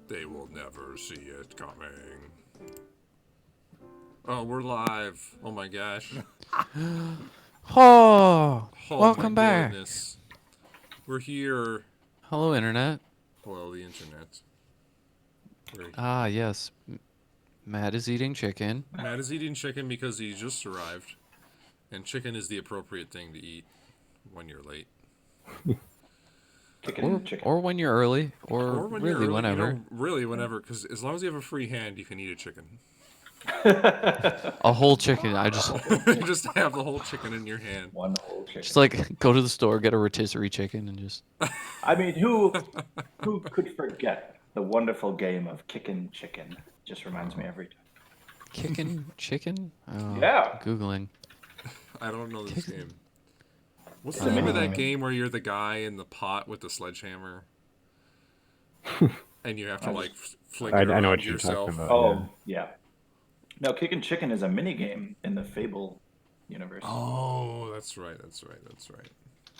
They will never see it coming. Oh, we're live. Oh my gosh. Oh, Oh my welcome back. goodness. We're here. Hello, Internet. Hello, the internet. Ah, yes. Matt is eating chicken. Matt is eating chicken because he just arrived. And chicken is the appropriate thing to eat when you're late. Chicken. Or when you're early, or Or when you're really early. whenever. Really whenever. Because as long as you have a free hand, you can eat a chicken. A whole chicken. Just have the whole chicken in your hand. One whole chicken. Just like go to the store, get a rotisserie chicken, and just. I mean, who could forget the wonderful game of kickin' chicken? Just reminds me every time. Kicking chicken? Oh, Yeah. Googling. I don't know this game. What's It's the a name of that mini-game. game where you're the guy in the pot with the sledgehammer? And you have to like flick it I around know what you're yourself. talking about. Oh, yeah. No, kickin' chicken is a mini game in the Fable universe. Oh, that's right. That's right. That's right.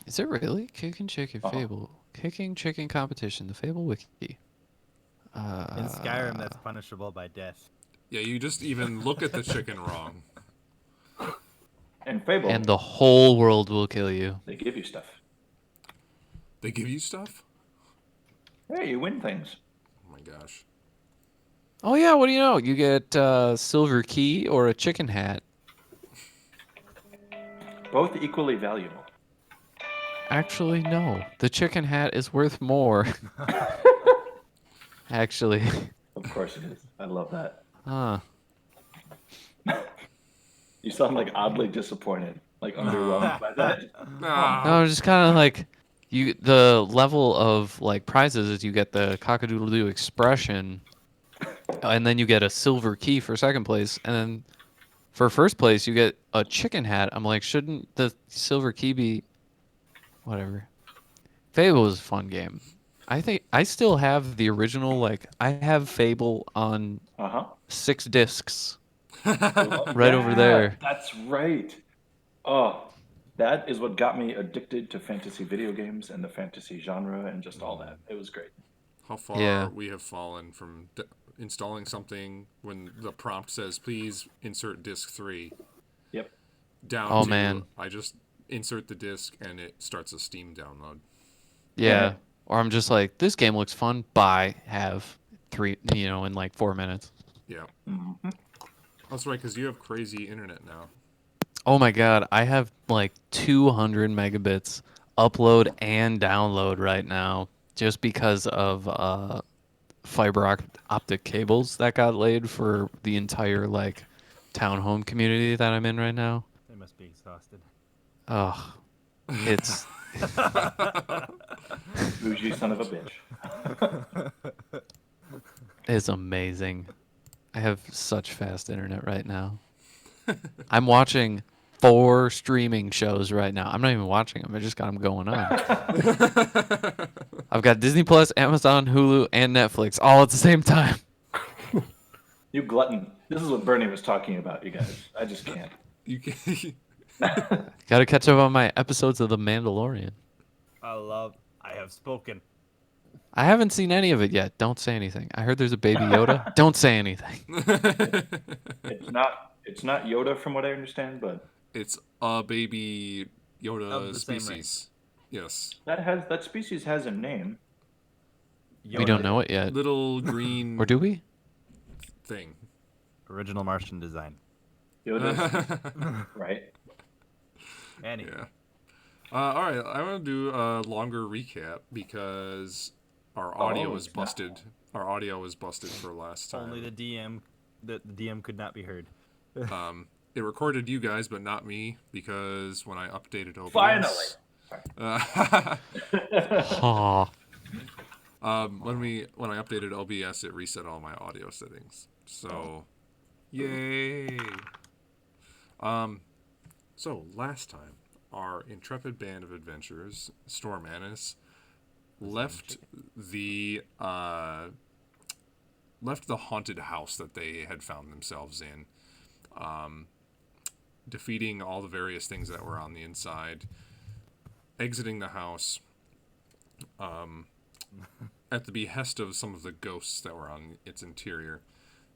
Is it really? Kicking chicken Uh-huh. Fable. Kicking chicken competition. The Fable Wiki. In Skyrim, that's punishable by death. Yeah, you just even look at the chicken wrong. In Fable, And the whole world will kill you. they give you stuff. They give you stuff? Hey, you win things. Oh my gosh. Oh yeah, what do you know? You get a silver key or a chicken hat. Both equally valuable. Actually, no. The chicken hat is worth more. Actually. Of course it is. I love that. Huh. You sound like oddly disappointed, like underwhelmed by that. Ah, No, just kind of like the level of like prizes is you get the cock-a-doodle-doo expression, and then you get a silver key for second place, and then for first place you get a chicken hat. I'm like, shouldn't the silver key be whatever? Fable was a fun game. I think I still have the original, like I have Fable on Uh-huh. 6 discs. Right Right over there. That's right. Oh, that is what got me addicted to fantasy video games and the fantasy genre and just all that. It was great. how far Yeah. we have fallen from installing something when the prompt says, please insert disk 3, Yep. down Oh, to man. I just insert the disk and it starts a Steam download. Yeah. Or I'm just like, this game looks fun. Buy, have 3, in like 4 minutes. Yeah. Mhm. That's right, because you have crazy internet now. Oh my god, I have like 200 megabits upload and download right now just because of optic cables that got laid for the entire like townhome community that I'm in right now. They must be exhausted. Ugh. It's Bougie son of a bitch. it's amazing. I have such fast internet right now. I'm watching 4 streaming shows right now. I'm not even watching them. I just got them going on. I've got Disney Plus, Amazon, Hulu, and Netflix all at the same time. You glutton. This is what Bernie was talking about, you guys. I just can't. You can. Got to catch up on my episodes of The Mandalorian. I have spoken. I haven't seen any of it yet. Don't say anything. I heard there's a baby Yoda. Don't say anything. It's not Yoda from what I understand, but It's a baby Of Yoda the same species. Yes. that species has a name. We don't know it yet. Little green Or do we? thing. Original Martian design. Yoda, right? Annie. Yeah. All right, I want to do a longer recap because our audio was it's not. busted. Our audio was busted for last time. Only the DM could not be heard. It recorded you guys, but not me because when I updated OBS. Finally. Aw. When I updated OBS, it reset all my audio settings. So, yay! So last time, our intrepid band of adventurers, Storm Annis, left the haunted house that they had found themselves in, defeating all the various things that were on the inside, exiting the house, at the behest of some of the ghosts that were on its interior,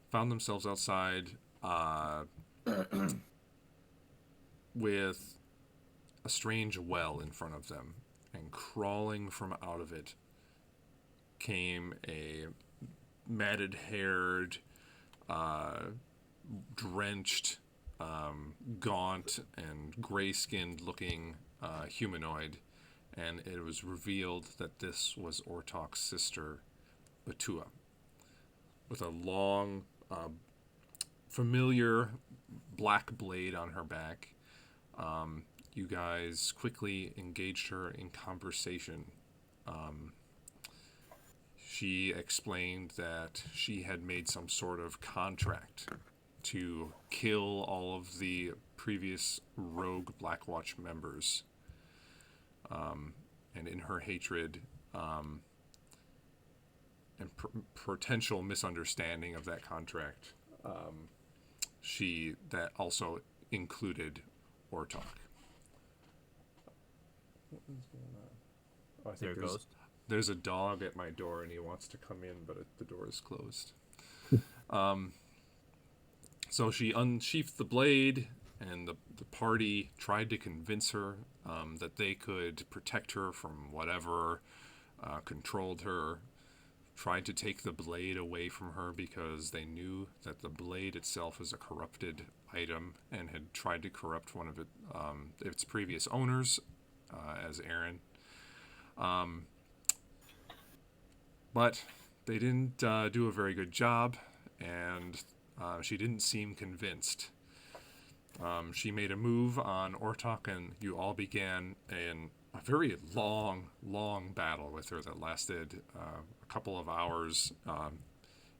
found themselves outside with a strange well in front of them, and crawling from out of it came a matted-haired, drenched, gaunt, and gray-skinned looking humanoid, and it was revealed that this was Ortok's sister, Batua, with a long, familiar black blade on her back. You guys quickly engaged her in conversation. She explained that she had made some sort of contract to kill all of the previous rogue Blackwatch members. And in her hatred and potential misunderstanding of that contract, that also included Ortok. What is going on? Oh, I think there's a dog at my door, and he wants to come in, but the door is closed. So she unsheathed the blade, and the party tried to convince her that they could protect her from whatever controlled her, tried to take the blade away from her because they knew that the blade itself is a corrupted item and had tried to corrupt one of its previous owners, as Aaron. But they didn't do a very good job, and she didn't seem convinced. She made a move on Ortok, and you all began a very long battle with her that lasted a couple of hours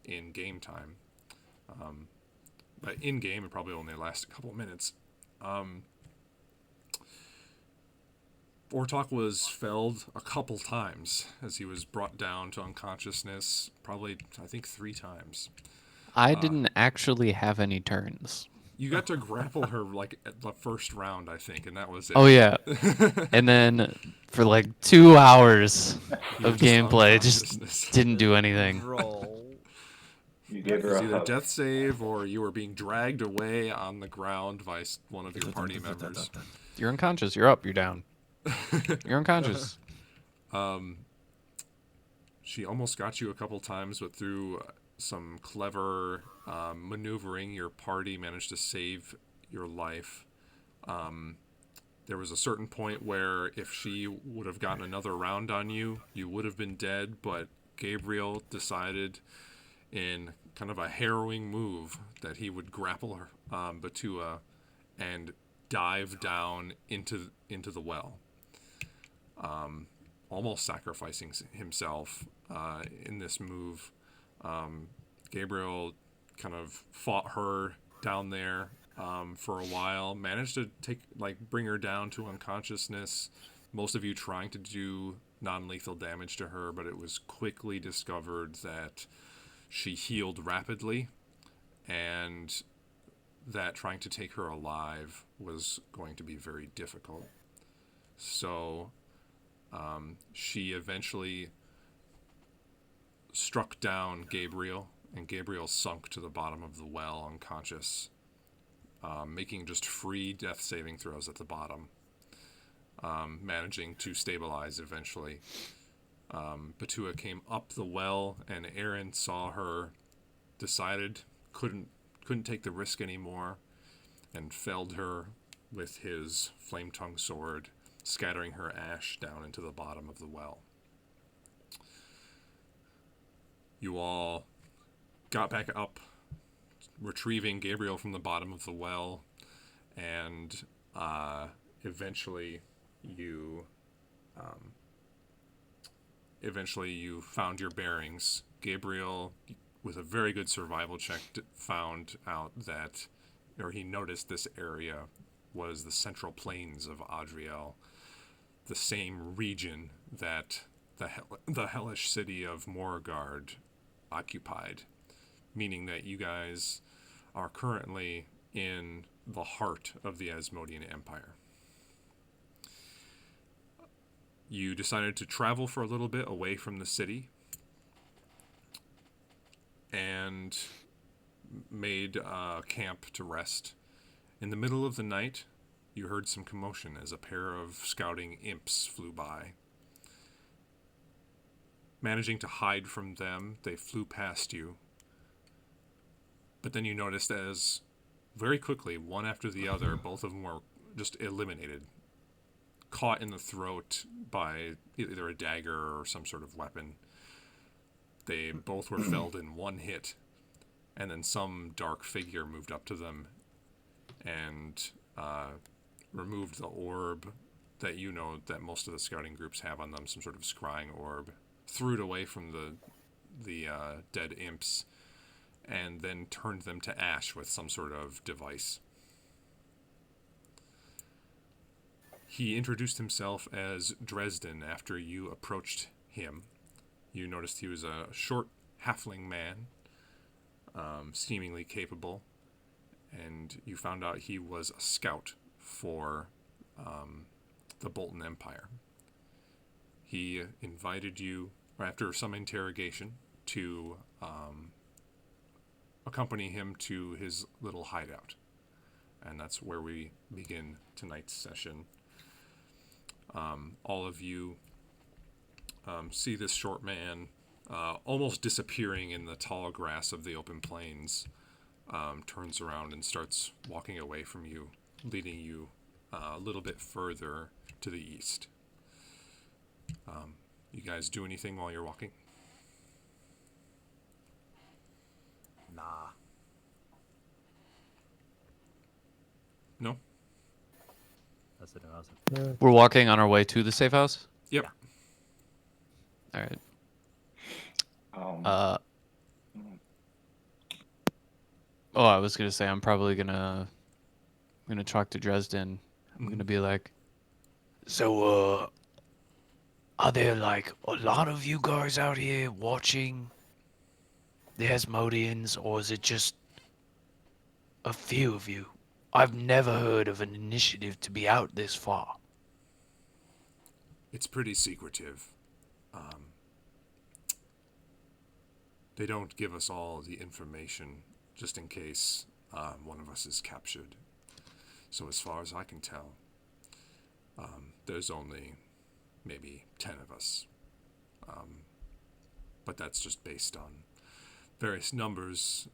in game time. But in game, it probably only lasted a couple of minutes. Ortok was felled a couple times as he was brought down to unconsciousness, probably, I think, 3 times. I didn't actually have any turns. You got to grapple her like at the first round, I think, and that was it. Oh yeah, and then for like 2 hours of just gameplay, unconsciousness. just didn't do anything. Roll. You gave It her was a either hug. death save or you were being dragged away on the ground by one of your party members. You're unconscious. You're up. You're down. You're unconscious. She almost got you a couple times, but through some clever maneuvering, your party managed to save your life. There was a certain point where if she would have gotten another round on you, you would have been dead, but Gabriel decided in kind of a harrowing move that he would grapple her, Batua, and dive down into the well, almost sacrificing himself in this move. Gabriel kind of fought her down there for a while, managed to bring her down to unconsciousness. Most of you trying to do non-lethal damage to her, but it was quickly discovered that she healed rapidly, and that trying to take her alive was going to be very difficult. So she eventually struck down Gabriel, and Gabriel sunk to the bottom of the well unconscious, making just free death saving throws at the bottom, managing to stabilize eventually. Batua came up the well, and Aaron saw her, decided couldn't take the risk anymore, and felled her with his flame-tongue sword, scattering her ash down into the bottom of the well. You all got back up, retrieving Gabriel from the bottom of the well, and eventually you found your bearings. Gabriel, with a very good survival check, found out that, or he noticed this area was the central plains of Adriel, the same region that the hellish city of Morgard occupied, meaning that you guys are currently in the heart of the Asmodean Empire. You decided to travel for a little bit away from the city, and made camp to rest. In the middle of the night, you heard some commotion as a pair of scouting imps flew by. Managing to hide from them, they flew past you. But then you noticed as very quickly, one after the other, both of them were just eliminated. Caught in the throat by either a dagger or some sort of weapon. They both were felled in one hit. And then some dark figure moved up to them and removed the orb that you know that most of the scouting groups have on them, some sort of scrying orb, threw it away from the dead imps, and then turned them to ash with some sort of device. He introduced himself as Dresden after you approached him. You noticed he was a short halfling man, seemingly capable, and you found out he was a scout for the Bolton Empire. He invited you, after some interrogation, to accompany him to his little hideout. And that's where we begin tonight's session. All of you see this short man almost disappearing in the tall grass of the open plains, turns around and starts walking away from you, leading you a little bit further to the east. You guys do anything while you're walking? Nah. No? That's it. We're walking on our way to the safe house. Yep. All right. Um, Oh, I was gonna say I'm probably gonna talk to Dresden. I'm gonna be like, so are there like a lot of you guys out here watching the Asmodeans, or is it just a few of you? I've never heard of an initiative to be out this far. It's pretty secretive. They don't give us all the information just in case one of us is captured. So as far as I can tell, there's only maybe 10 of us. But that's just based on various numbers.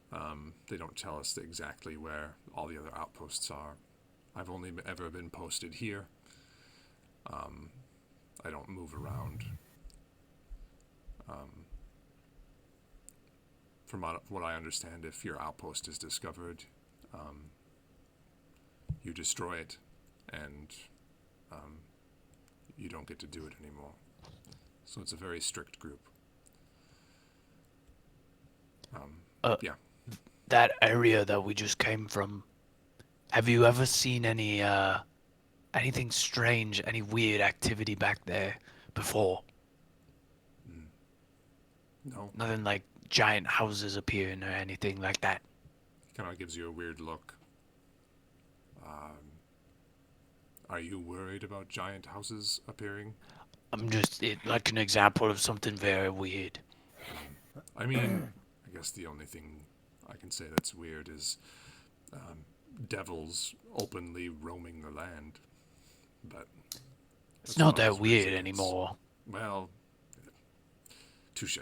They don't tell us exactly where all the other outposts are. I've only ever been posted here. I don't move around. From what I understand, if your outpost is discovered, you destroy it, and you don't get to do it anymore. So it's a very strict group. Yeah. That area that we just came from, have you ever seen any anything strange, any weird activity back there before? No. Nothing like giant houses appearing or anything like that. Kind of gives you a weird look. Are you worried about giant houses appearing? I'm just like an example of something very weird. I mean, I guess the only thing I can say that's weird is devils openly roaming the land. But It's that's not one of that those weird reasons. anymore. Well, touche.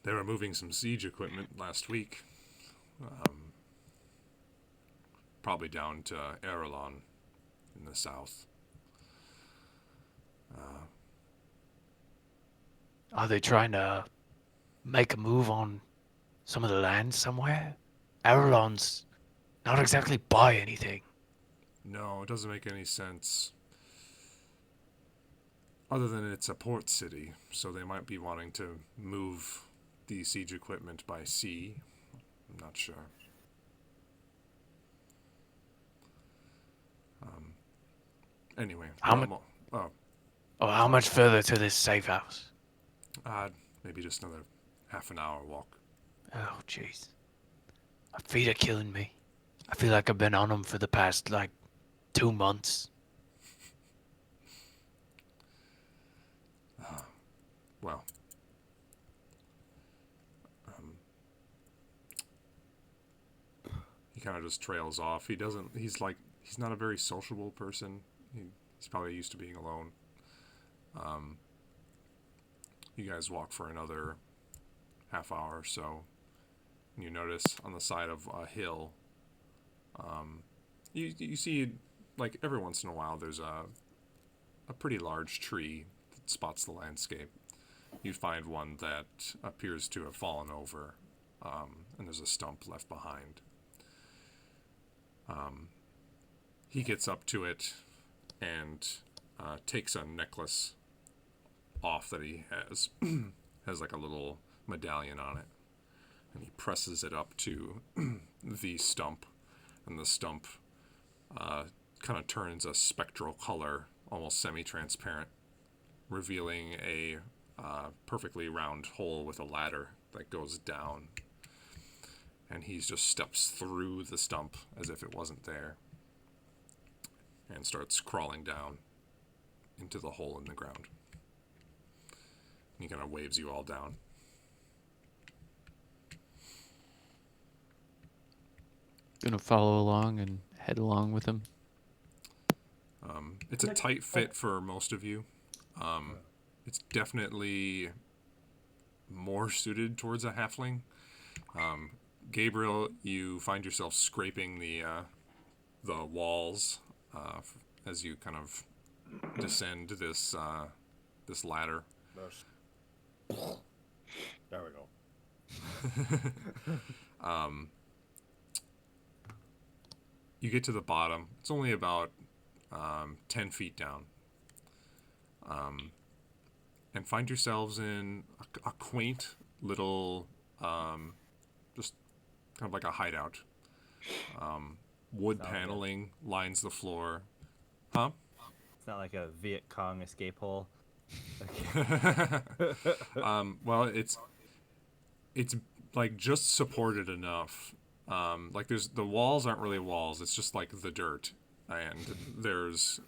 They were moving some siege equipment last week. Probably down to Arelon in the south. Are they trying to make a move on some of the land somewhere? Arelon's not exactly by anything. No, it doesn't make any sense. Other than it's a port city, so they might be wanting to move the siege equipment by sea. I'm not sure. Anyway, How how much further to this safe house? maybe just another half an hour walk. Oh, jeez. My feet are killing me. I feel like I've been on them for the past, 2 months. Well, kind of just trails off. He doesn't. He's not a very sociable person. He's probably used to being alone. You guys walk for another half hour or so, and you notice on the side of a hill, you see, like, every once in a while there's a pretty large tree that spots the landscape. You find one that appears to have fallen over, and there's a stump left behind. He gets up to it and takes a necklace off that he has. Has like a little medallion on it. And he presses it up to the stump. And the stump kind of turns a spectral color, almost semi-transparent, revealing a perfectly round hole with a ladder that goes down. And he just steps through the stump as if it wasn't there and starts crawling down into the hole in the ground. He kind of waves you all down. Gonna follow along and head along with him. It's a tight fit for most of you. It's definitely more suited towards a halfling. Gabriel, you find yourself scraping the walls as you kind of descend this ladder. There we go. You get to the bottom. It's only about 10 feet down. And find yourselves in a quaint little, just kind of like a hideout. Wood paneling lines the floor. Huh? It's not like a Viet Cong escape hole. Well, it's like just supported enough. Like the walls aren't really walls. It's just like the dirt, and there's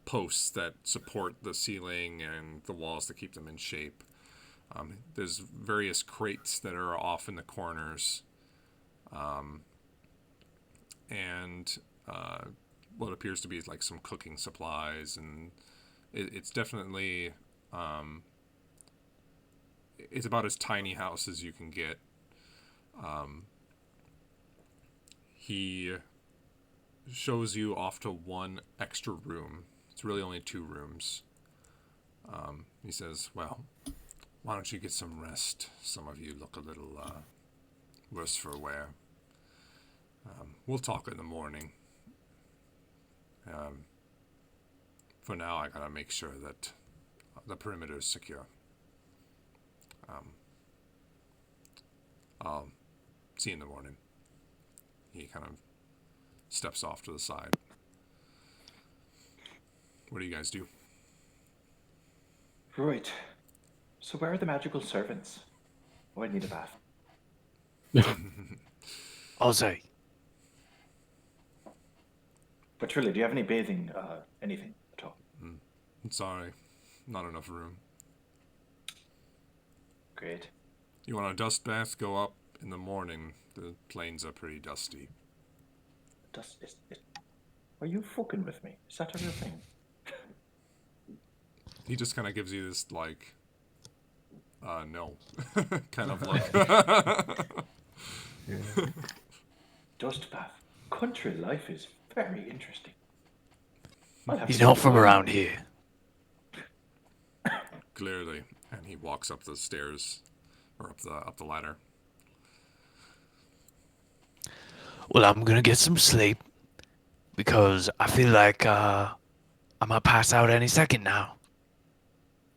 posts that support the ceiling and the walls to keep them in shape. There's various crates that are off in the corners, and what appears to be like some cooking supplies, and it's definitely it's about as tiny house as you can get. He shows you off to one extra room. It's really only 2 rooms. He says, well, why don't you get some rest? Some of you look a little worse for wear. We'll talk in the morning. For now, I gotta make sure that the perimeter is secure. I'll see you in the morning. He kind of steps off to the side. What do you guys do? Right. So where are the magical servants? Oh, I need a bath. Ozzy. But truly, do you have any bathing, anything at all? I'm sorry, not enough room. Great. You want a dust bath? Go up in the morning. The plains are pretty dusty. Are you fucking with me? Is that a real thing? He just kind of gives you this, like, no, kind of look. Dust bath. Country life is very interesting. He's not from around here. Clearly, and he walks up the stairs, or up the ladder. Well, I'm gonna get some sleep because I feel like I might pass out any second now.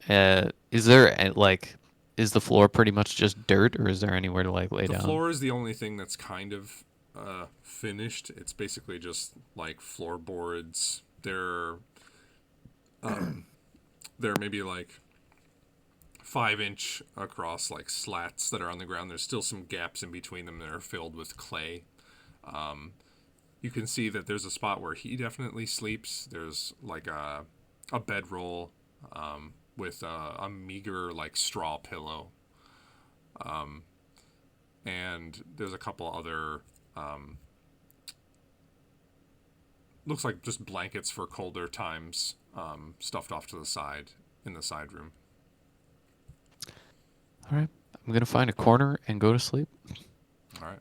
Is the floor pretty much just dirt, or is there anywhere to like lay The down? floor is the only thing that's kind of finished. It's basically just like floorboards. They're maybe like 5-inch across, like slats that are on the ground. There's still some gaps in between them that are filled with clay. You can see that there's a spot where he definitely sleeps. There's like a bedroll with a meager like straw pillow. And there's a couple other looks like just blankets for colder times, stuffed off to the side in the side room. All right. I'm gonna find a corner and go to sleep. All right.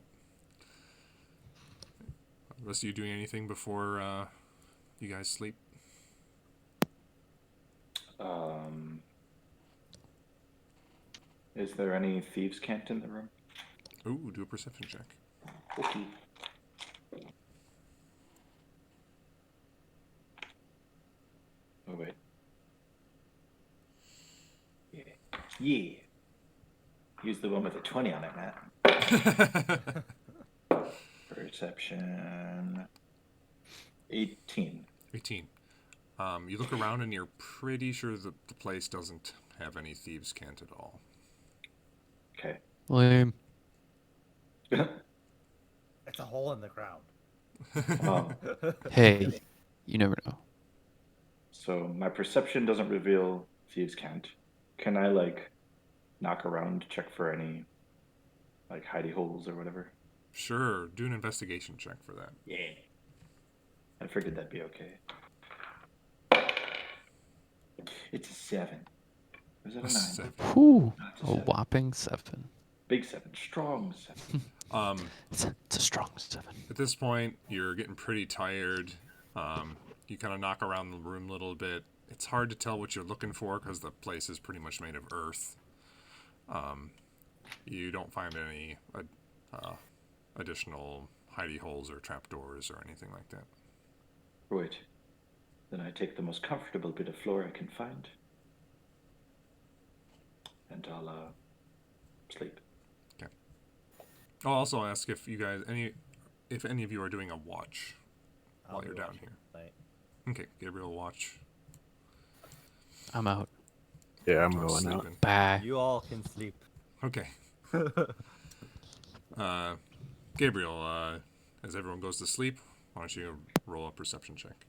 Rest of you doing anything before you guys sleep? Is there any thieves' cant in the room? Ooh, do a perception check. Okay. Oh wait. Yeah. Yeah. Use the one with a 20 on it, Matt. Perception. 18. 18. You look around and you're pretty sure that the place doesn't have any thieves' cant at all. Okay. Lame. It's a hole in the ground. Hey, you never know. So my perception doesn't reveal thieves' cant. Can I like knock around, check for any like hidey holes or whatever? Sure, do an investigation check for that. Yeah. I figured that'd be okay. It's a 7. Was it a 9? 7. Whew. That's A a 7. whopping 7. Big 7. Strong 7. It's a strong 7. At this point, you're getting pretty tired. You kind of knock around the room a little bit. It's hard to tell what you're looking for because the place is pretty much made of earth. You don't find any additional hidey holes or trapdoors or anything like that. Right. Then I take the most comfortable bit of floor I can find. And I'll sleep. Okay. I'll also ask if you guys if any of you are doing a watch while I'll you're be down watching here. tonight. Okay, Gabriel, watch. I'm out. Yeah, I'm I'm going out. sleeping. Bye. You all can sleep. Okay. Gabriel, as everyone goes to sleep, why don't you roll a perception check?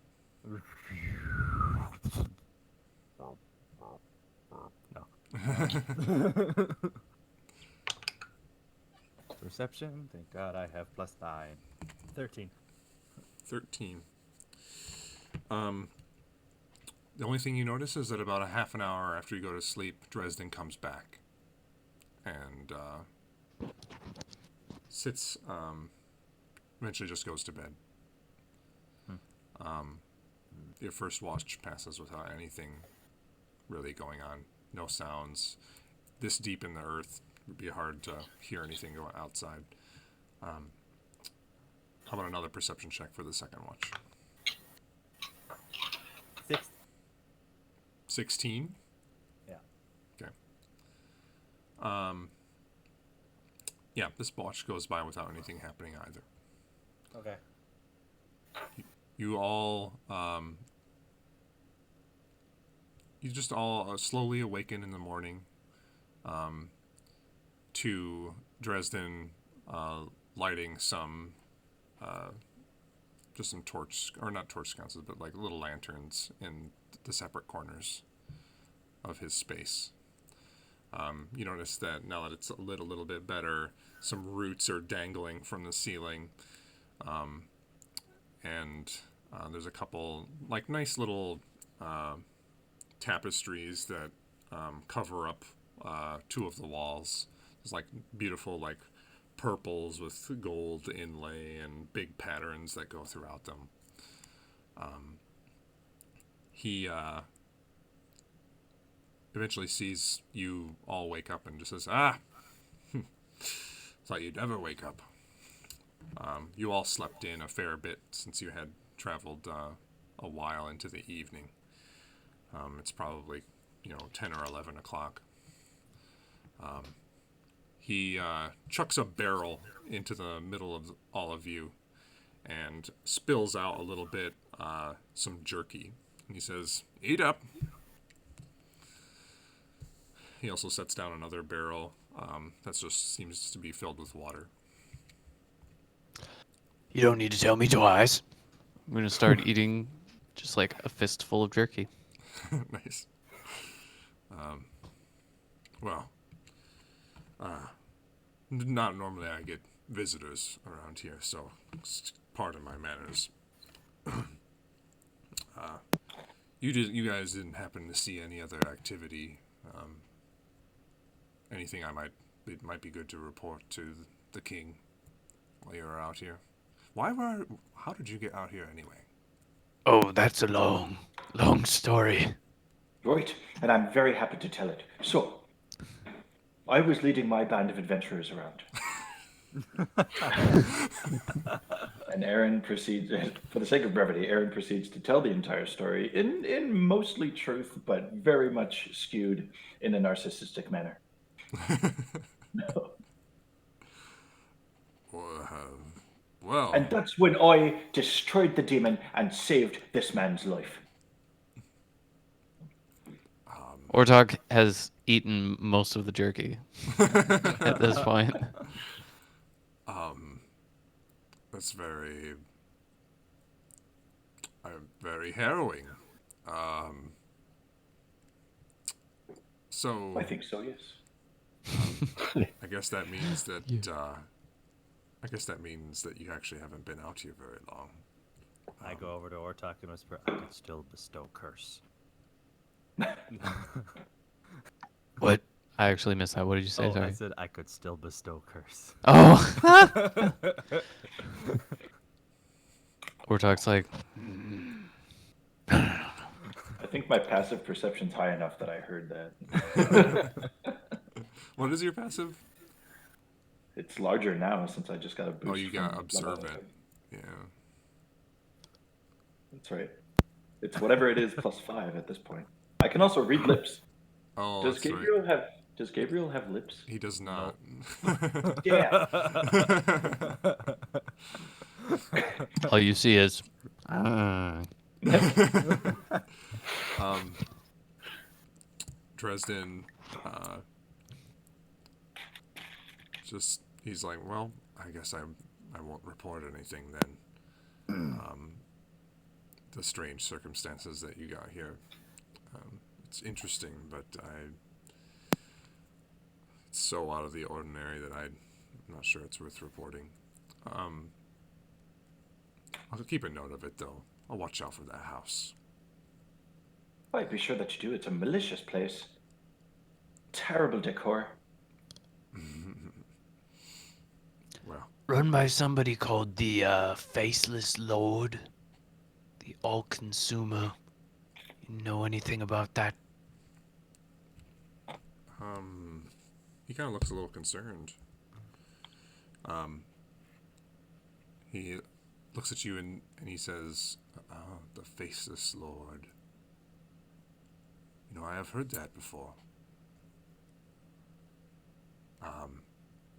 Perception. Thank God I have +9. 13. 13. The only thing you notice is that about a half an hour after you go to sleep, Dresden comes back and sits, eventually just goes to bed. Your first watch passes without anything really going on. No sounds. This deep in the earth, it would be hard to hear anything going outside. How about another perception check for the second watch? 6. 16? Yeah. Okay. Yeah, this watch goes by without anything happening either. Okay. You all, you just all slowly awaken in the morning to Dresden lighting some, just some torch, or not torch sconces, but like little lanterns in the separate corners of his space. You notice that now that it's lit a little bit better, some roots are dangling from the ceiling. And there's a couple like nice little tapestries that cover up 2 of the walls. There's like beautiful like purples with gold inlay and big patterns that go throughout them. He eventually sees you all wake up and just says, thought you'd never wake up. You all slept in a fair bit since you had traveled a while into the evening. It's probably, 10 or 11 o'clock. He chucks a barrel into the middle of all of you and spills out a little bit, some jerky. And he says, "Eat up." He also sets down another barrel that just seems to be filled with water. You don't need to tell me twice. I'm gonna start eating just like a fistful of jerky. Nice. Well, not normally I get visitors around here, so pardon my manners. You guys didn't happen to see any other activity, anything it might be good to report to the king while you were out here. How did you get out here anyway? Oh, that's a long, long story. Right, and I'm very happy to tell it. So, I was leading my band of adventurers around. And Aaron proceeds, for the sake of brevity, Aaron proceeds to tell the entire story in mostly truth, but very much skewed in a narcissistic manner. Well, And that's when I destroyed the demon and saved this man's life. Ortok has eaten most of the jerky at this point. that's very harrowing. So I think so, yes. I guess that means that you actually haven't been out here very long. I go over to Ortok and whisper, I could still bestow curse. What? I actually missed that. What did you say? I Sorry. said I could still bestow curse. Oh. Ortok's like, I think my passive perception's high enough that I heard that. What is your passive? It's larger now since I just got a boost. Oh, you got from observant. level. Yeah. That's right. It's whatever it is plus 5 at this point. I can also read lips. Oh, Does that's right. Gabriel have lips? He does not. Yeah. all you see is. Dresden, he's like, well, I guess I won't report anything then. The strange circumstances that you got here. It's interesting, but it's so out of the ordinary that I'm not sure it's worth reporting. I'll keep a note of it, though. I'll watch out for that house. I'd be sure that you do. It's a malicious place. Terrible decor. Well, Run by somebody called the Faceless Lord, the All Consumer. You know anything about that? he kind of looks a little concerned. He looks at you and he says, the Faceless Lord. You know, I have heard that before.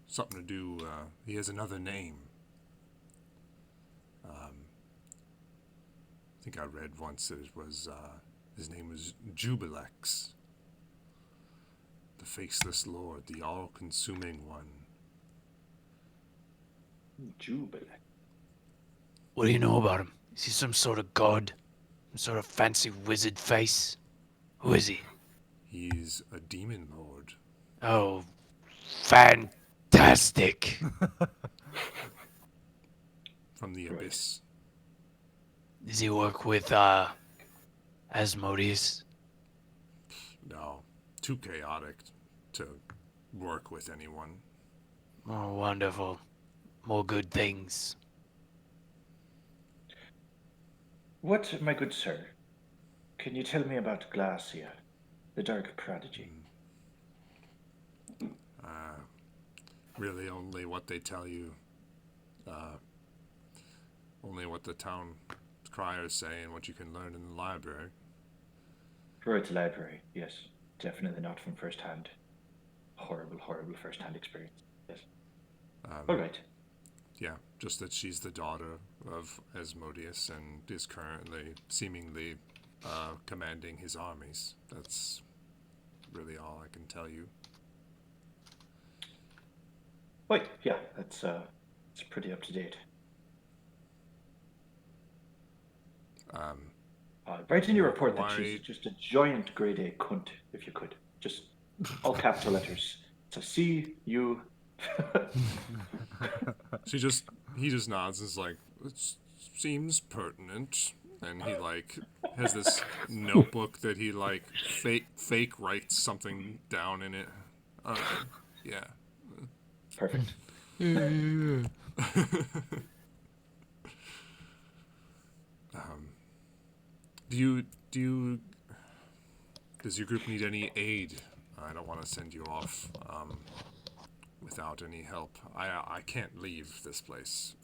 Something to do, he has another name. I think I read once that it was, his name was Jubilex. The Faceless Lord, the all-consuming one. Jubilee. What do you know about him? Is he some sort of god? Some sort of fancy wizard face? Who is he? He's a demon lord. Oh, fantastic. From the Right. abyss. Does he work with, Asmodeus? No, too chaotic to work with anyone. Oh, wonderful. More good things. What, my good sir? Can you tell me about Glacia, the dark prodigy? Really only what they tell you. Only what the town criers say and what you can learn in the library. Right, library. Yes, definitely not from first-hand. Horrible, horrible first-hand experience. Yes. All right. Yeah, just that she's the daughter of Asmodeus and is currently seemingly commanding his armies. That's really all I can tell you. Wait, yeah, it's pretty up to date. Write in your report that she's Why- just a giant grade A cunt, if you could. Just all capital letters. So C-U-N-T. He just nods and is like, it seems pertinent, and he like has this notebook that he like fake writes something down in it. Yeah. Perfect. Does your group need any aid? I don't want to send you off without any help. I can't leave this place.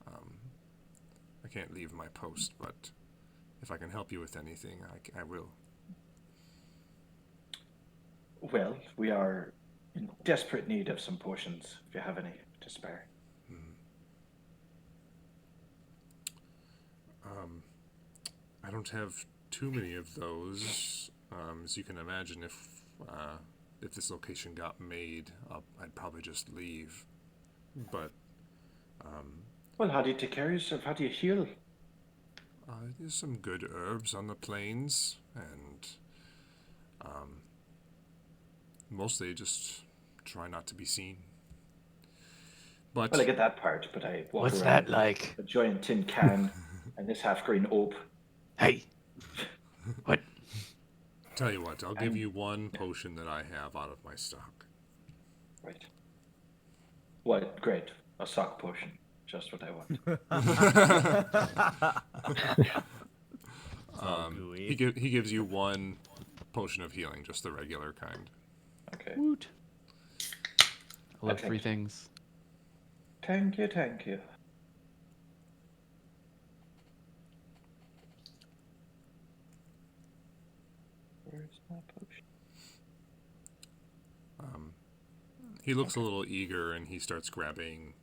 I can't leave my post, but if I can help you with anything, I will. Well, we are in desperate need of some potions, if you have any to spare. I don't have too many of those. As you can imagine, if this location got made, I'd probably just leave. But Well, how do you take care of yourself? How do you heal? there's some good herbs on the plains, and mostly just try not to be seen. But Well, I get that part, but I walk What's around that with like? a giant tin can and this half-green ope. Hey. What? tell you what, I'll give you one potion that I have out of my stock. Right. What? Great. A sock potion. Just what I want. It's all gooey. He gives you one potion of healing, just the regular kind. Okay. Woot. I love Okay. free things. Thank you, thank you. Where's my potion? He looks a little eager, and he starts grabbing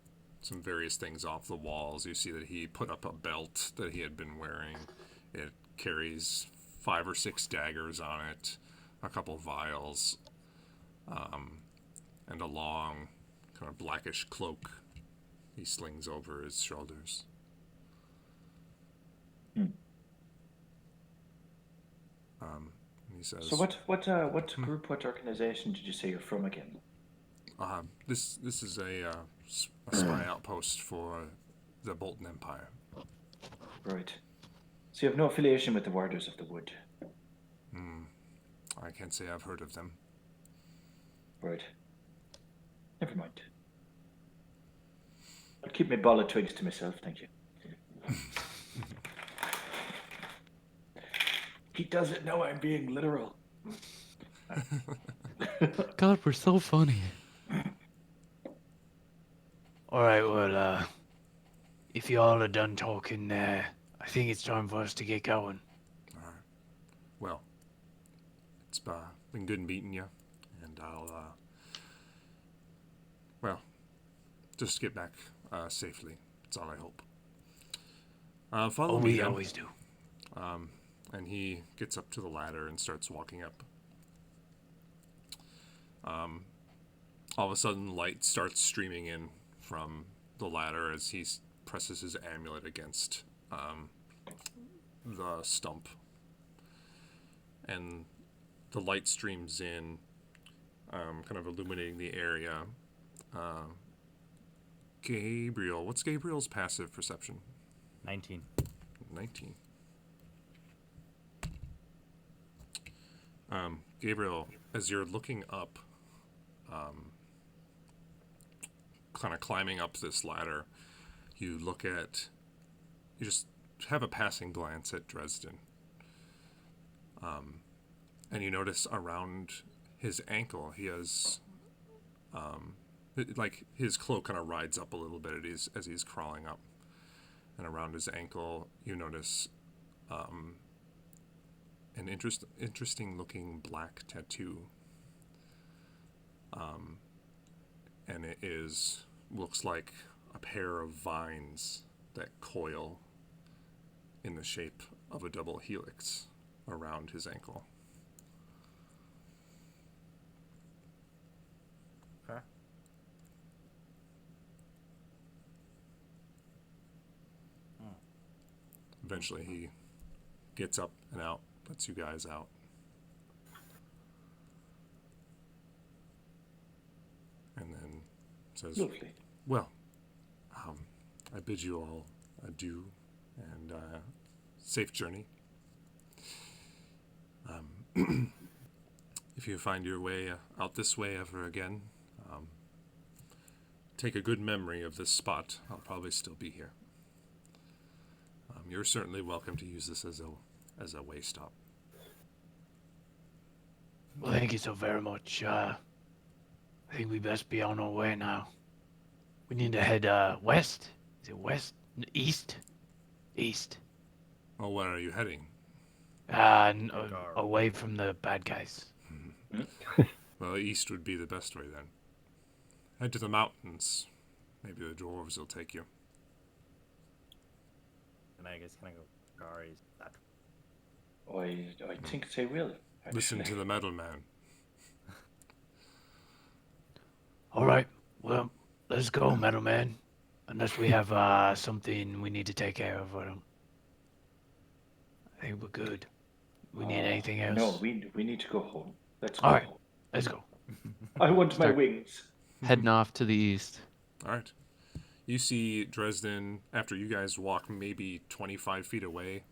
some various things off the walls. You see that he put up a belt that he had been wearing. It carries 5 or 6 daggers on it, a couple vials, and a long, kind of blackish cloak he slings over his shoulders. And he says, So what group, what organization did you say you're from again? This is a spy outpost for the Bolton Empire. Right. So you have no affiliation with the Warders of the Wood. I can't say I've heard of them. Right. Never mind. I'll keep my ball of twigs to myself, thank you. He doesn't know I'm being literal. God, we're so funny. Alright, well, if y'all are done talking, I think it's time for us to get going. Well, it's been good meeting you, and I'll, just get back safely. That's all I hope. Follow Oh, me we then. always do. And he gets up to the ladder and starts walking up. All of a sudden, light starts streaming in from the ladder as he presses his amulet against the stump. And the light streams in, kind of illuminating the area. Gabriel, what's Gabriel's passive perception? 19. 19. Gabriel, as you're looking up, kind of climbing up this ladder, you just have a passing glance at Dresden. And you notice around his ankle, he has, like his cloak kind of rides up a little bit as he's crawling up. And around his ankle, you notice an interesting looking black tattoo. And it looks like a pair of vines that coil in the shape of a double helix around his ankle. Okay. Eventually he gets up and out, lets you guys out. And then Says, Lovely. well, I bid you all adieu and safe journey. If you find your way out this way ever again, take a good memory of this spot. I'll probably still be here. You're certainly welcome to use this as a way stop. Well, thank you so very much. I think we best be on our way now. We need to head west. Is it west? East? East. Well, where are you heading? Away from the bad guys. Well, east would be the best way then. Head to the mountains. Maybe the dwarves will take you. And I guess can I go Gari's that I think they will. Listen to the metal man. All right. Well, let's go, Metal Man. Unless we have something we need to take care of. I think we're good. We need anything else? No, we need to go home. Let's go All right. home. Let's go. I want my Start- wings. Heading off to the east. All right. You see Dresden, after you guys walk maybe 25 feet away,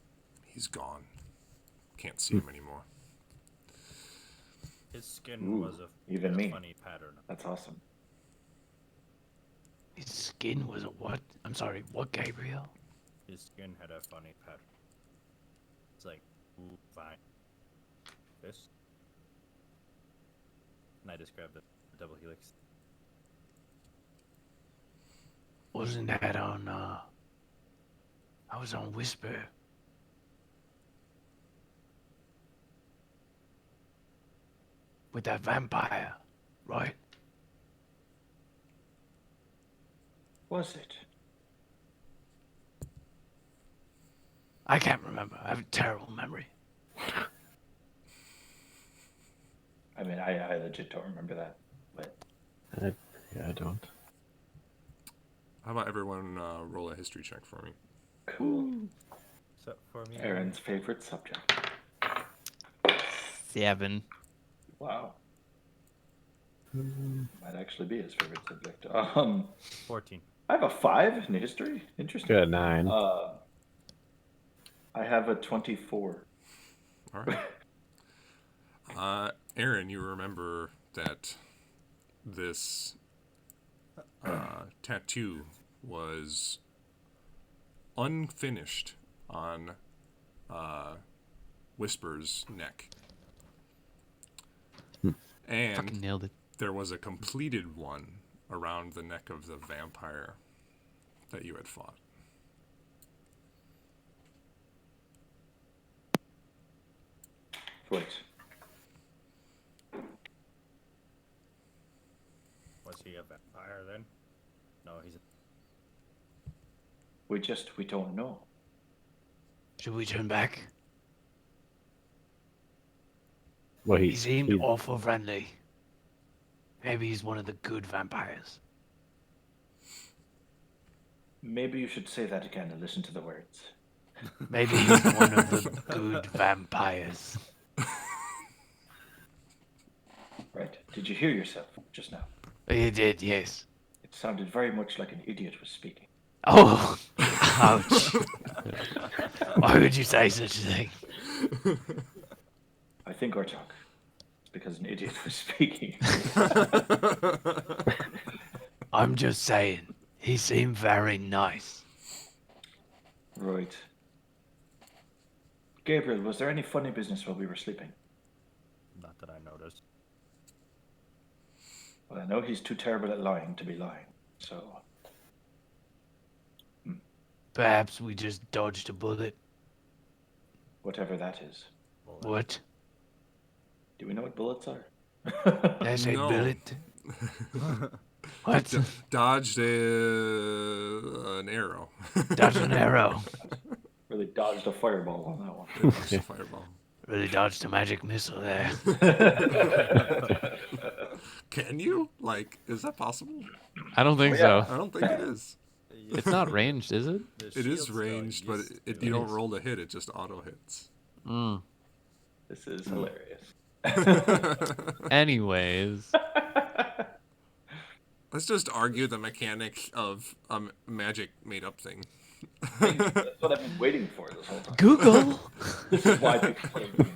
he's gone. Can't see him anymore. his skin Ooh, was a even me. funny pattern. That's awesome. His skin was a what? I'm sorry, what, Gabriel? His skin had a funny pattern. It's like ooh, fine. This. And I described the double helix. Wasn't that on, I was on Whisper. With that vampire, right? Was it? I can't remember. I have a terrible memory. I mean, I legit don't remember that. But I don't. How about everyone roll a history check for me? cool. So for me, Aaron's favorite subject. 7. Wow. Might actually be his favorite subject. 14. I have a 5 in history. Interesting. Got a 9. I have a 24. All right. Aaron, you remember that this tattoo was unfinished on Whisper's neck. And Fucking nailed it. there was a completed one around the neck of the vampire that you had fought. Wait. Was he a vampire then? No, he's a We don't know. Should we turn back? Well, He seemed awful friendly. Maybe he's one of the good vampires. Maybe you should say that again and listen to the words. Maybe he's one of the good vampires. Right? Did you hear yourself just now? He did, yes. It sounded very much like an idiot was speaking. Oh, ouch. Why would you say such a thing? I think Orchok. It's because an idiot was speaking. I'm just saying, he seemed very nice. Right. Gabriel, was there any funny business while we were sleeping? not that I noticed. Well, I know he's too terrible at lying to be lying, so Perhaps we just dodged a bullet. whatever that is. What? Do we know what bullets are? There's a No. bullet. What? Dodged an arrow. Dodged an arrow. Really dodged a fireball on that one. Dodged a fireball. Really dodged a magic missile there. Can you? Like, is that possible? I don't think yeah. so. I don't think it is. It's not ranged, is it? The It is shield spell ranged, but used it, to- you don't roll to hit, it just auto hits. Mm. This is hilarious. Anyways, Let's just argue the mechanic of a magic made-up thing. That's what I've been waiting for this whole time. Google. This is why people play games.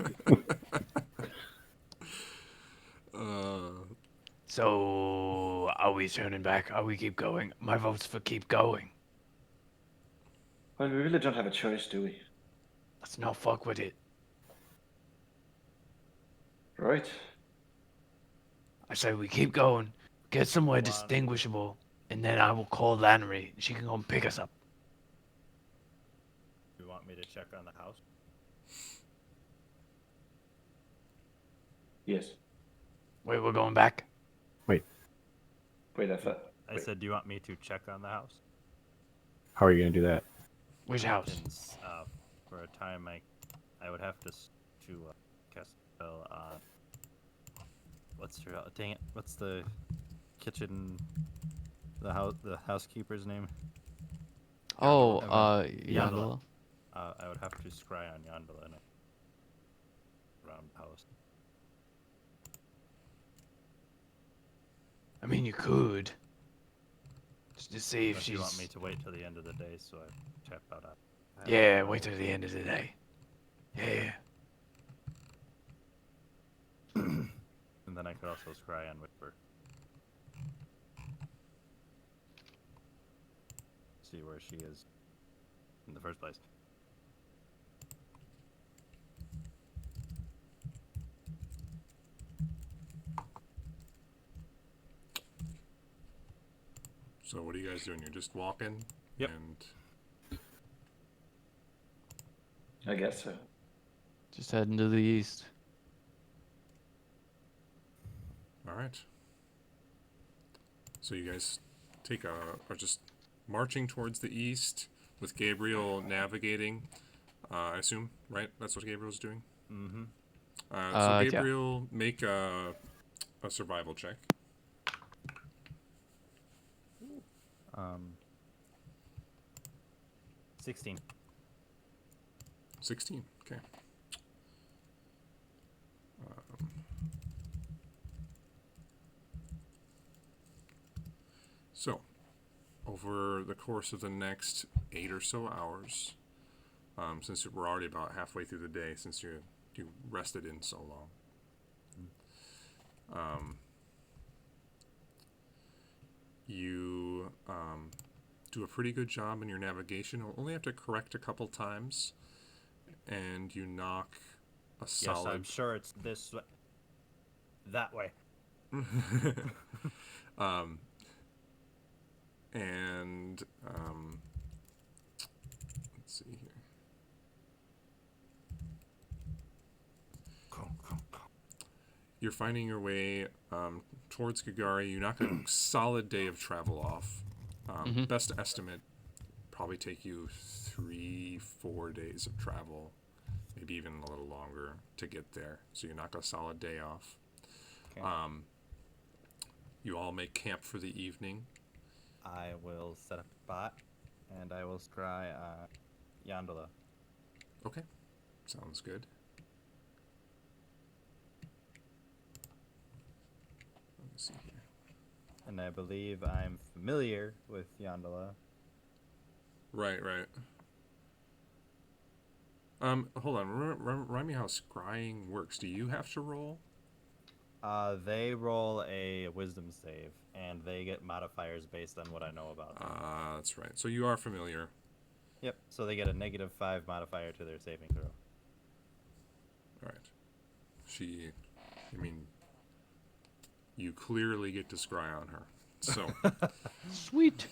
So, are we turning back? Are we keep going? My vote's for keep going. Well, we really don't have a choice, do we? Let's not fuck with it. Right. I say we keep going, get somewhere distinguishable, and then I will call Lannery. She can go and pick us up. You want me to check on the house? Yes. Wait, we're going back? Wait, I thought. I said, do you want me to check on the house? How are you gonna do that? Which house? Since, for a time, I would have to cast a spell on. What's her? Dang it! What's the kitchen? The housekeeper's name? Oh, Yondola. Yondola. I would have to scry on Yondola around the house. I mean, you could. Just to see if Unless she's. you want me to wait till the end of the day, so I tap out. Yeah, wait till the end of the day. Yeah. And then I could also scry on Whitford. See where she is in the first place. So what are you guys doing? You're just walking? Yep. And I guess so. Just heading to the east. all right. So you guys are just marching towards the east with Gabriel navigating. I assume, right? That's what Gabriel's doing. Mm-hmm. So Yeah. Gabriel, make a survival check. 16. 16. Okay. So, over the course of the next 8 or so hours, since we're already about halfway through the day, since you rested in so long, you do a pretty good job in your navigation. You'll only have to correct a couple times, and you knock a Yes, solid. I'm sure it's this way. That way. Let's see here. You're finding your way towards Gagari. You knock a solid day of travel off. Best estimate, probably take you 3-4 days of travel, maybe even a little longer to get there. So you knock a solid day off. Okay. You all make camp for the evening. I will set up a spot, and I will scry Yondola. Okay, sounds good. Let me see here. And I believe I'm familiar with Yondola. Right. Hold on. Remind me how scrying works. Do you have to roll? They roll a wisdom save, and they get modifiers based on what I know about them. That's right. So you are familiar. Yep, so they get a -5 modifier to their saving throw. All right. You clearly get to scry on her. So, Sweet.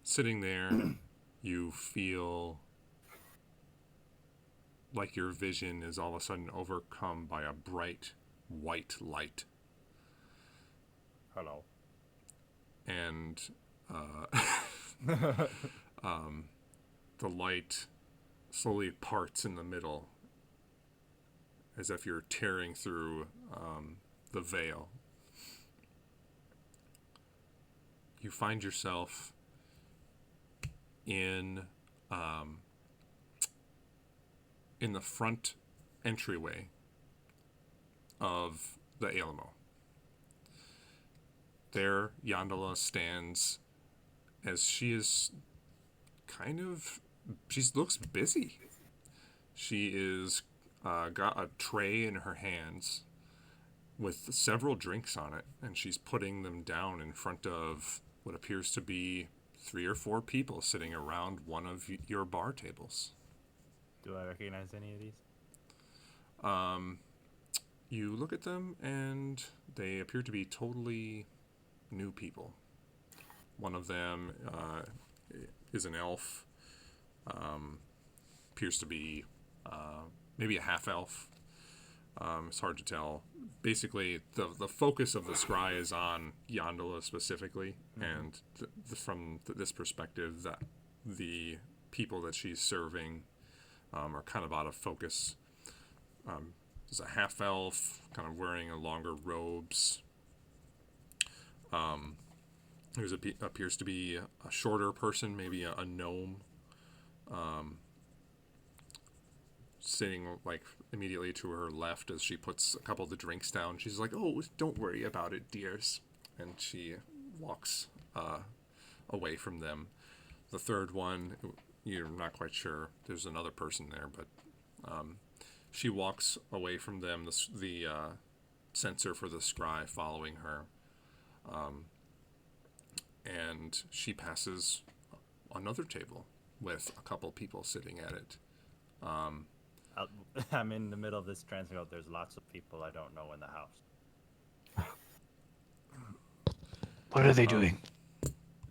sitting there, you feel like your vision is all of a sudden overcome by a bright white light. Hello. And the light slowly parts in the middle as if you're tearing through the veil. You find yourself in the front entryway of the Alamo. there Yandala stands as she is she looks busy. She is got a tray in her hands with several drinks on it, and she's putting them down in front of what appears to be 3 or 4 people sitting around one of your bar tables. Do I recognize any of these? You look at them, and they appear to be totally new people. One of them is an elf. Appears to be maybe a half elf. It's hard to tell. Basically, the focus of the scry is on Yandala specifically, and from this perspective, that the people that she's serving are kind of out of focus. There's a half elf, kind of wearing a longer robes. There's appears to be a shorter person, maybe a gnome, sitting like immediately to her left as she puts a couple of the drinks down. She's like, "Oh, don't worry about it, dears," and she walks away from them. The third one, you're not quite sure. There's another person there, but she walks away from them. The censor for the scry following her, and she passes another table with a couple people sitting at it. I'm in the middle of this transfer. There's lots of people I don't know in the house. What are they doing?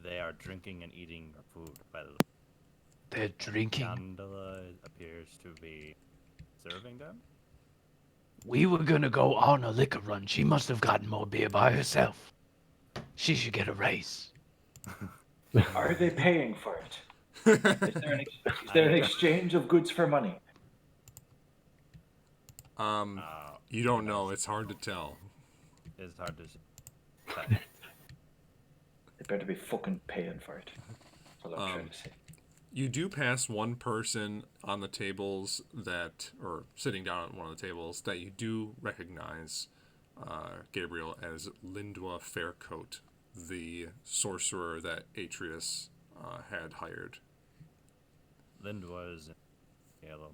They are drinking and eating food, by the way. They're drinking. Yandala appears to be serving them. We were gonna go on a liquor run. She must have gotten more beer by herself. She should get a raise. Are they paying for it? Is there an exchange of goods for money? You don't know. It's hard to tell. It's hard to say. They better be fucking paying for it. That's what I'm trying to say. You do pass one person on the tables or sitting down at one of the tables that you do recognize, Gabriel, as Lindwa Faircoat, the sorcerer that Atreus had hired. Lindwa is yellow.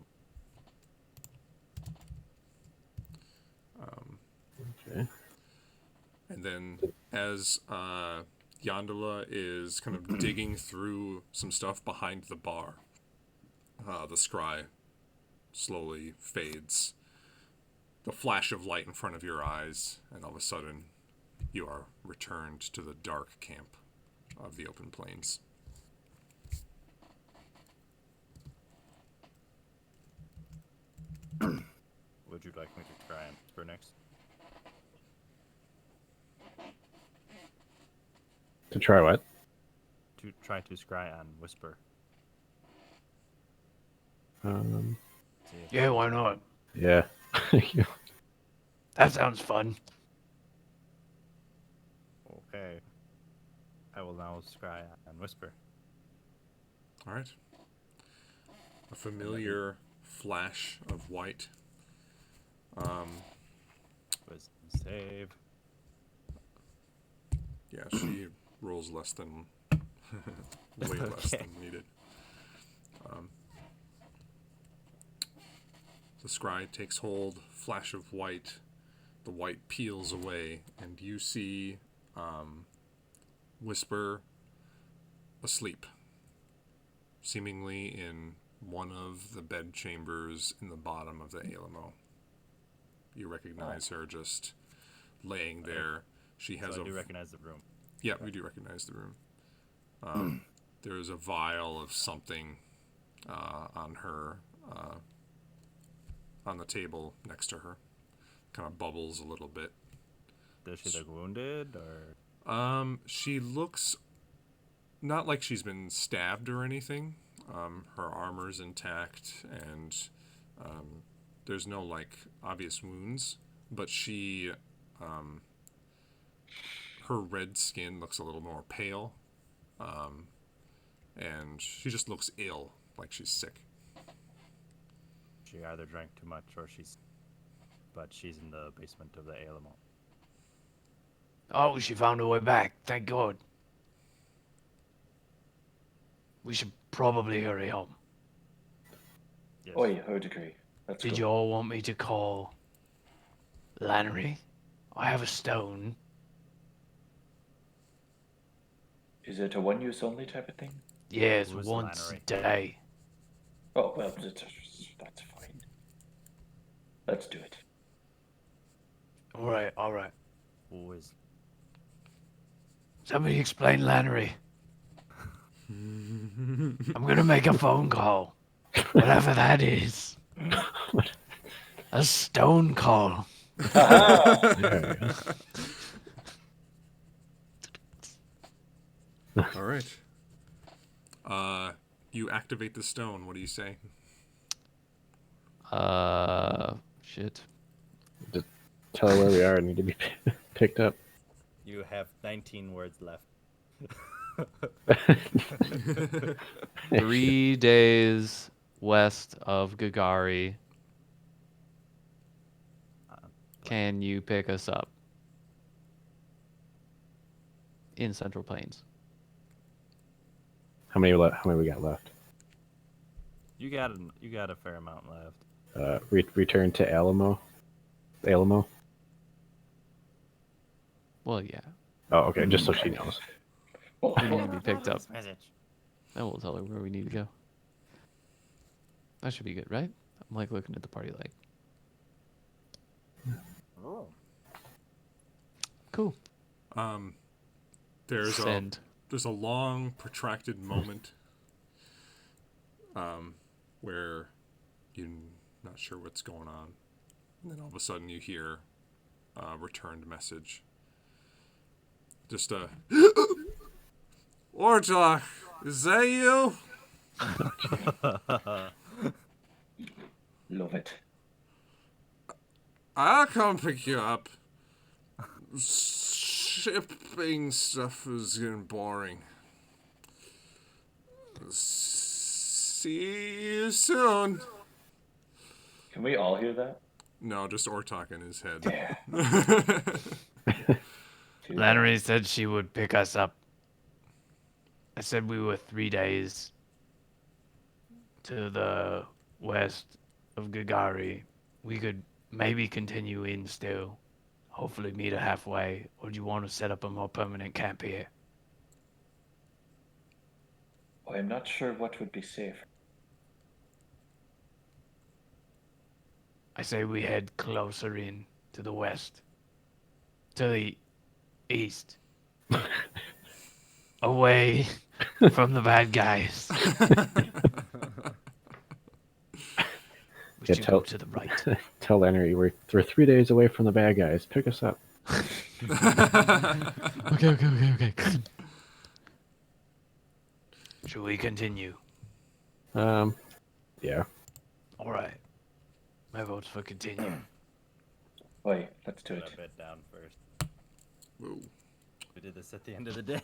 Okay. And then as Yandala is kind of digging through some stuff behind the bar, the scry slowly fades. The flash of light in front of your eyes, and all of a sudden you are returned to the dark camp of the open plains. Would you like me to try and whisper next? To try what? To try to scry and whisper. Um, See if Yeah, why not? yeah. That sounds fun. Okay. I will now scry and whisper. All right. A familiar flash of white. Wisdom save. Yeah, she rolls less than way less Okay. than needed. The scry takes hold, flash of white. The white peels away, and you see Whisper asleep, seemingly in one of the bed chambers in the bottom of the Alamo. You recognize her just laying there. She has So I a do recognize the room. yeah, we do recognize the room. There's a vial of something on her, on the table next to her. Kind of bubbles a little bit. Does she look wounded or? She looks not like she's been stabbed or anything. Her armor's intact, and there's no like obvious wounds. But she, her red skin looks a little more pale, and she just looks ill, like she's sick. She either drank too much or but she's in the basement of the Alamo. Oh, she found her way back. Thank God. We should probably hurry home. Yes. Oi, I would agree. Let's Did go. you all want me to call Lannery? I have a stone. Is it a one-use only type of thing? Yes, Who's once a Lannery? day. Oh, well, that's fine. Let's do it. All right, all right. Who is? Somebody explain Lannery. I'm gonna make a phone call. Whatever that is. A stone call. There we go. All right. You activate the stone. What do you say? Shit. Tell her where we are and need to be picked up. You have 19 words left. 3 days west of Gagari. Can you pick us up? In Central Plains. How many we got left? You got a fair amount left. Return to Alamo. Alamo. Well, yeah. Oh, okay. Just so she knows. Well, We need to be picked up. Message. Then we'll tell her where we need to go. That should be good, right? I'm like looking at the party like, Oh. cool. There's Send. there's a long protracted moment where you're not sure what's going on, and then all of a sudden you hear a returned message. Just a Ortok, is that you? love it. I'll come pick you up. Shipping stuff is getting boring. See you soon. Can we all hear that? No, just Ortok in his head. Yeah. Too bad. Lannery said she would pick us up. I said we were 3 days to the west of Gagari. We could maybe continue in still. Hopefully meet her halfway. Or do you want to set up a more permanent camp here? I'm not sure what would be safe. I say we head closer in to the west. To the east. Away from the bad guys. We Yeah, should tell- go to the right. Tell Henry we're 3 days away from the bad guys. Pick us up. Okay. Should we continue? Yeah. All right. My vote's for continue. Oi, let's do Put it. a bed down first. Whoa. We did this at the end of the day.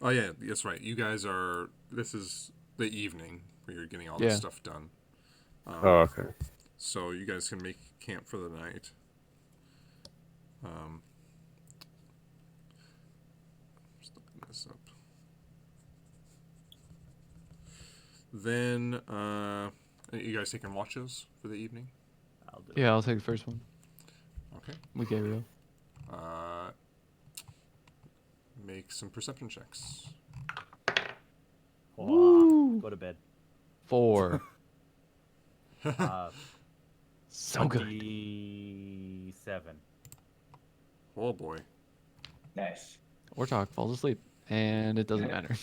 Oh yeah, that's right. You guys are. This is the evening where you're getting all Yeah. this stuff done. Oh, okay. So you guys can make camp for the night. Just looking this up. Then, you guys taking watches for the evening? I'll do Yeah, I'll take the first one. Okay. With Gabriel. Make some perception checks. it. Go to bed. 4. So good. 27. Oh boy. Nice. Ortok falls asleep. And it doesn't matter.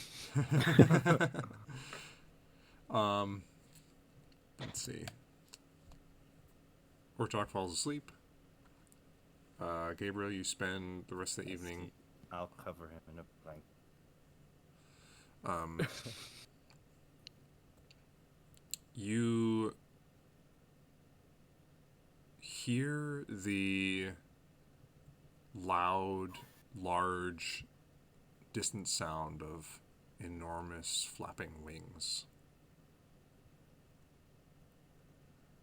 Let's see. Ortok falls asleep. Gabriel, you spend the rest of the evening. I'll cover him in a blanket. You hear the loud, large, distant sound of enormous flapping wings.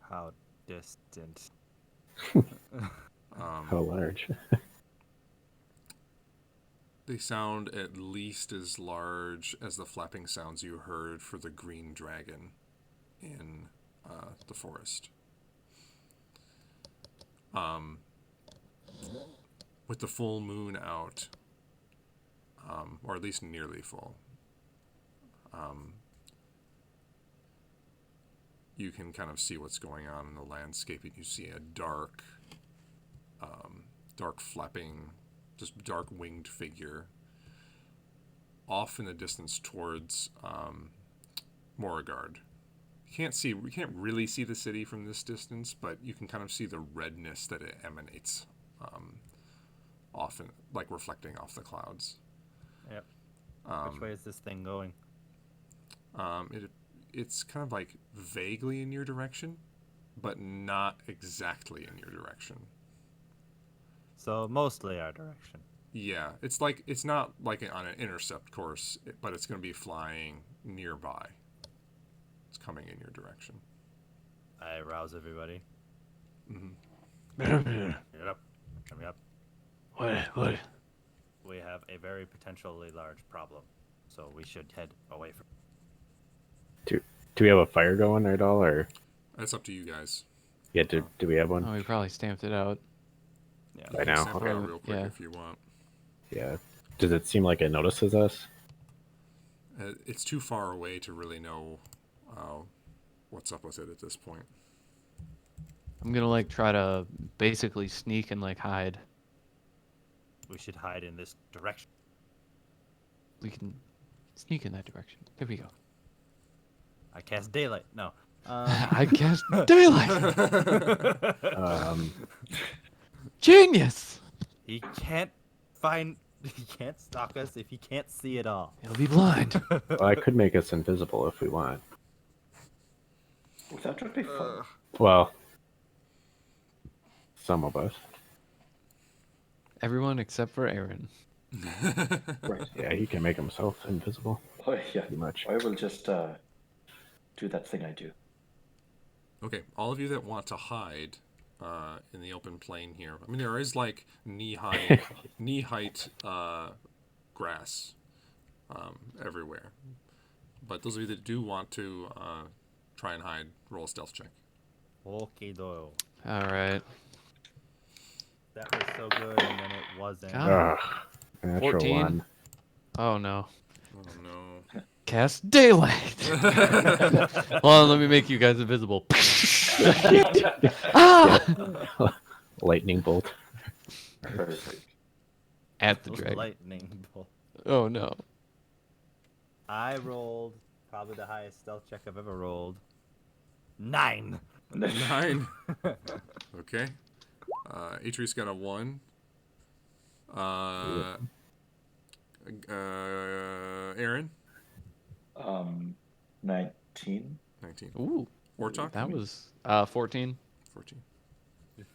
How distant? How large? They sound at least as large as the flapping sounds you heard for the green dragon in the forest. With the full moon out, or at least nearly full, you can kind of see what's going on in the landscape, and you see a dark flapping, just dark winged figure off in the distance towards Moragard. We can't really see the city from this distance, but you can kind of see the redness that it emanates, often like reflecting off the clouds. Yep. Which way is this thing going? It's kind of like vaguely in your direction, but not exactly in your direction. So mostly our direction. Yeah, it's not like on an intercept course, but it's going to be flying nearby. It's coming in your direction. I rouse everybody. What? Get up. Coming up. What? We have a very potentially large problem, so we should head away from. Do we have a fire going at all, or That's up to you guys. yeah? Do we have one? Oh, we probably stamped it out. Yeah. Right now? Sample it Okay. real quick Yeah. if you want. Yeah. Does it seem like it notices us? It's too far away to really know what's up with it at this point. I'm gonna like try to basically sneak and like hide. We should hide in this direction. We can sneak in that direction. There we go. I cast daylight. No. I guess daylight. Um, Genius. He can't find. He can't stalk us if he can't see it all. It'll be blind. well, I could make us invisible if we want. That would be fun. Well, some of us. Everyone except for Aaron. Right. Yeah, he can make himself invisible. Oh, yeah. Pretty much. I will just do that thing I do. Okay, all of you that want to hide in the open plain here. I mean, there is like knee height grass everywhere. But those of you that do want to try and hide, roll a stealth check. Okay, Doyle. All right. That was so good, and then it wasn't. God. Ugh, natural 14. one. Oh no. Oh no. Cast daylight. Hold on, let me make you guys invisible. Ah! Lightning bolt. Perfect. At the dragon. Lightning bolt. Oh no. I rolled probably the highest stealth check I've ever rolled. 9. 9. Okay. Atreus got a 1. Aaron? 19. 19. Ooh, Wartalk? that was 14. 14.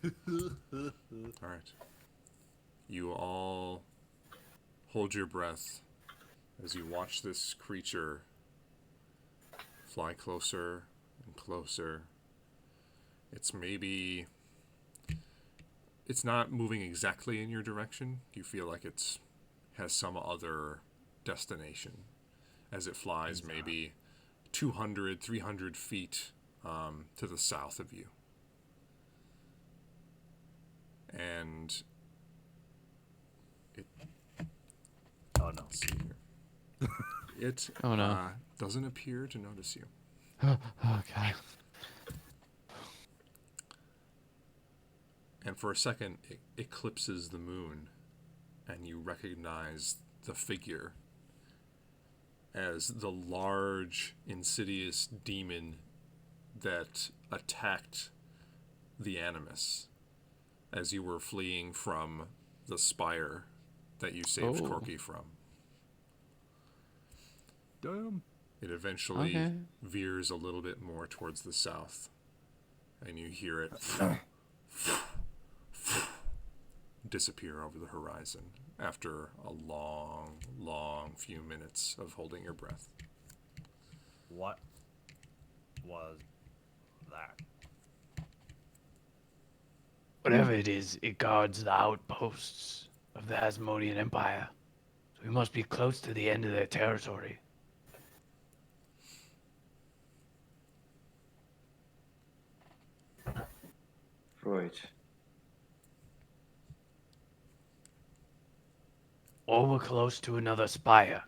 All right. You all hold your breath as you watch this creature fly closer and closer. It's not moving exactly in your direction. You feel like has some other destination as it flies maybe 200, 300 feet to the south of you. And Oh no. let's see here. It Oh, no. doesn't appear to notice you. Oh god. And for a second, it eclipses the moon, and you recognize the figure as the large, insidious demon that attacked the Animus as you were fleeing from the spire that you saved Oh. Corky from. Damn. It eventually Okay. veers a little bit more towards the south, and you hear it disappear over the horizon after a long, long few minutes of holding your breath. What was that? Whatever it is, it guards the outposts of the Asmodean Empire. So we must be close to the end of their territory. Right. Or we're close to another spire.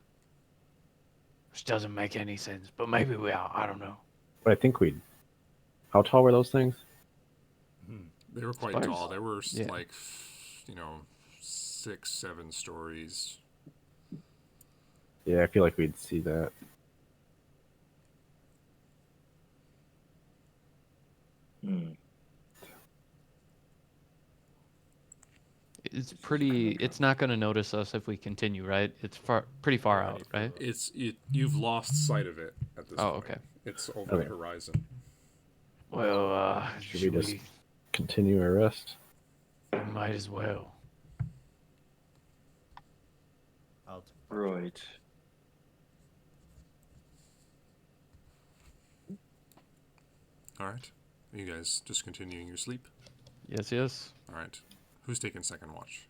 Which doesn't make any sense, but maybe we are. I don't know. But I think we. How tall were those things? They were quite Spires? tall. They were Yeah. like, 6, 7 stories. Yeah, I feel like we'd see that. Hmm. It's pretty. It's not going to notice us if we continue, right? It's pretty far out, right? You've lost sight of it at this Oh, point. okay. It's over Okay. the horizon. Well, Should we just continue our rest? we might as well. I'll Right. All right. Are you guys just continuing your sleep? Yes, yes. All right. Who's taking second watch?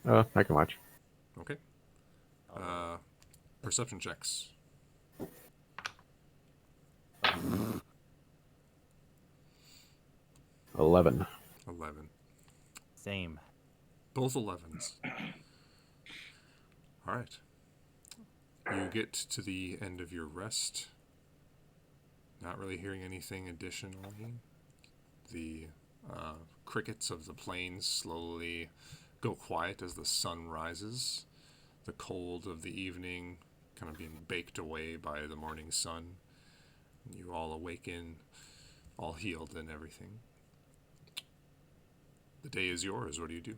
I can watch. Okay. Perception checks. $11. 11. Same. Both 11s. All right. You get to the end of your rest. Not really hearing anything additionally. The crickets of the plains slowly go quiet as the sun rises. The cold of the evening kind of being baked away by the morning sun. You all awaken, all healed and everything. The day is yours. What do you do?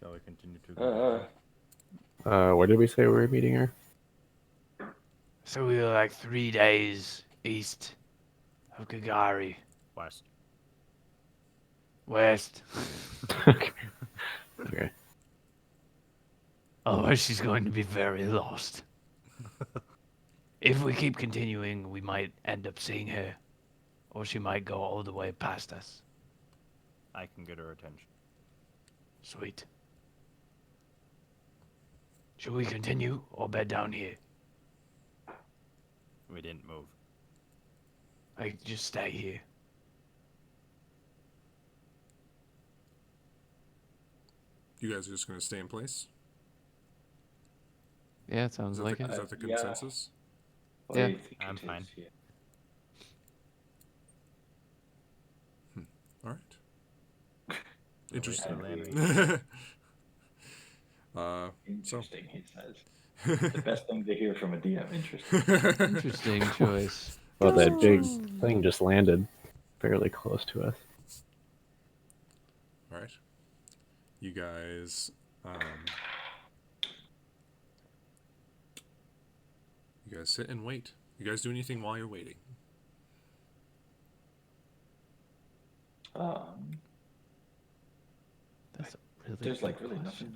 Shall we continue to go? Where did we say we were meeting her? So we were like 3 days east of Gagari, West. west. Okay. Otherwise, she's going to be very lost. If we keep continuing, we might end up seeing her, or she might go all the way past us. I can get her attention. Sweet. Should we continue or bed down here? We didn't move. I just stay here. You guys are just going to stay in place? Yeah, it sounds Is that, like the, it. is that the Yeah. consensus? What Yeah. do you think I'm it fine. is? Yeah. All right. Interesting. Landry. Interesting, he says. The best thing to hear from a DM. Interesting. Interesting choice. Well, that big thing just landed fairly close to us. All right. You guys, sit and wait. You guys do anything while you're waiting? That's a really There's like good really question.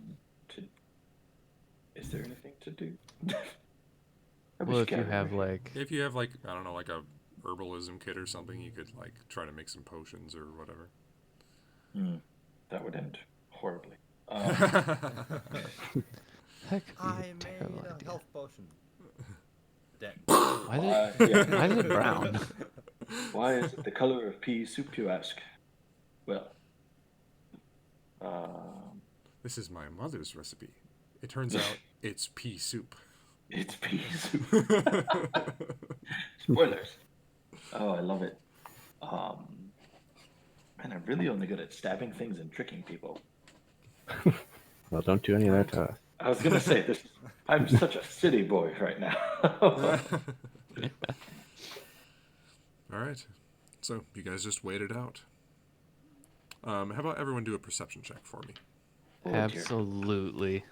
nothing to. Is there anything to do? I Well, wish if you Gavin have were here. like, If you have like, I don't know, like a herbalism kit or something, you could like try to make some potions or whatever. That would end horribly. heck, I terrible made a idea. health potion. Dead. Why did yeah. why is it brown? Why is it the color of pea soup, you ask? Well, This is my mother's recipe. It turns out it's pea soup. it's pea soup. Spoilers. Oh, I love it. Man, I'm really only good at stabbing things and tricking people. Well, don't do any of that to us. I was gonna say this. I'm such a city boy right now. All right. So you guys just wait it out. How about everyone do a perception check for me? Oh, dear. Absolutely.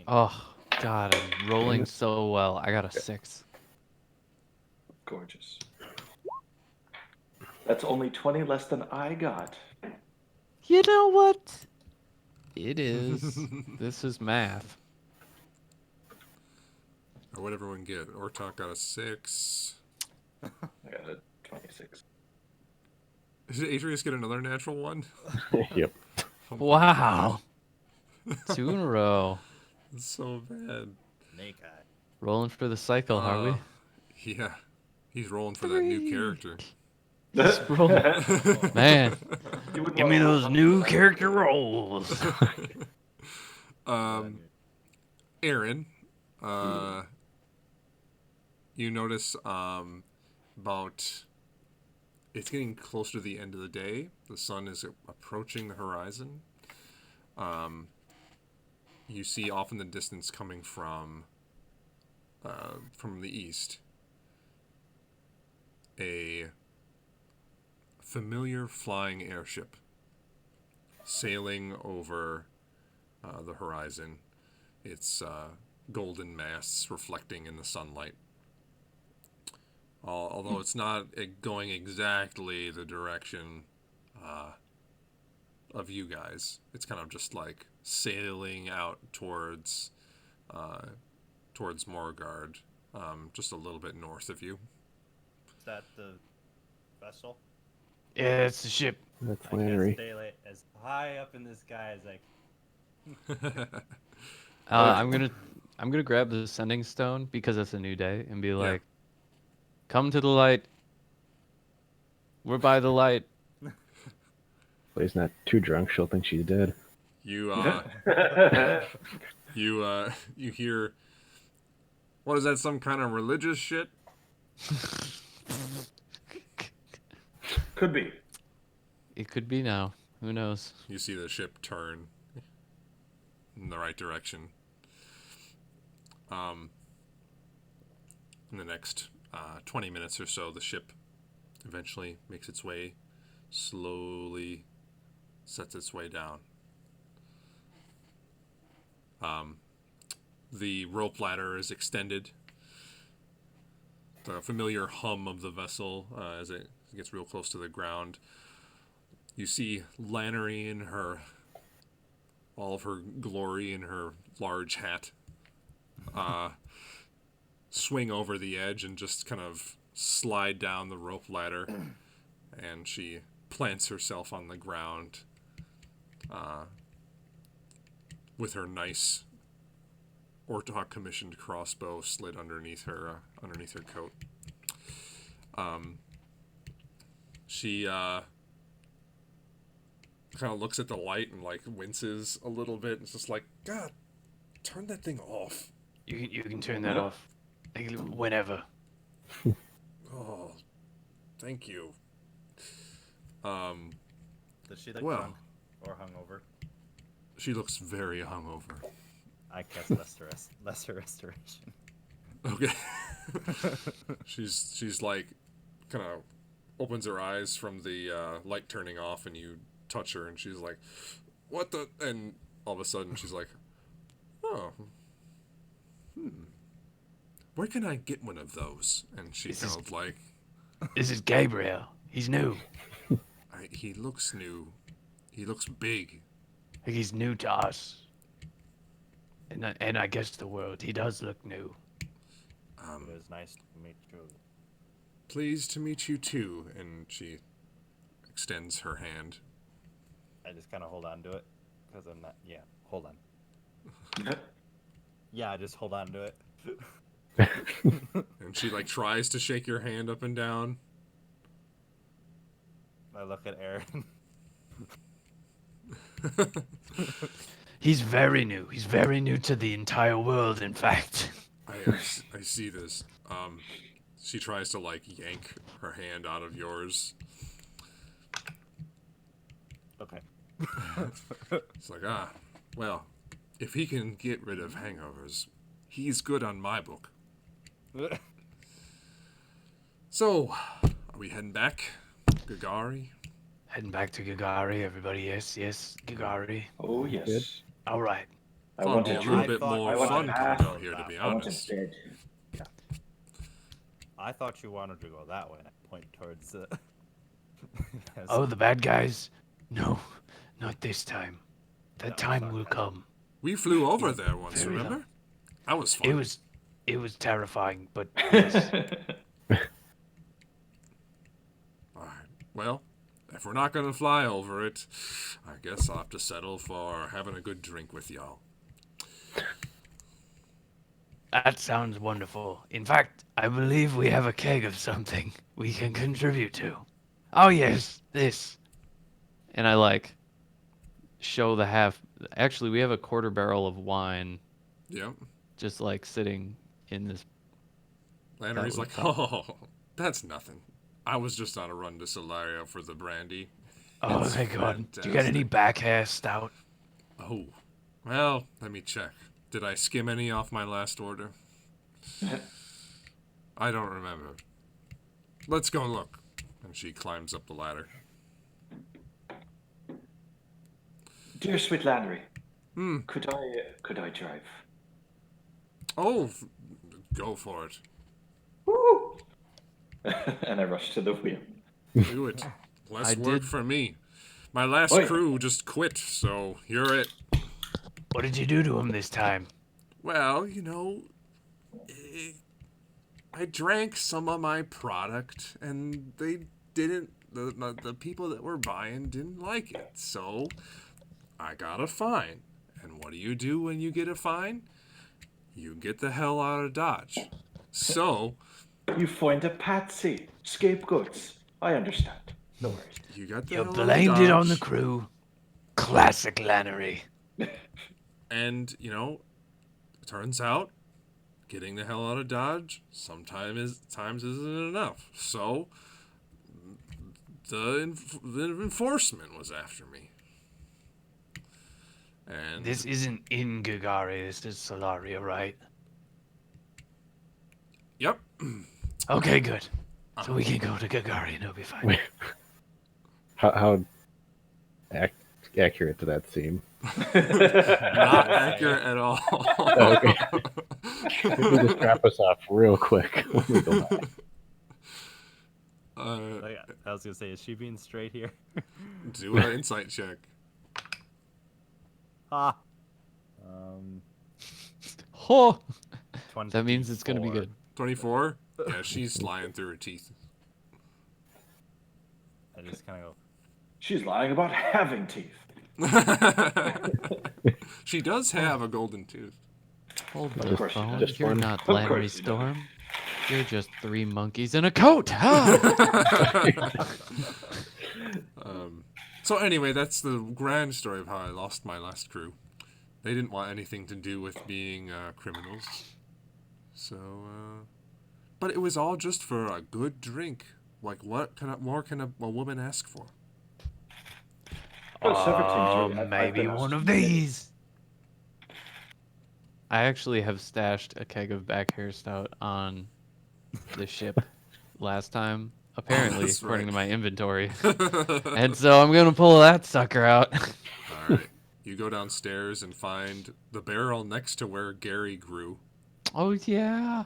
Oh God, I'm rolling so well. I got a 6. Gorgeous. That's only 20 less than I got. You know what? It is. This is math. Or what everyone get? Ortok got a 6. I got a 26. Did Atreus get another natural one? Yep. Oh my Wow. 2 in a row. That's so bad. Snake eye. Rolling for the cycle, are we? Yeah. He's rolling for that new character. Roll. Man, You would Give me want- those new character rolls. Aaron, you notice about it's getting closer to the end of the day. The sun is approaching the horizon. You see off in the distance coming from the east a familiar flying airship sailing over the horizon. Its golden masts reflecting in the sunlight. Although it's not going exactly the direction of you guys, it's kind of just like sailing out towards Morgard, just a little bit north of you. Is that the vessel? Yeah, that's the ship. That's I Flannery. guess daylight as high up in the sky as I I'm gonna grab the sending stone because it's a new day and be like, "Come to the light. We're by the light." Blaze not too drunk. She'll think she's dead. You you hear, what is that? Some kind of religious shit? Could be. It could be now. Who knows? You see the ship turn in the right direction. In the next 20 minutes or so, the ship eventually makes its way, slowly sets its way down. The rope ladder is extended. The familiar hum of the vessel as it gets real close to the ground. You see Lannery in all of her glory in her large hat, swing over the edge and just kind of slide down the rope ladder, and she plants herself on the ground with her nice Ortok commissioned crossbow slid underneath her coat. She kind of looks at the light and like winces a little bit. It's just like, God, turn that thing off. You can turn that off like, whenever. Oh, thank you. Does she look Well. drunk or hungover? She looks very hungover. I cast lesser restoration. Okay. she's like, kind of opens her eyes from the light turning off, and you touch her, and she's like, "What the?" And all of a sudden, she's like, "Oh, where can I get one of those?" And she This kind is- of like, This is Gabriel. He's new. he looks new. He looks big. Like he's new to us. And I guess the world. He does look new. It was nice to meet you. Pleased to meet you too. And she extends her hand. I just kind of hold on to it because I'm not. Yeah, hold on. Yeah, just hold on to it. And she like tries to shake your hand up and down. I look at Aaron. He's very new. He's very new to the entire world, in fact. I see this. She tries to like yank her hand out of yours. Okay. It's like, well, if he can get rid of hangovers, he's good on my book. So, are we heading back? Gagari? Heading back to Gagari, everybody. Yes, Gagari. Oh, yes. Good. All right. I Thought want it'd to be a little I bit thought- more I want fun to coming ask out here, to be I want to honest. bed. I thought you wanted to go that way, and I point towards the. Yes. Oh, the bad guys? No, not this time. That No, time sorry, will guys. come. We flew over there once, Very remember? That was fun. It was terrifying, but yes. Well, if we're not gonna fly over it, I guess I'll have to settle for having a good drink with y'all. That sounds wonderful. In fact, I believe we have a keg of something we can contribute to. Oh yes, this. And I like show the half. Actually, we have a quarter barrel of wine Yep. just like sitting in this. Lannery's would like, oh, that's nothing. I was just on a run to Solario for the brandy. Oh, It's thank God. Do you got any fantastic. back hair stout? Oh, well, let me check. Did I skim any off my last order? I don't remember. Let's go look. And she climbs up the ladder. Dear sweet Landry, could I drive? Oh, go for it. Woo! And I rush to the wheel. Do it. Less I work did- for me. My last Oi. crew just quit, so you're it. What did you do to him this time? Well, you know, I drank some of my product, and they didn't. The people that were buying didn't like it, so I got a fine. And what do you do when you get a fine? You get the hell out of Dodge. So You find a patsy, scapegoats. I understand. No worries. you got the You hell blamed out of it on the Dodge, crew. Classic Lannery. and you know, it turns out getting the hell out of Dodge times isn't enough. So the enforcement was after me. And This isn't in Gugari, this is Solaria, right? yep. Okay, good. So we can go to Gugari and it'll be fine. Wait. How accurate did that seem? Not accurate at all. Okay. Let me just wrap us off real quick when we go back. Like, I was gonna say, is she being straight here? Do an insight check. Ha. Oh, that means it's gonna be 24. good. 24? Yeah, she's lying through her teeth. I just kind of go. She's lying about having teeth. She does have a golden tooth. Hold Of the course you phone. just You're one. not Of course Lannery you Storm. You're just 3 monkeys in a coat. Ah! So anyway, that's the grand story of how I lost my last crew. They didn't want anything to do with being criminals. So, but it was all just for a good drink. Like, what more can a woman ask for? Well, several things, Oh, really. I've maybe been one asked of many- these. I actually have stashed a keg of back hair stout on the ship last time, apparently, that's according right. to my inventory. And so I'm gonna pull that sucker out. All right. You go downstairs and find the barrel next to where Gary grew. Oh yeah,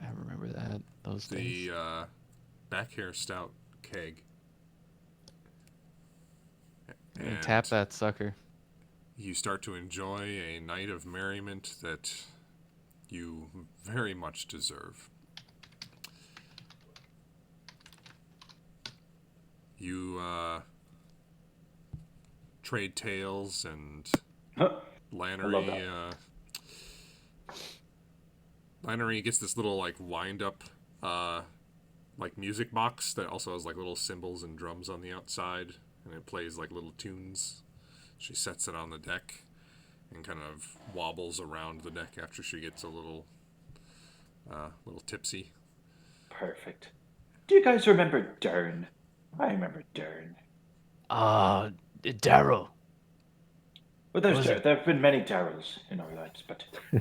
I remember that. Those days. The back hair stout keg. And tap that sucker. You start to enjoy a night of merriment that you very much deserve. You trade tales, and Huh. Lannery Lannery gets this little like wind up like music box that also has like little cymbals and drums on the outside, and it plays like little tunes. She sets it on the deck and kind of wobbles around the deck after she gets a little tipsy. Perfect. Do you guys remember Dern? I remember Dern. Daryl. Well, there's Was Dern. it- There have been many Daryls in our lives, but you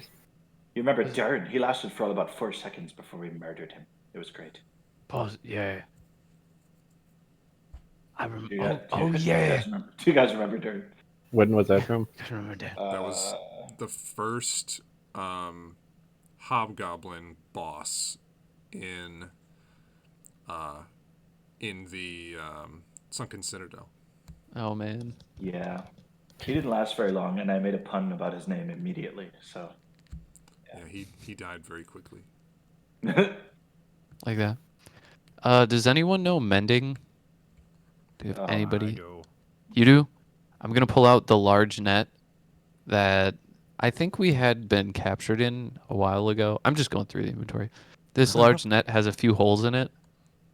remember Dern? He lasted for all about 4 seconds before we murdered him. It was great. Pause. Yeah. I Do remember. you guys- Oh, do you yeah. guys remember- Do you guys remember Dern? When was that from? I remember that. That was the first hobgoblin boss in the Sunken Citadel. Oh man. Yeah. He didn't last very long, and I made a pun about his name immediately. So Yeah, he died very quickly. Like that. Does anyone know mending? Do you have Oh, I I anybody? do. You do? I'm gonna pull out the large net that I think we had been captured in a while ago. I'm just going through the inventory. This large net has a few holes in it.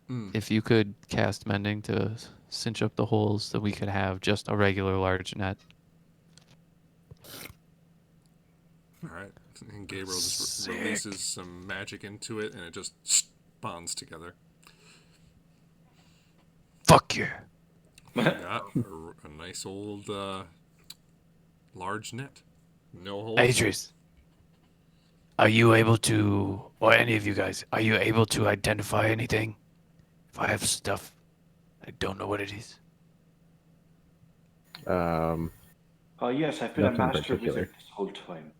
Mm. If you could cast mending to cinch up the holes, then we could have just a regular large net. All right. And Gabriel just releases some magic into it, and it just bonds together. Fuck yeah. You got a nice old large net. No holes. Atreus, are you able to, or any of you guys, are you able to identify anything? If I have stuff, I don't know what it is. Oh, yes, I've been a Nothing master particular. wizard this whole time.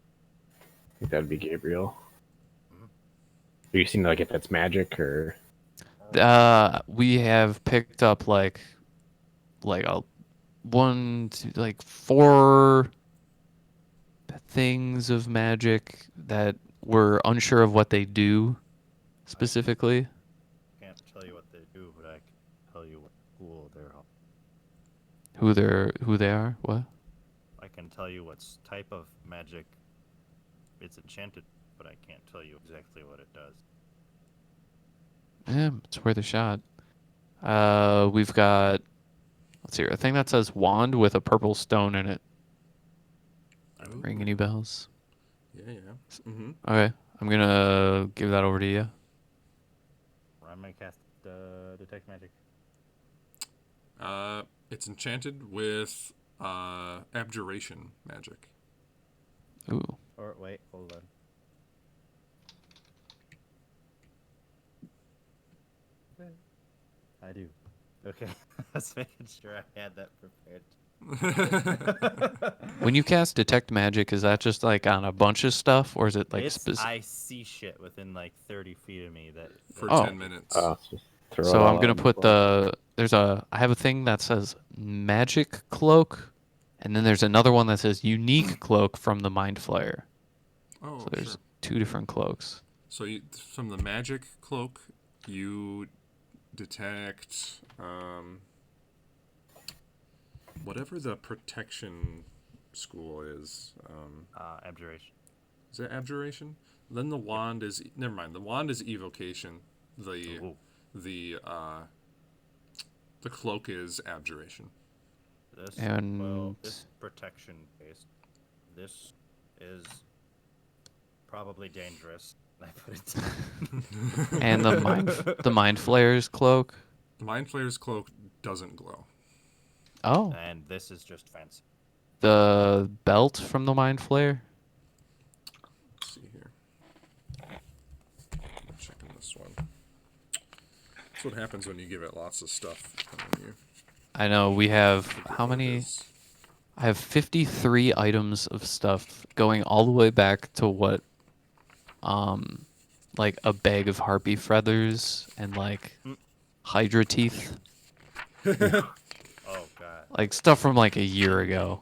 I think that'd be Gabriel. Are you seeing like if that's magic or? We have picked up like a one, two, like 4 things of magic that we're unsure of what they do specifically. Can't tell you what they do, but I can tell you what school they're on. Who they are? What? I can tell you what type of magic it's enchanted, but I can't tell you exactly what it does. Yeah, it's worth a shot. We've got, let's see, a thing that says wand with a purple stone in it. Ooh. Ring any bells? Yeah, yeah. Mm-hmm. Okay, I'm gonna give that over to you. I'm gonna cast detect magic. It's enchanted with abjuration magic. Ooh. Or wait, hold on. I do. Okay, I was making sure I had that prepared. When you cast detect magic, is that just like on a bunch of stuff, or is it like It's specific? I see shit within like 30 feet of me that. For Oh. 10 minutes. Just throw it So all I'm gonna out put before. I have a thing that says magic cloak, and then there's another one that says unique cloak from the mind flayer. Oh, So there's sure. 2 different cloaks. So from the magic cloak, you detect whatever the protection school is. Abjuration. Is it abjuration? Then the wand is never mind. The wand is evocation. Ooh. The cloak is abjuration. This And- this protection based. This is probably dangerous. I put it. And the mind flayer's cloak. The mind flayer's cloak doesn't glow. Oh, And this is just fancy. the belt from the mind flayer. Let's see here. I'm checking this one. That's what happens when you give it lots of stuff on you. I know we have Forget how what it many? is. I have 53 items of stuff going all the way back to what, like a bag of harpy feathers and like hydra teeth, Oh god. like stuff from like a year ago.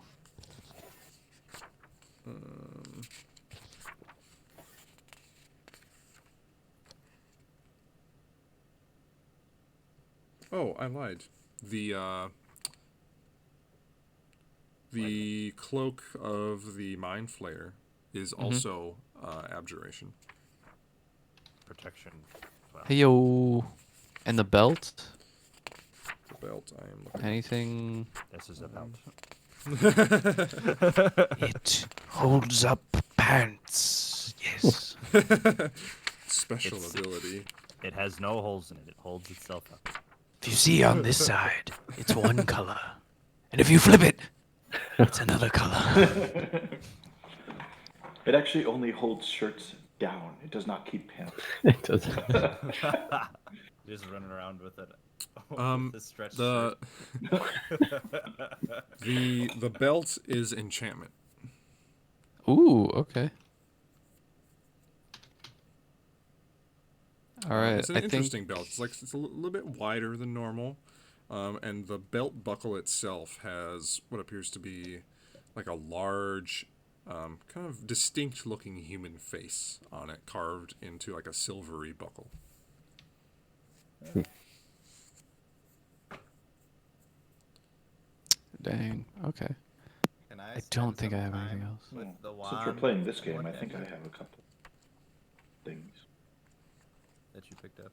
Oh, I lied. The cloak of the mind flayer is also abjuration. Protection. Well, Hey yo, and the belt. The belt I am looking. Anything? this is a belt. It holds up pants. Yes. Special It's- ability. It has no holes in it. It holds itself up. If you see on this side, it's one color. And if you flip it, it's another color. It actually only holds shirts down. It does not keep pants. It doesn't. Just running around with it. Um, with a stretched The shirt. the belt is enchantment. Ooh, okay. All right, It's an I think interesting belt. It's a little bit wider than normal, and the belt buckle itself has what appears to be like a large, kind of distinct-looking human face on it, carved into like a silvery buckle. Dang. Okay. Can I spend don't think I some have anything time else. With the Since we're wand playing this and game, I what think I have you have a couple things. that you picked up.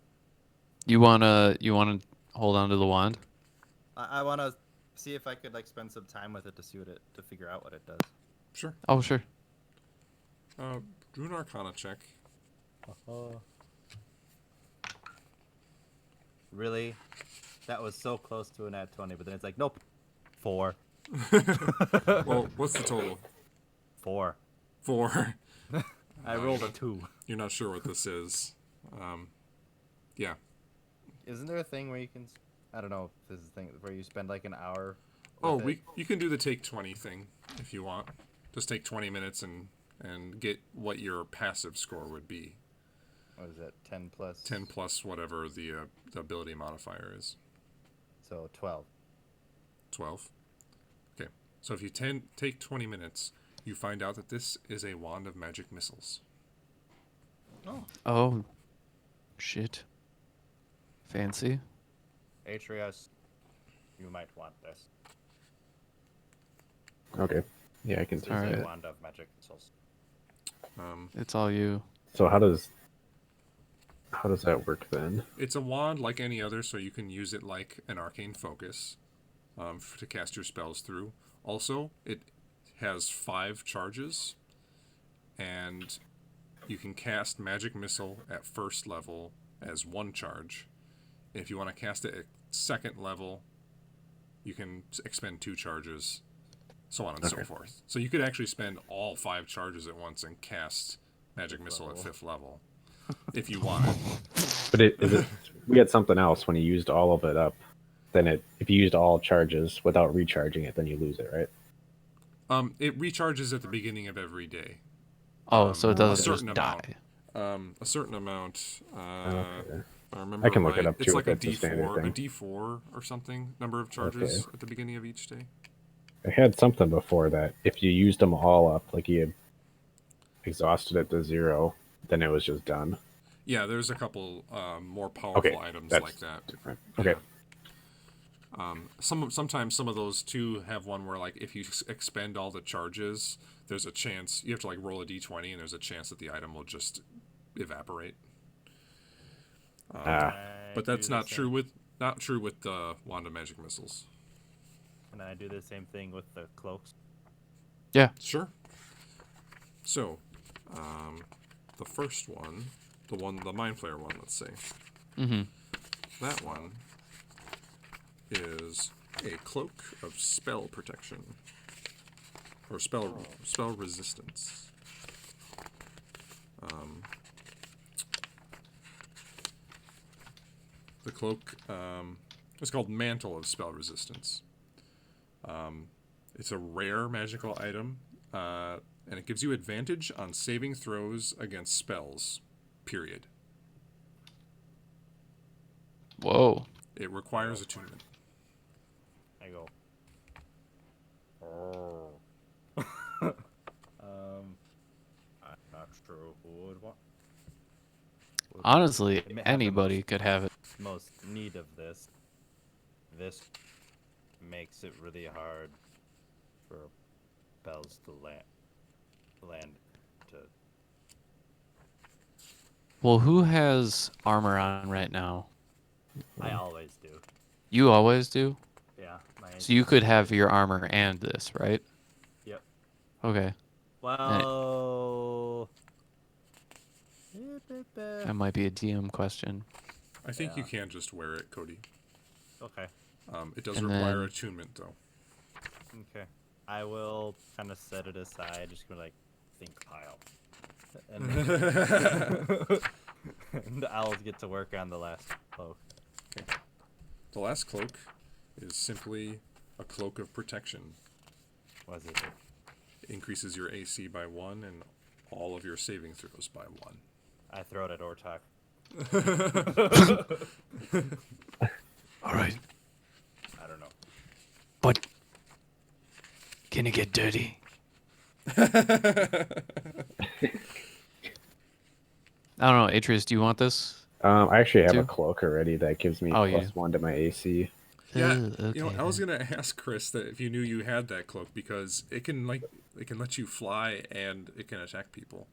You wanna hold on to the wand? I want to see if I could like spend some time with it to see what it to figure out what it does. Sure. Oh, sure. Do an Arcana check. Really? That was so close to an at 20, but then it's like, nope. 4. Well, what's the total? 4. 4. I rolled a 2. You're not sure what this is. Yeah. Isn't there a thing where you can? I don't know if this is a thing where you spend like an hour. Oh, with it? you can do the take 20 thing if you want. Just take 20 minutes and get what your passive score would be. What is that? 10 plus. 10 plus whatever the ability modifier is. So 12. 12. Okay. So if you take 20 minutes, you find out that this is a wand of magic missiles. Oh, shit. Fancy. Atreus, you might want this. Okay. Yeah, I can This see is Alright. a that. wand of magic missiles. It's all you. So how does that work then? It's a wand like any other, so you can use it like an arcane focus to cast your spells through. Also, it has 5 charges, and you can cast magic missile at first level as 1 charge. If you want to cast it at second level, you can expend 2 charges, so on and so Okay. forth. So you could actually spend all 5 charges at once and cast magic missile at level. 5th level if you wanted. But we had something else when you used all of it up. Then if you used all charges without recharging it, then you lose it, right? It recharges at the beginning of every day. Oh, so it a doesn't just certain die. amount. A certain amount. Okay. If I remember I can look right, it up, it's too, like if a that's a standard D4, a thing. D4 or something. Number of charges Okay. at the beginning of each day. I had something before that if you used them all up, like you had exhausted it to 0, then it was just done. Yeah, there's a couple more powerful Okay, items that's like that. different. Okay. Sometimes some of those too have one where like if you expend all the charges, there's a chance you have to like roll a d20 and there's a chance that the item will just evaporate. Ah, But that's not true with the wand of magic missiles. Can I do the same thing with the cloaks? Sure. So, the first one, the mind flayer one, let's say, Mm-hmm. that one is a cloak of spell protection or spell resistance. The cloak is called Mantle of Spell Resistance. It's a rare magical item, and it gives you advantage on saving throws against spells. Period. Whoa. It requires attunement. I go. Oh. I'm not sure who would want. Honestly, It may have the anybody could have it. most need of this. This makes it really hard for spells to land to. Well, who has armor on right now? I always do. You always do? Yeah. So you could have your armor and this, right? Yep. Okay. Well. That might be a DM question. I think you Yeah. can just wear it, Cody. Okay. It does And require then- attunement, though. Okay. I will kind of set it aside, just gonna like think pile. And, and I'll get to work on the last cloak. The last cloak is simply a cloak of protection. What is it? It increases your AC by 1 and all of your saving throws by 1. I throw it at Ortok. All right, I don't know. but can it get dirty? I don't know, Atreus, do you want this? I actually have Two? a cloak already that gives me Oh, plus yeah. 1 to my AC. Yeah, Ugh, you know, okay I was then. gonna ask Chris that if you knew you had that cloak because it can let you fly and it can attack people.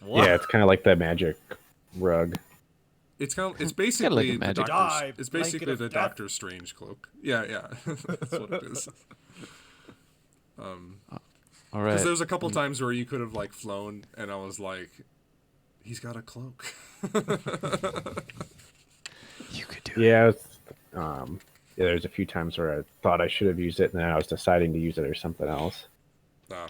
What? Yeah, it's kind of like the magic rug. It's kind of it's Kinda like basically a the magic- Die, It's blanket basically of the death. Doctor Strange cloak. Yeah, yeah, that's what it is. All Because right. there was a couple times where you could have like flown, and I was like, he's got a cloak. You could do it. Yeah, yeah. There's a few times where I thought I should have used it, and then I was deciding to use it or something else. Nah,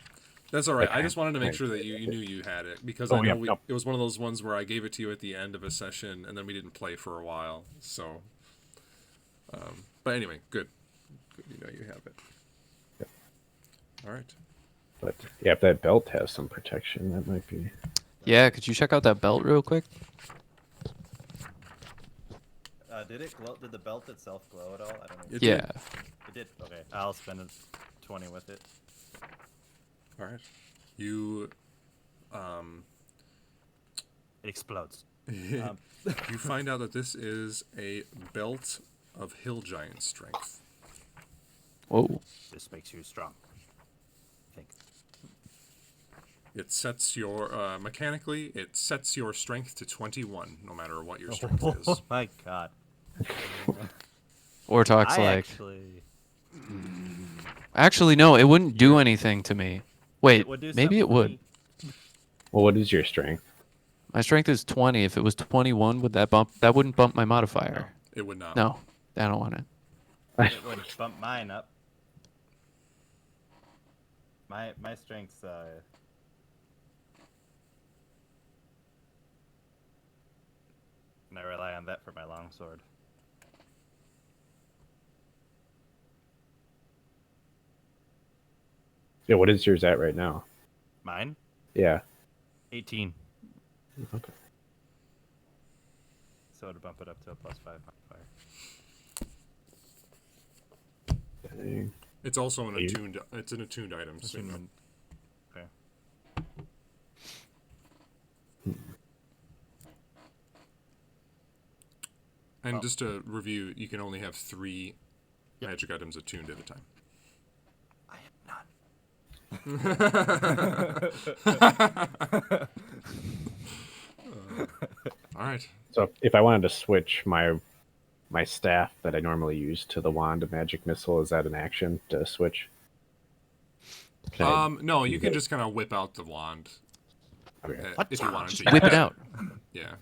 that's all right. I Okay. just wanted to make Right. sure that you knew you had it because Oh, I know yeah, no. it was one of those ones where I gave it to you at the end of a session and then we didn't play for a while. So, but anyway, good. You know you have it. Yep. All right. But yeah, if that belt has some protection, that might be. Yeah, could you check out that belt real quick? Did it glow? Did the belt itself glow at all? I don't know. It Yeah. did. It did. Okay, I'll spend a 20 with it. All right. You It explodes. you find out that this is a belt of hill giant strength. Whoa. This makes you strong. I think. It sets your mechanically. It sets your strength to 21, no matter what your strength Oh is. my god. Or talks I like. actually. No, it wouldn't do anything to me. Wait, It would do maybe something it to would. me. Well, what is your strength? My strength is 20. If it was 21, would that bump? That wouldn't bump my modifier. It would not. No, I don't want it. It would bump mine up. My strength's and I rely on that for my longsword. Yeah, what is yours at right now? Mine? Yeah. 18. Okay. So to bump it up to a +5 modifier. Dang. It's also an You- attuned. It's an attuned item. So Attunement. Okay. and just to review, you can only have 3 magic items attuned at a time. I am none. All right. So if I wanted to switch my staff that I normally use to the wand of magic missile, is that an action to switch? Can I- No, you can Okay. just kind of whip out the wand okay. if you wanted Just to. whip it out. Yeah,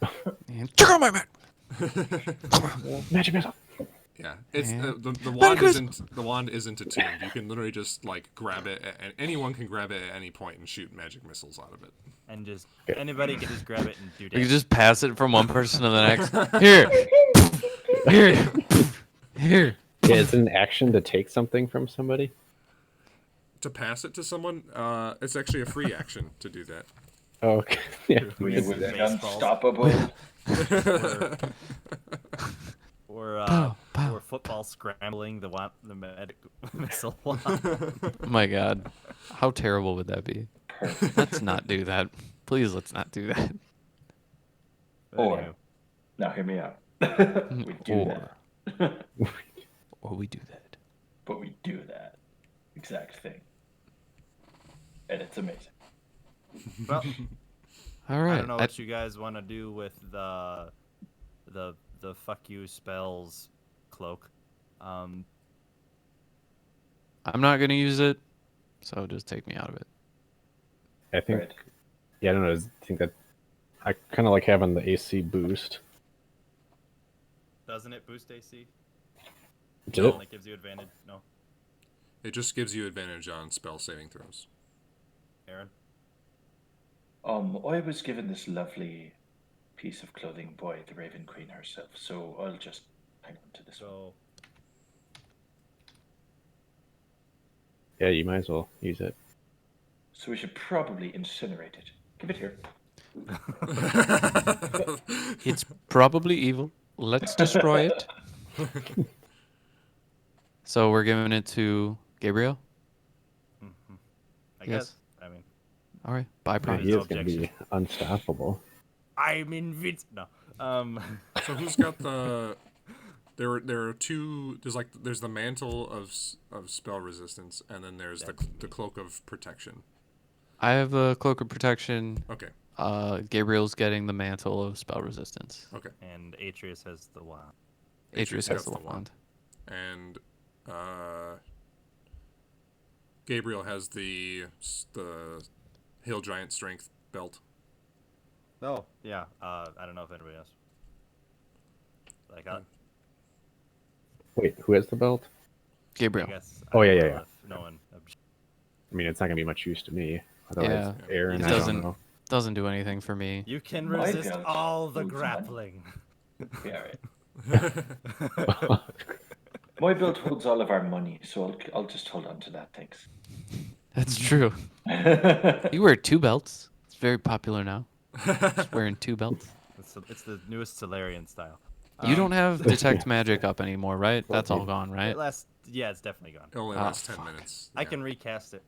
And check out my man. Magic missile. yeah. It's Yeah. the wand isn't attuned. You can literally just like grab it, and anyone can grab it at any point and shoot magic missiles out of it. And just Okay. anybody can just grab it and do You damage. can just pass it from one person to the next. Here. Here. Here. Yeah, is it an action to take something from somebody? To pass it to someone, it's actually a free action to do that. Oh, okay. Yeah. We It's were baseballs. unstoppable. Or Pow, pow. or football scrambling the medic missile wand. Oh my god. How terrible would that be? Perfect. Let's not do that. Please, let's not do that. But Or- anywho, Now hear me out. we do Or. that. Or we do that. But we do that exact thing. And it's amazing. well, All right. I don't know what you guys want to do with the fuck you spells cloak. I'm not gonna use it, so just take me out of it. I think. Right. Yeah, I don't know. I think that I kind of like having the AC boost. Doesn't it boost AC? Did No, it? it gives you advantage. No, It just gives you advantage on spell saving throws. Aaron. I was given this lovely piece of clothing by the Raven Queen herself, so I'll just hang on to this one. So Yeah, you might as well use it. So we should probably incinerate it. Give it here. It's probably evil. Let's destroy it. So we're giving it to Gabriel. I Yes. guess. I mean, All right. Bye, Yeah, Brian. he no is going to be objection. unstoppable. I'm invincible. No. So who's got the There are two. There's the mantle of spell resistance, and then there's the cloak of protection. I have the cloak of protection. Okay. Gabriel's getting the mantle of spell resistance. Okay. And Atreus has the wand. Atreus has the the wand. And Gabriel has the Hill Giant Strength belt. Oh, yeah. I don't know if anybody else. Like, Wait, who has the belt? I Gabriel. guess. Oh, I yeah, don't yeah, know yeah. if no one. I mean, it's not gonna be much use to me. Otherwise, Yeah. Aaron, It I don't doesn't- know. Doesn't do anything for me. You can My resist belt all the holds money. grappling. Yeah, right. My belt holds all of our money, so I'll just hold on to that. Thanks. That's true. You wear 2 belts. It's very popular now. Just wearing 2 belts. It's the newest Solarian style. You don't have detect magic up anymore, right? That's all gone, right? Yeah, it's definitely gone. It only Ah, lasts 10 fuck. minutes. I can recast it.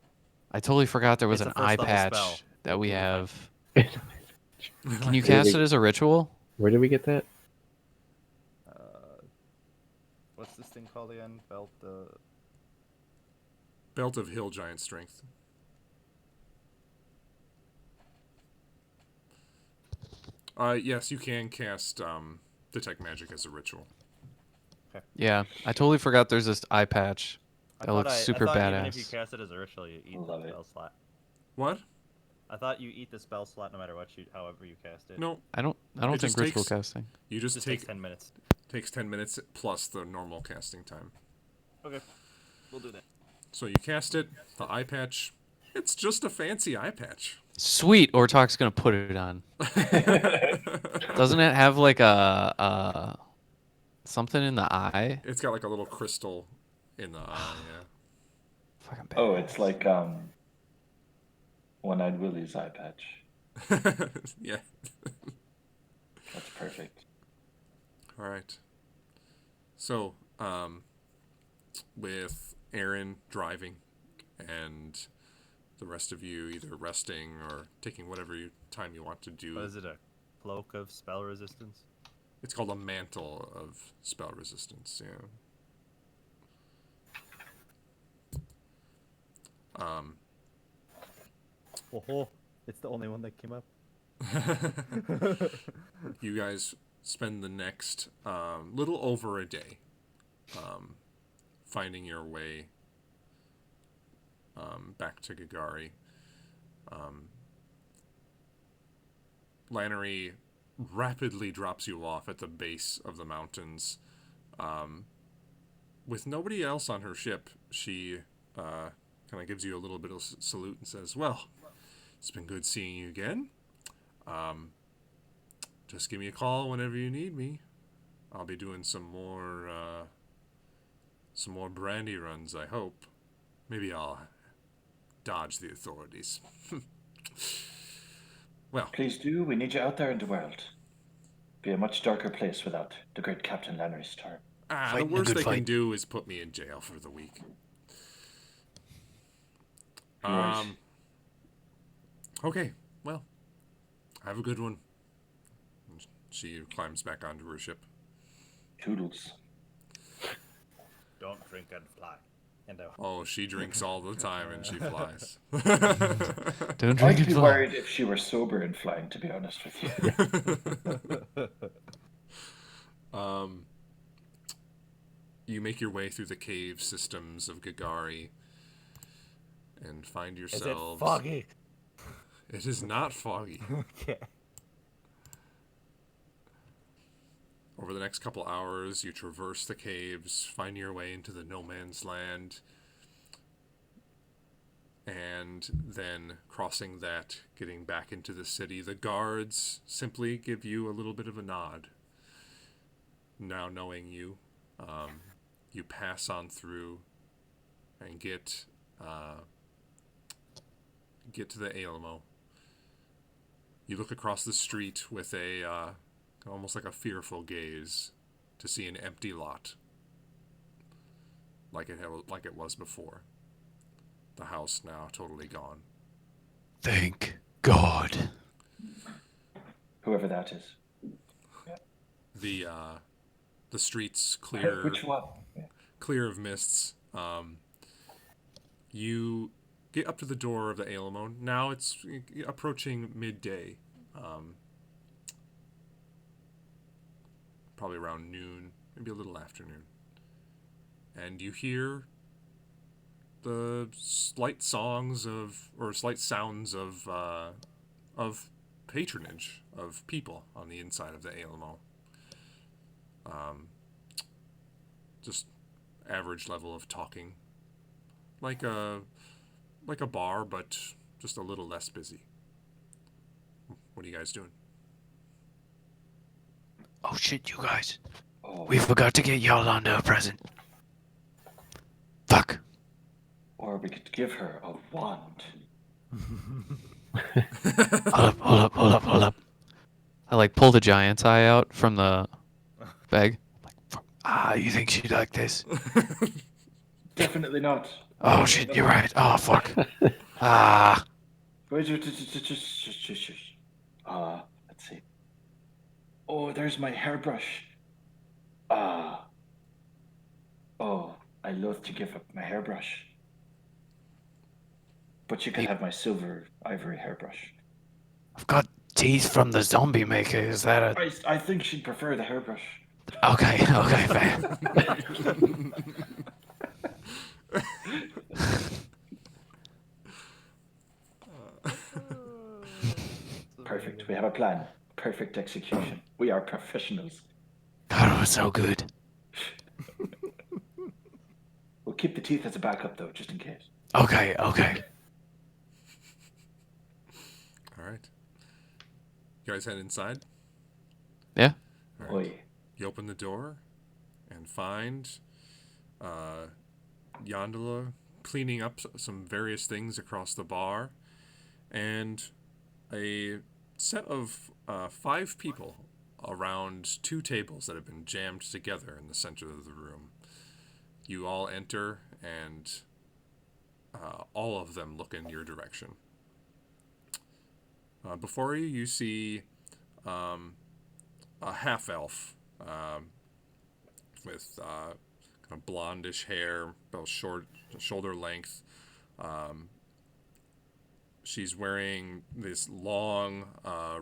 I totally forgot there was It's an a first eye level patch spell. that we You'll be fine. have. Can you cast it as a ritual? Where did we get that? What's this thing called again? Belt. Belt of Hill Giant Strength. Yes, you can cast detect magic as a ritual. Yeah, I totally forgot there's this eye patch. I That thought looks super I thought even if you badass. cast it as a ritual, you eat Love the it. spell slot. What? I thought you eat the spell slot no matter what however you cast it. No, I don't It think just ritual takes- casting. you it just just take takes 10 minutes. takes 10 minutes plus the normal casting time. Okay, we'll do that. So you cast it. The eye patch. It's just a fancy eye patch. Sweet, Ortok's gonna put it on. Doesn't it have like a something in the eye? It's got like a little crystal in the eye. Fucking badass. Oh, it's like One-Eyed Willie's eye patch. Yeah. Yeah. That's perfect. All right. So, with Aaron driving and the rest of you either resting or taking whatever time you want to do. What is it, a cloak of spell resistance? It's called a mantle of spell resistance. Yeah. Oh, it's the only one that came up. You guys spend the next little over a day finding your way back to Gagari. Lannery rapidly drops you off at the base of the mountains. With nobody else on her ship, she kind of gives you a little bit of salute and says, "Well, it's been good seeing you again. Just give me a call whenever you need me. I'll be doing some more brandy runs, I hope. Maybe I'll dodge the authorities." Well, Please do. We need you out there in the world. Be a much darker place without the great Captain Lannery Storm. the Fighting a worst good they can fight. do is put me in jail for the week. Right. Okay, well, have a good one. She climbs back onto her ship. Toodles. Don't drink and fly. And Oh, she drinks all the time and she flies. Don't drink I'd and be fly. worried if she were sober and flying, to be honest with you. You make your way through the cave systems of Gagari and find is yourselves. it foggy? It is not foggy. Okay. Over the next couple hours, you traverse the caves, find your way into the no man's land, and then crossing that, getting back into the city. The guards simply give you a little bit of a nod. Now knowing you, you pass on through and get to the Alamo. You look across the street with a almost like a fearful gaze to see an empty lot, like it was before. The house now totally gone. Thank God. Whoever that is. The the streets clear. Which one? Yeah. Clear of mists. You get up to the door of the Alamone. Now it's approaching midday. Probably around noon, maybe a little afternoon. And you hear the slight sounds of patronage of people on the inside of the Alamo. Just average level of talking, like a bar, but just a little less busy. What are you guys doing? Oh shit, you guys. Oh, We forgot to get Yolanda a present. Fuck. or we could give her a wand. Hold up. I like pull the giant's eye out from the bag. You think she'd like this? Definitely not. Oh shit, you're right. Oh fuck. Ah. Wait, just. Let's see. Oh, there's my hairbrush. Oh, I loathe to give up my hairbrush. But you can have my silver ivory hairbrush. I've got teeth from the zombie maker. Is that a... I think she'd prefer the hairbrush. Okay, fair. Perfect. We have a plan. Perfect execution. We are professionals. God, it was so good. We'll keep the teeth as a backup, though, just in case. Okay. All right. You guys head inside. Yeah. All right. Oi. You open the door and find Yondola cleaning up some various things across the bar, and a set of 5 people around 2 tables that have been jammed together in the center of the room. You all enter, and all of them look in your direction. Before you, you see a half-elf with kind of blondish hair, about shoulder length. She's wearing these long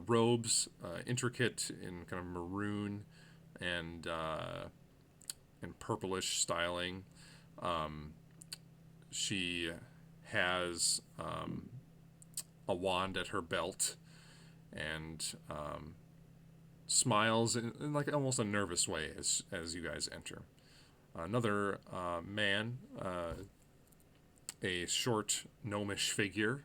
robes, intricate in kind of maroon and purplish styling. She has a wand at her belt and smiles in like almost a nervous way as you guys enter. Another man, a short gnomish figure,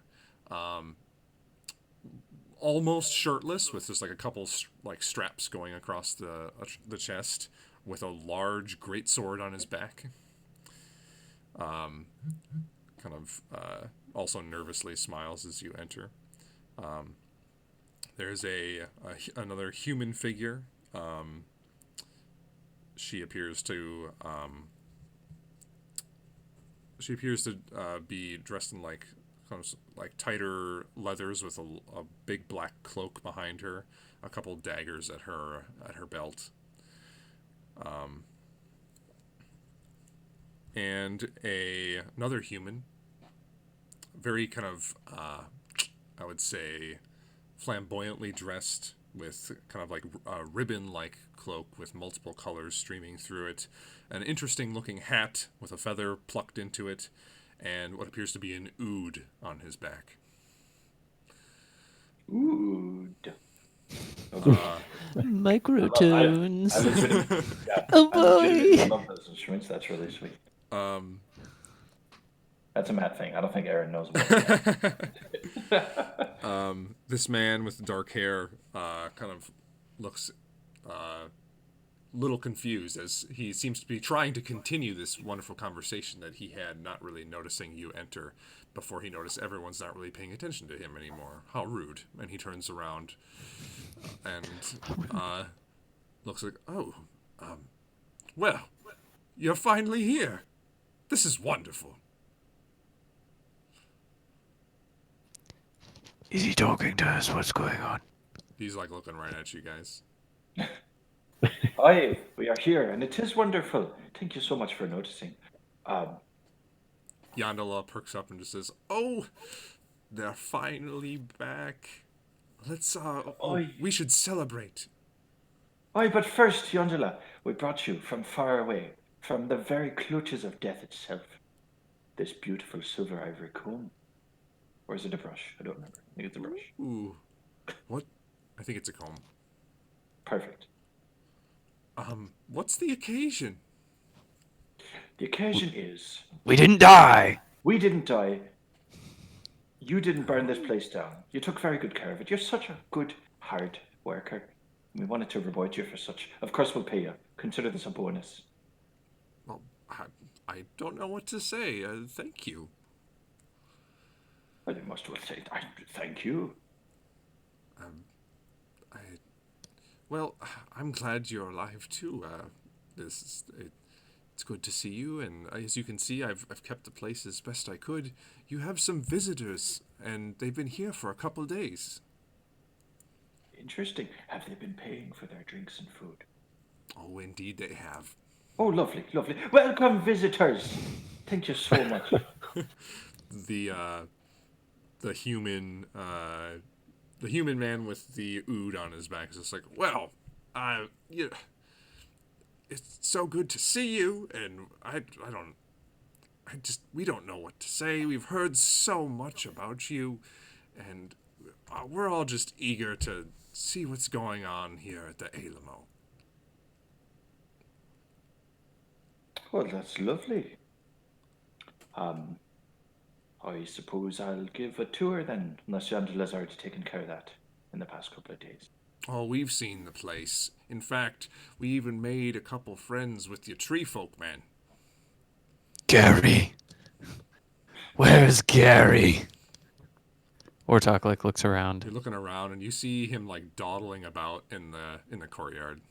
almost shirtless, with just like a couple like straps going across the chest, with a large greatsword on his back. Also nervously smiles as you enter. There's another human figure. She appears to be dressed in like tighter leathers with a big black cloak behind her, a couple daggers at her belt, and another human, very kind of I would say flamboyantly dressed, with kind of like a ribbon-like cloak with multiple colors streaming through it, an interesting looking hat with a feather plucked into it, and what appears to be an ood on his back. Ood. Microtones. I legitimately, Oh I legitimately boy. love those instruments. That's really sweet. That's a Matt thing. I don't think Aaron knows about that. This man with dark hair kind of looks a little confused, as he seems to be trying to continue this wonderful conversation that he had, not really noticing you enter before he noticed everyone's not really paying attention to him anymore. How rude. And he turns around and looks like, well, you're finally here. This is wonderful. Is he talking to us? What's going on? He's like looking right at you guys. Aye, we are here, and it is wonderful. Thank you so much for noticing. Um, Yandala perks up and just says, "Oh, they're finally back. Let's Oi. we should celebrate." Aye, but first, Yondala, we brought you from far away, from the very clutches of death itself. This beautiful silver ivory comb. Or is it a brush? I don't remember. I think it's a brush. Ooh, what? I think it's a comb. Perfect. What's the occasion? The occasion is We didn't die. we didn't die. You didn't burn this place down. You took very good care of it. You're such a good, hard worker. We wanted to reward you for such. Of course, we'll pay you. Consider this a bonus. Well, I don't know what to say. Thank you. Well, you must well say, thank you. I, well, I'm glad you're alive too. It's good to see you, and as you can see, I've kept the place as best I could. You have some visitors, and they've been here for a couple days. Interesting. Have they been paying for their drinks and food? Oh, indeed they have. Oh, lovely, lovely. Welcome, visitors. Thank you so much. The human man with the ood on his back is just like, well, you know, it's so good to see you, and we don't know what to say. We've heard so much about you, and we're all just eager to see what's going on here at the Alamo. Well, that's lovely. I suppose I'll give a tour then, unless Yandala's already taken care of that in the past couple of days. Oh, we've seen the place. In fact, we even made a couple friends with your tree folk man. Gary. Where's Gary? Ortok like looks around. You're looking around and you see him like dawdling about in the courtyard.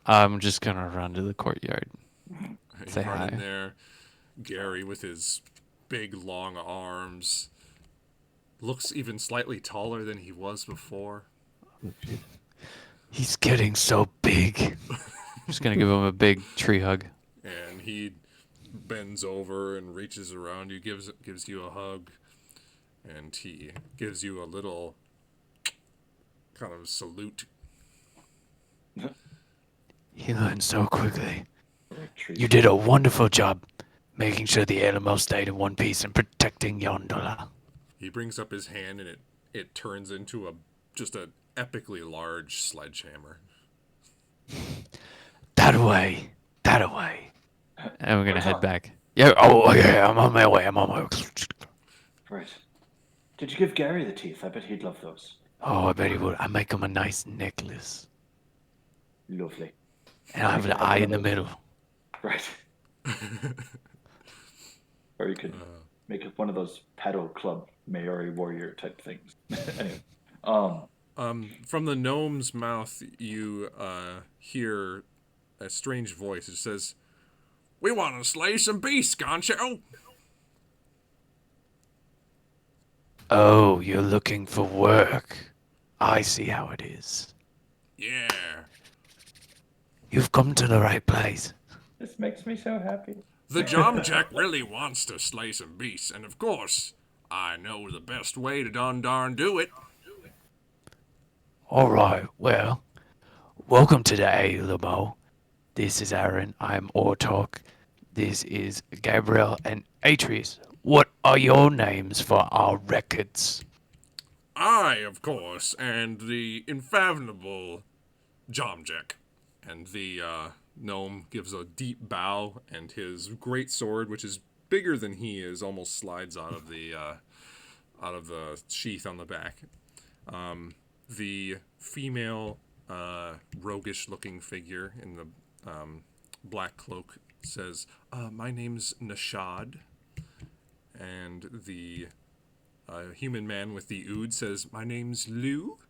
I'm just gonna run to the courtyard. You Say run in hi. there. Gary with his big long arms looks even slightly taller than he was before. He's getting so big. Just gonna give him a big tree hug. And he bends over and reaches around you, gives you a hug, and he gives you a little kind of salute. He learned so quickly. Tree. You did a wonderful job making sure the Alamo stayed in one piece and protecting Yondola. He brings up his hand and it turns into just an epically large sledgehammer. That away. That away. And we're gonna head back. Yeah, oh yeah, I'm on my way. Right. Did you give Gary the teeth? I bet he'd love those. Oh, I bet he would. I make him a nice necklace. Lovely. And I have an eye in the middle. Right. Or you could make it one of those paddle club Maori warrior type things. Anyway. From the gnome's mouth, you hear a strange voice. It says, "We want to slay some beasts, Goncho." Oh, you're looking for work. I see how it is. Yeah. You've come to the right place. This makes me so happy. The Jomjack really wants to slay some beasts, and of course, I know the best way to darn do it. All right, well, welcome to the Alamo. This is Aaron. I'm Ortok. This is Gabriel and Atreus. What are your names for our records? I, of course, and the infathomable Jomjack. And the gnome gives a deep bow, and his great sword, which is bigger than he is, almost slides out of the sheath on the back. The female, roguish-looking figure in the black cloak says, "My name's Nashad." And the human man with the ood says, "My name's Lou."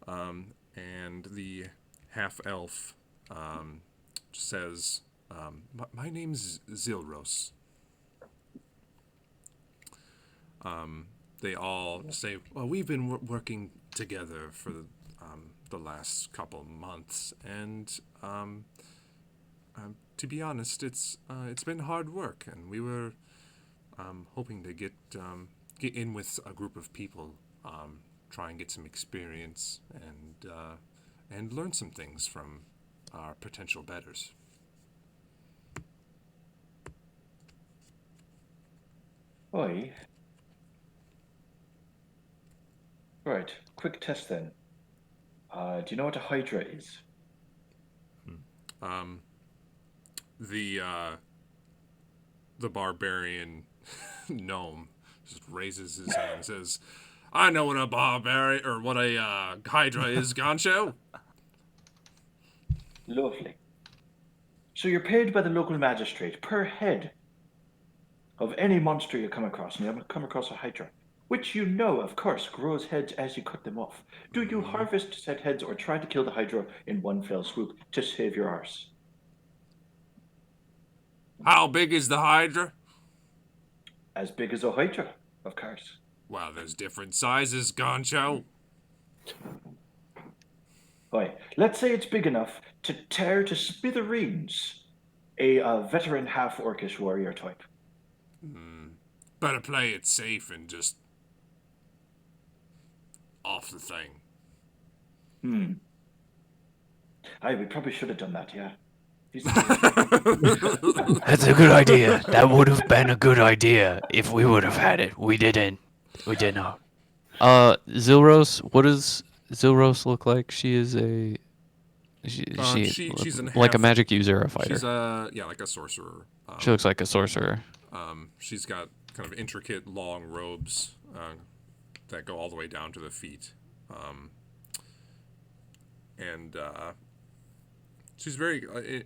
And the half-elf says, "My name's Zilros." They all say, "Well, we've been working together for the last couple months, and to be honest, it's been hard work, and we were hoping to get in with a group of people, try and get some experience, and learn some things from our potential betters. Oi. Right, quick test then. Do you know what a Hydra is? The barbarian gnome just raises his hand and says, "I know what a barbarian or what a hydra is, Gancho." Lovely. So you're paid by the local magistrate per head of any monster you come across, and you come across a Hydra, which you know, of course, grows heads as you cut them off. Do you harvest said heads or try to kill the Hydra in one fell swoop to save your arse? How big is the hydra? As big as a Hydra, of course. Well, there's different sizes, Gancho. Right, let's say it's big enough to tear to smithereens a veteran half-orcish warrior type. Better play it safe and just off the thing. Aye, we probably should have done that, yeah. That's a good idea. That would have been a good idea if we would have had it. We didn't. We did not. Zilros, what does Zilros look like? She is a She's like a magic user, a fighter. She's like a sorcerer. She looks like a sorcerer. She's got kind of intricate long robes that go all the way down to the feet. And she's very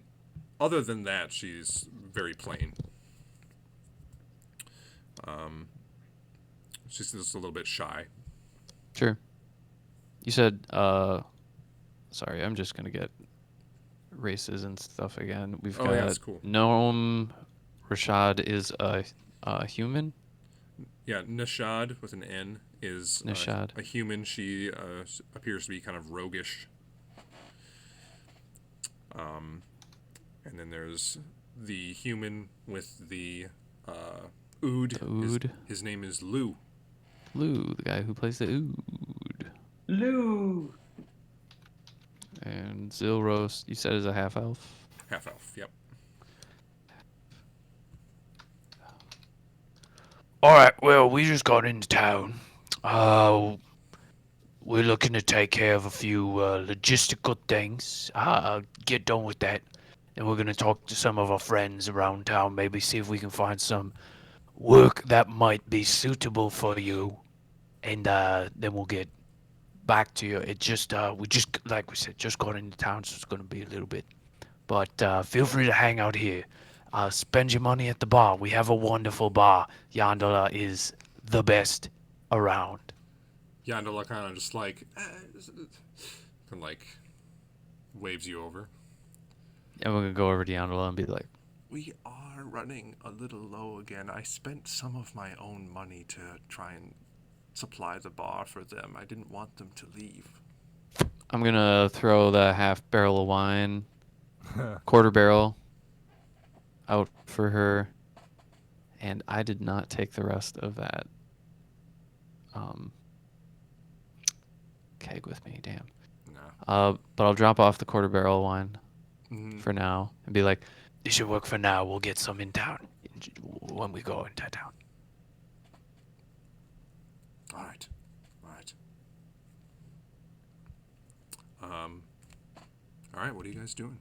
other than that, she's very plain. She's just a little bit shy. Sure. You said, sorry, I'm just gonna get races and stuff again. We've got that's cool. Gnome. Rashad is a human. Yeah, Nishad with an N is Nishad. a human. She appears to be kind of roguish. And then there's the human with the ood. The ood. His name is Lou. Lou, the guy who plays the ood. Lou! And Zilros, you said is a half elf. Half elf, yep. Alright, well, we just got into town. We're looking to take care of a few logistical things. Get done with that. And we're going to talk to some of our friends around town, maybe see if we can find some work that might be suitable for you. And then we'll get back to you. It just, like we said, just got into town, so it's going to be a little bit. But feel free to hang out here. Spend your money at the bar. We have a wonderful bar. Yandala is the best around. Yandala kind of just like, and like waves you over. And we're gonna go over to Yandala and be like, We are running a little low again. I spent some of my own money to try and supply the bar for them. I didn't want them to leave. I'm gonna throw the half barrel of wine, quarter barrel, out for her, and I did not take the rest of that keg with me. Damn. No. But I'll drop off the quarter barrel of wine Mhm. for now and be like, This should work for now. We'll get some in town when we go into town. All right. All right. All right. What are you guys doing?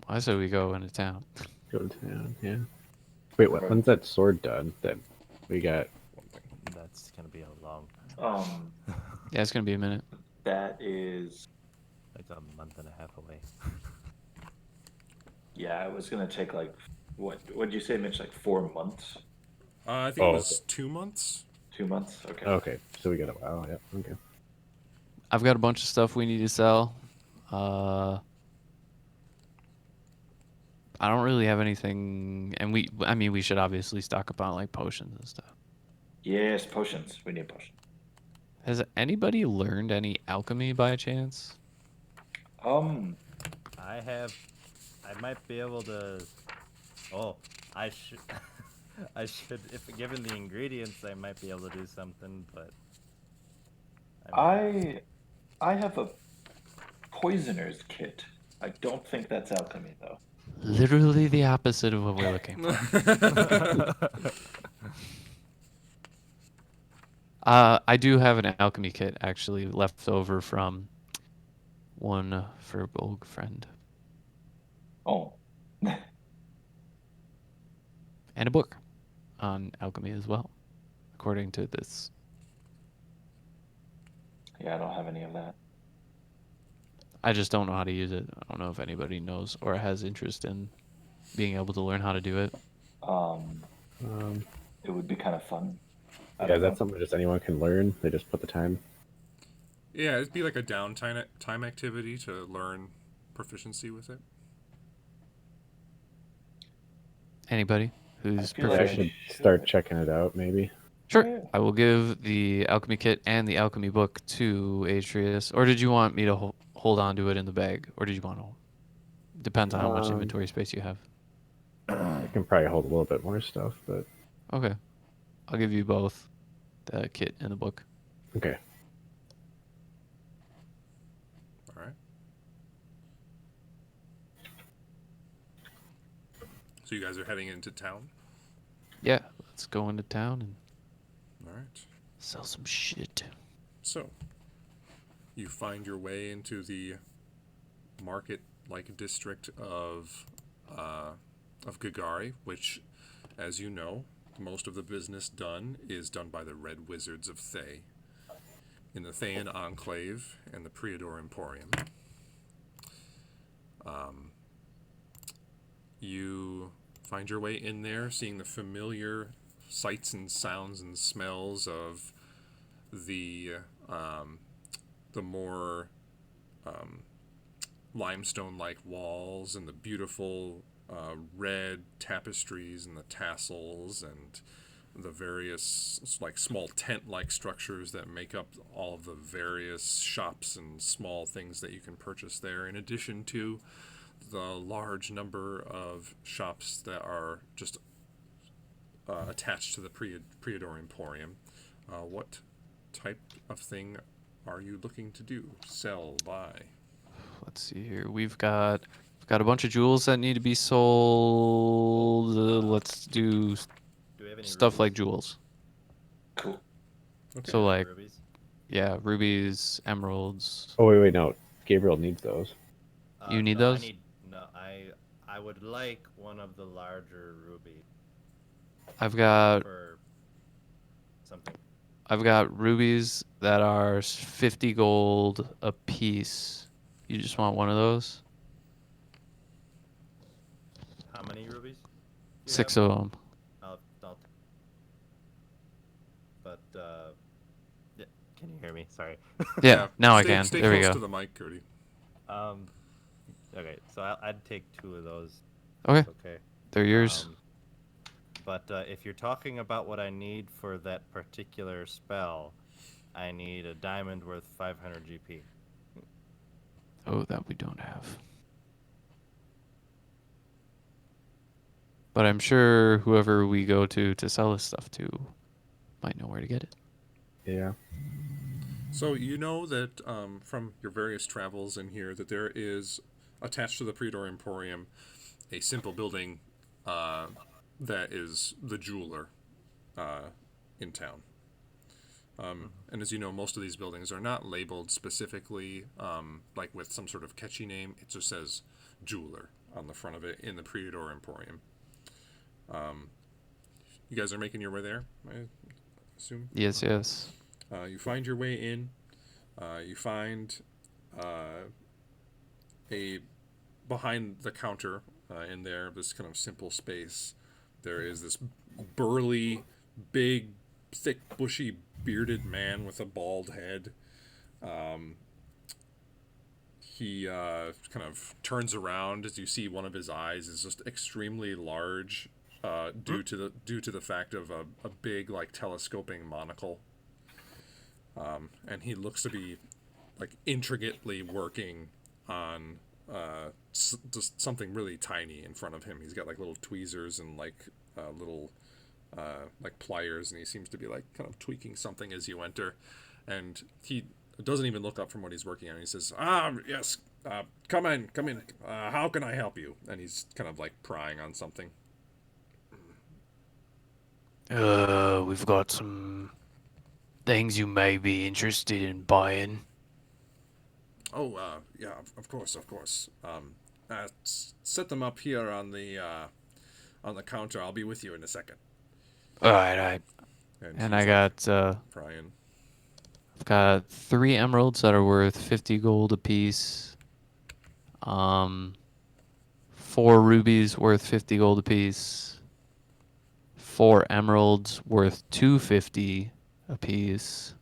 I said we go into town. Go to town, yeah. Wait, what? When's that sword done? That we got. That's gonna be a long, Yeah, it's gonna be a minute. That is, like a month and a half away. yeah, it was gonna take like, what'd you say, Mitch, like 4 months? I think it was 2 months. 2 months? Okay. Okay, so we got a while. Yeah. Okay. I've got a bunch of stuff we need to sell. I don't really have anything, and we should obviously stock up on like potions and stuff. Yes, potions. We need potions. Has anybody learned any alchemy by chance? I have. I might be able to. Oh, I should. I should. If given the ingredients, I might be able to do something. But I have a poisoner's kit. I don't think that's alchemy though. Literally the opposite of what we're looking for. I do have an alchemy kit actually left over from one Furbolg friend. Oh, And a book on alchemy as well, according to this. yeah, I don't have any of that. I just don't know how to use it. I don't know if anybody knows or has interest in being able to learn how to do it. It would be kind of fun. I Yeah, don't that's know. something just anyone can learn. They just put the time. Yeah, it'd be like a time activity to learn proficiency with it. Anybody who's feel like I I proficient? should start checking it out, maybe. Sure. Yeah. I will give the alchemy kit and the alchemy book to Atreus. Or did you want me to hold on to it in the bag? Or did you want to? Depends on how much inventory space you have. I can probably hold a little bit more stuff, but Okay. I'll give you both the kit and the book. okay. All right. So you guys are heading into town. Yeah, let's go into town and All right. sell some shit. So you find your way into the market-like district of Gagari, which, as you know, most of the business done is done by the Red Wizards of Thay in the Thayan Enclave and the Priador Emporium. You find your way in there, seeing the familiar sights and sounds and smells of the more limestone-like walls and the beautiful red tapestries and the tassels and the various like small tent-like structures that make up all of the various shops and small things that you can purchase there, in addition to the large number of shops that are just attached to the Priador Emporium. What type of thing are you looking to do? Sell, buy? Let's see here. We've got a bunch of jewels that need to be sold. Let's do do we have any stuff like rubies? jewels. Cool. Okay. So Any like rubies? yeah, rubies, emeralds. Oh wait, no. Gabriel needs those. You need no, those? I would like one of the larger rubies I've got for something. rubies that are 50 gold a piece. You just want one of those? How many rubies? do you 6 have? of them. I'll but yeah, can you hear me? Sorry. Yeah, now I stay, can. Stay There we close go. to the mic, Cody. Okay, so I'd take 2 of those. Okay, That's okay. they're yours. But if you're talking about what I need for that particular spell, I need a diamond worth 500 GP. Oh, that we don't have. But I'm sure whoever we go to sell this stuff to might know where to get it. Yeah. So you know that from your various travels in here that there is attached to the Priador Emporium a simple building that is the jeweler in town. And as you know, most of these buildings are not labeled specifically like with some sort of catchy name. It just says jeweler on the front of it in the Priador Emporium. You guys are making your way there, I assume? Yes, yes. You find your way in. You find a behind the counter in there, this kind of simple space. There is this burly, big, thick, bushy, bearded man with a bald head. He kind of turns around as you see one of his eyes is just extremely large, due to the fact of a big like telescoping monocle. and he looks to be like intricately working on just something really tiny in front of him. He's got like little tweezers and like little like pliers, and he seems to be like kind of tweaking something as you enter. And he doesn't even look up from what he's working on. He says, yes, come in, come in. How can I help you? And he's kind of like prying on something. We've got some things you may be interested in buying. Oh, yeah, of course, of course. Set them up here on the counter. I'll be with you in a second. All right. And he's, I like, got prying. I've got 3 emeralds that are worth 50 gold apiece. 4 rubies worth 50 gold apiece. 4 emeralds worth 250 apiece.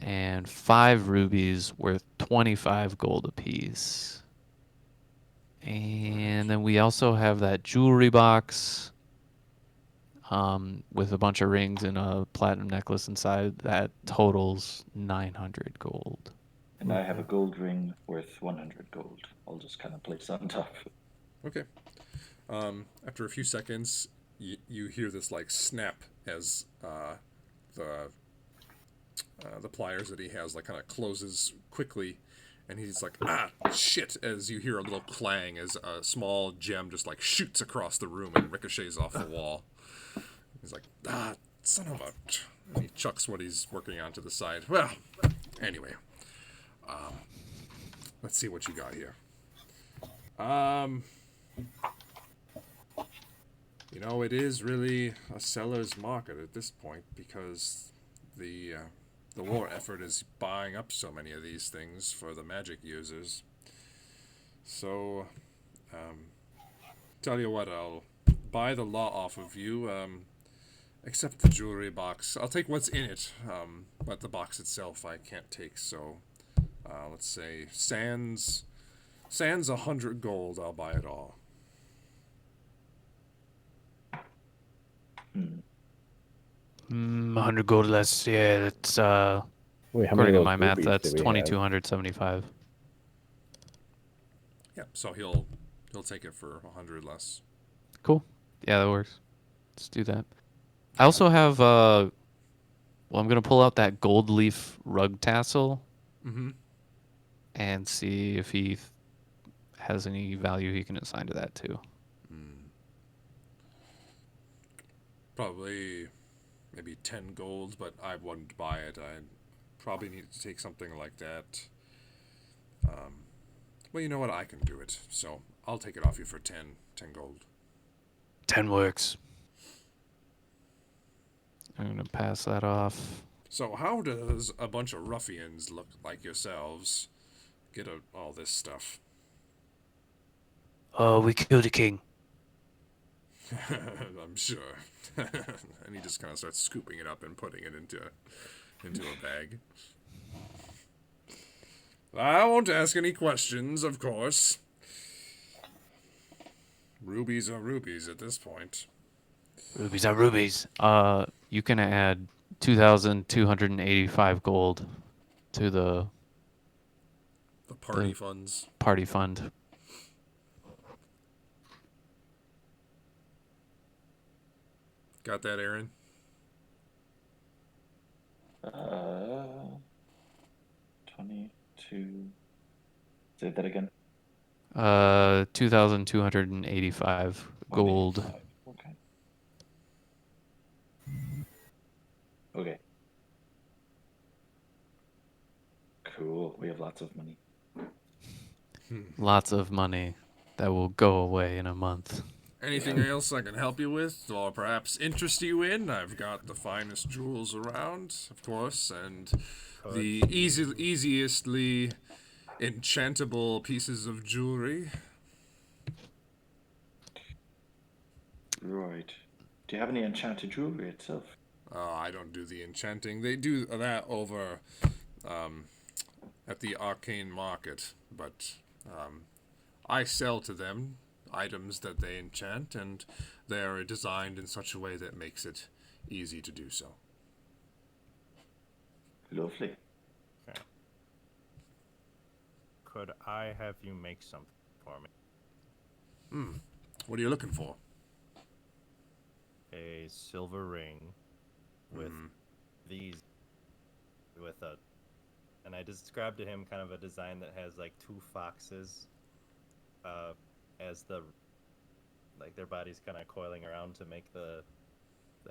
And 5 rubies worth 25 gold apiece. And then we also have that jewelry box with a bunch of rings and a platinum necklace inside that totals 900 gold. And I have a gold ring worth 100 gold. I'll just kind of place on top. Okay. After a few seconds, you hear this like snap as the pliers that he has like kind of closes quickly, and he's like, shit, as you hear a little clang as a small gem just like shoots across the room and ricochets off the wall. He's like, son of a... And he chucks what he's working on to the side. Well, anyway. Let's see what you got here. You know, it is really a seller's market at this point because the war effort is buying up so many of these things for the magic users. So, tell you what, I'll buy the lot off of you, except the jewelry box. I'll take what's in it, but the box itself I can't take, so let's say sans 100 gold, I'll buy it all. 100 gold less. Yeah, it's Wait, how many According of to those my math, rubies that's do we have? 2,275. Yeah, so he'll take it for 100 less. Cool. Yeah, that works. Let's do that. I also have well, I'm gonna pull out that gold leaf rug tassel Mm-hmm. and see if he has any value he can assign to that too. Probably maybe 10 gold, but I wouldn't buy it. I probably need to take something like that. Well, you know what? I can do it. So I'll take it off you for 10 gold. 10 works. I'm gonna pass that off. So how does a bunch of ruffians look like yourselves get all this stuff? Oh, we killed a king. I'm sure. And he just kind of starts scooping it up and putting it into a bag. I won't ask any questions, of course. Rubies are rubies at this point. Rubies are rubies. You can add 2,285 gold to the The party funds. party fund. Got that, Aaron? 22. Say that again. 2,285 gold. 185. Okay. Cool. We have lots of money. Lots of money that will go away in a month. Anything else I can help you with, or perhaps interest you in? I've got the finest jewels around, of course, and the easiestly enchantable pieces of jewelry. Right. Do you have any enchanted jewelry itself? I don't do the enchanting. They do that over at the arcane market, but I sell to them items that they enchant, and they are designed in such a way that makes it easy to do so. Lovely. Could I have you make something for me? What are you looking for? A silver ring with these, with a, and I described to him kind of a design that has like two foxes, as the, like their bodies kind of coiling around to make the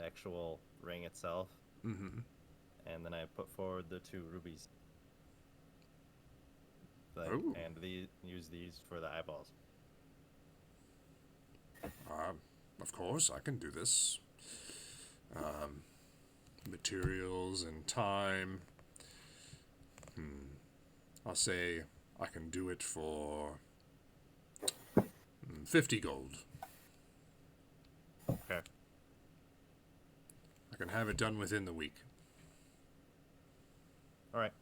actual ring itself. Mm-hmm. And then I put forward the two rubies. Like, Ooh. and use these for the eyeballs. Of course, I can do this. Materials and time. I'll say I can do it for 50 gold. Okay. I can have it done within the week. All right.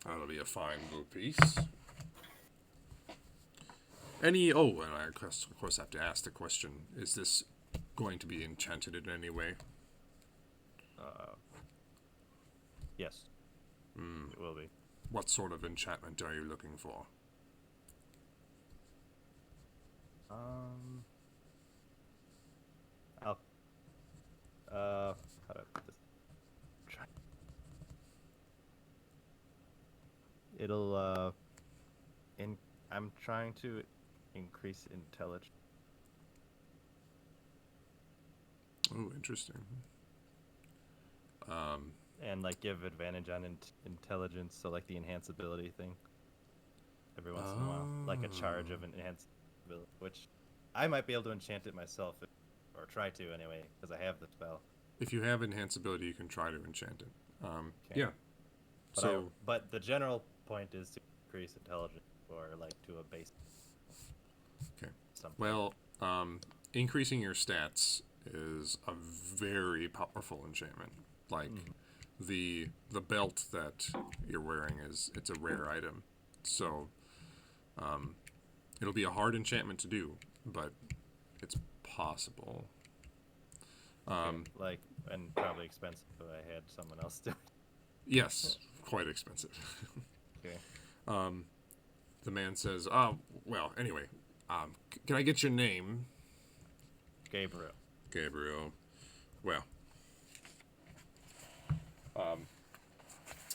That'll be a fine little piece. And I of course have to ask the question, is this going to be enchanted in any way? Yes. It will be. What sort of enchantment are you looking for? How do I put this? It'll, I'm trying to increase intelligence. Oh, interesting. And, like, give advantage on intelligence, so, like, the enhanceability thing. Every once in a while. Like a charge of an enhanceability, which I might be able to enchant it myself, or try to anyway, because I have the spell. If you have enhanceability, you can try to enchant it. Okay. Yeah. But but the general point is to increase intelligence, or, like, to a base. Okay. Something. Well, increasing your stats is a very powerful enchantment. Like the belt that you're wearing it's a rare item, so it'll be a hard enchantment to do, but it's possible. Like, and probably expensive if I had someone else do it. Yes, quite expensive. Okay. The man says, well, anyway, can I get your name? Gabriel. Gabriel. Well,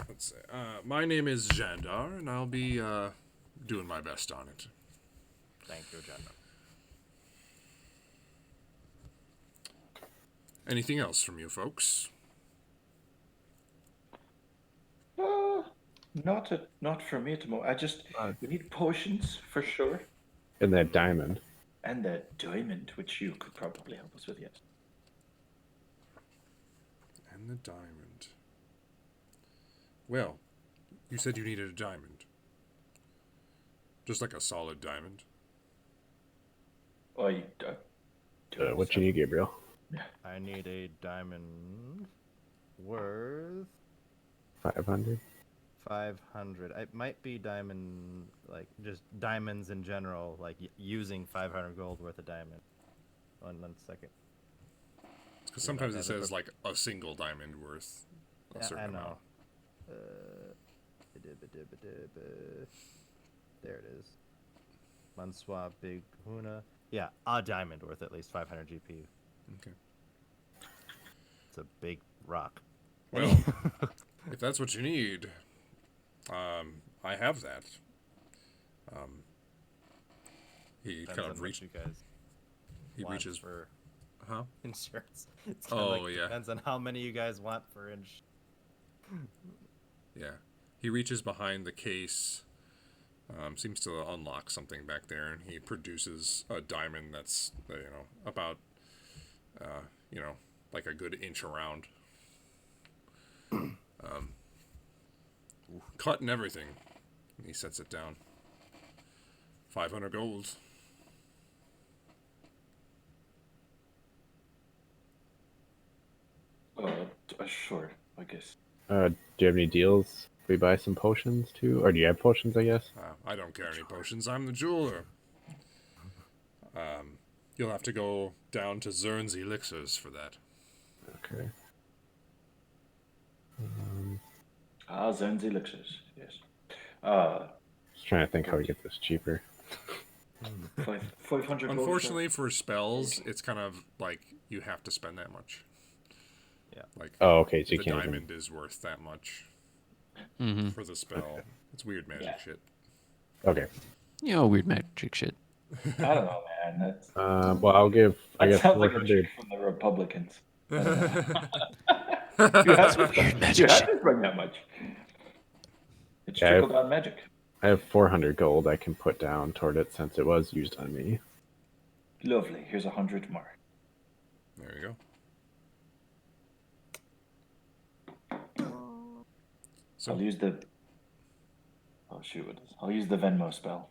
let's see. My name is Jandar, and I'll be doing my best on it. Thank you, General. Anything else from you folks? Not for me at the moment. We need potions for sure, And that diamond. and the diamond, which you could probably help us with. Yes. And the diamond. Well, you said you needed a diamond. Just like a solid diamond. I What you need, Gabriel? I need a diamond worth 500. 500. It might be diamond, like, just diamonds in general, like, using 500 gold worth of diamond. One second. Because sometimes it says like a single diamond worth a certain I know. amount. There it is. Mansois Big Huna. Yeah, a diamond worth at least 500 GP. Okay. It's a big rock. Well, if that's what you need, I have that. He Depends kind on of what reaches. you guys He want reaches. for Huh? insurance. It's Oh, yeah. Depends on how many you guys want for Yeah. He reaches behind the case. Seems to unlock something back there, and he produces a diamond that's about like a good inch around. Cut and everything. And he sets it down. 500 gold. Sure, I guess. Do you have any deals? We buy some potions too, or do you have potions? I guess. I don't carry any potions. I'm the jeweler. You'll have to go down to Zern's Elixirs for that. Okay. Zones elixirs. Yes. Just trying to think how we get this cheaper. 500 gold. Unfortunately, for spells, it's kind of like you have to spend that much. Yeah. Like Oh, okay. So you the can't even. diamond is worth that much Mm-hmm. for the spell. It's weird magic Yeah. shit. Okay. You know, weird magic shit. I don't know, man. That's, Well, I'll give. I that guess sounds like a 400. trick from the Republicans. I don't know. That's You have to, Weird you magic have shit. to bring that much. It's Yeah, trickle down magic. I have 400 gold I can put down toward it since it was used on me. Lovely. Here's 100 more. There you go. So, I'll use the. Oh shoot! What is? I'll use the Venmo spell.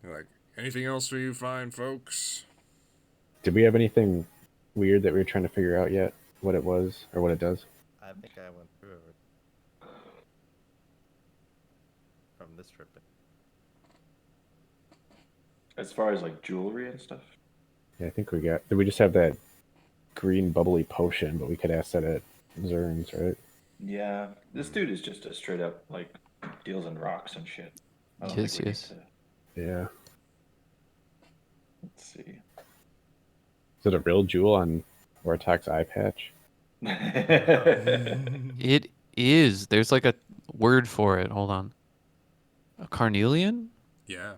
like anything else for you fine folks? Did we have anything weird that we were trying to figure out yet? What it was or what it does? I think I went through it from this trip. As far as like jewelry and stuff. Yeah, I think we got. Did we just have that green bubbly potion? But we could ask that at Zern's, right? Yeah, this dude is just a straight up like deals in rocks and shit. I don't Yes, think we yes. need to- Yeah. Let's see. Is it a real jewel on Ortok's eye patch? It is. There's like a word for it. Hold on. A carnelian? Yeah.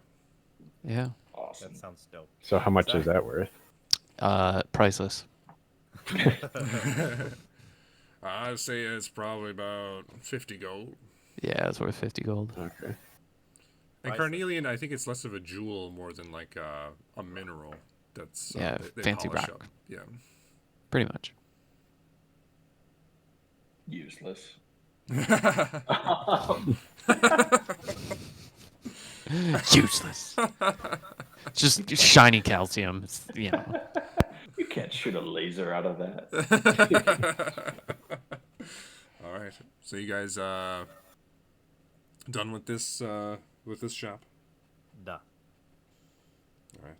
Yeah. Awesome. That sounds dope. So how much is that worth? Priceless. I'd say it's probably about 50 gold. Yeah, it's worth 50 gold. Okay. And Priceless. carnelian, I think it's less of a jewel more than like a mineral. That's Yeah, they fancy polish rock. up. Yeah. Pretty much. Useless. Useless. Just shiny calcium. It's, you know. You can't shoot a laser out of that. All right. So you guys done with this shop? Duh. All right.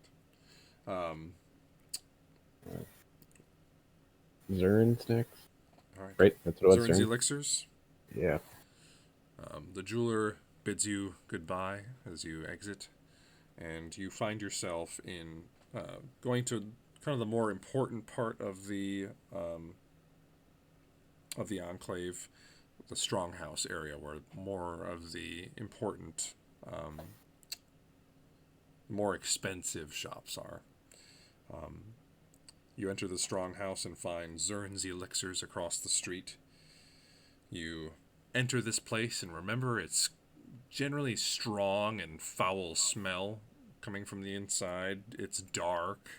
Zern's next. All right. Right? That's what it was. Zern's Zern? elixirs. Yeah. The jeweler bids you goodbye as you exit, and you find yourself in going to kind of the more important part of the enclave, the Stronghouse area, where more of the important, more expensive shops are. You enter the Stronghouse and find Zern's elixirs across the street. You enter this place and remember it's generally strong and foul smell coming from the inside. It's dark,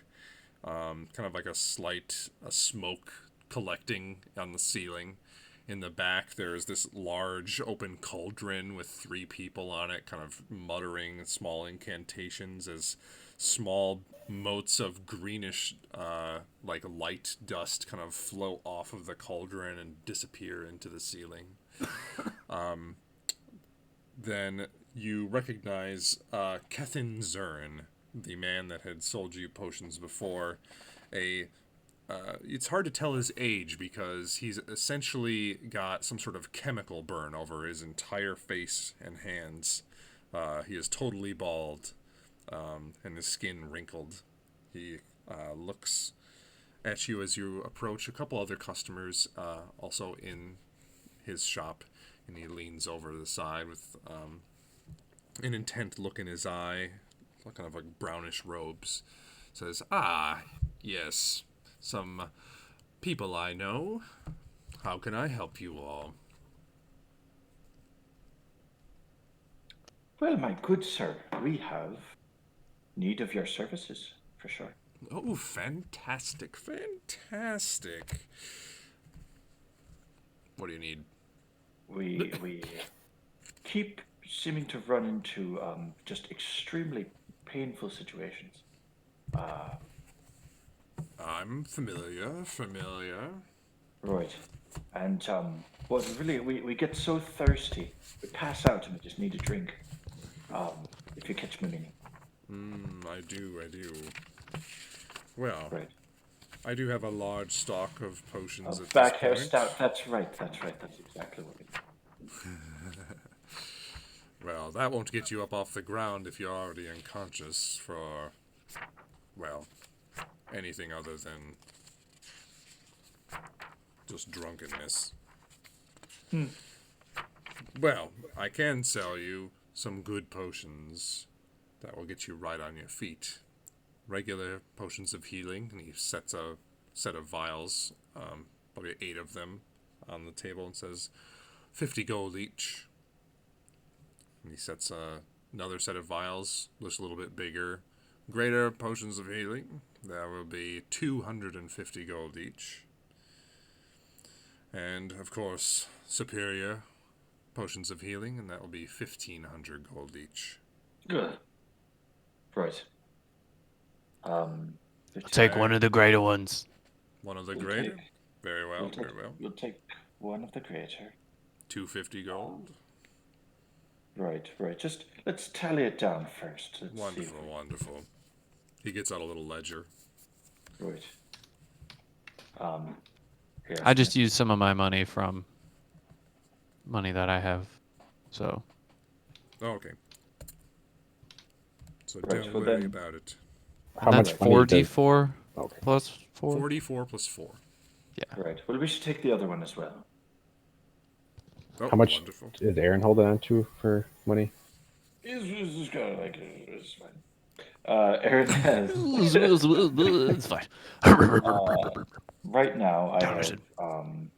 kind of like a smoke collecting on the ceiling. In the back, there's this large open cauldron with 3 people on it, kind of muttering small incantations as small motes of greenish, like light dust kind of float off of the cauldron and disappear into the ceiling. Then you recognize Kethin Zern, the man that had sold you potions before. It's hard to tell his age because he's essentially got some sort of chemical burn over his entire face and hands. He is totally bald, and his skin wrinkled. He looks at you as you approach a couple other customers also in his shop, and he leans over to the side with an intent look in his eye, kind of like brownish robes. Says, "Ah, yes, some people I know. How can I help you all?" Well, my good sir, we have need of your services, for sure. Oh, fantastic, fantastic. What do you need? We keep seeming to run into just extremely painful situations. I'm familiar. Right. And well, really, we get so thirsty, we pass out and we just need a drink. If you catch my meaning. I do. Well, Right. I do have a large stock of potions at Back this hair point. stout. That's right. That's exactly what we need. Well, that won't get you up off the ground if you're already unconscious for, well, anything other than just drunkenness. Well, I can sell you some good potions that will get you right on your feet. Regular potions of healing, and he sets a set of vials, probably 8 of them, on the table and says, 50 gold each. And he sets another set of vials, just a little bit bigger. Greater potions of healing, that will be 250 gold each. And, of course, superior potions of healing, and that will be 1,500 gold each. Good. Right. Take one of the greater ones. One of the We'll greater? take- Very well, We'll take, very well. we'll take one of the greater. 250 gold. Right. Just let's tally it down first. Let's Wonderful, wonderful. He gets out a little ledger. See. Right. Here, I just used some of my money from money that I have. So Oh, okay. So Right, don't well worry then- about it. How that's much money 4d4 Okay. plus 4. 44 plus 4. Right. Well, we should take the other one as well. Oh, How much wonderful. is Aaron holding on to for money? It's kind of like it's fine. Aaron has It's fine. right now. I have Jonathan.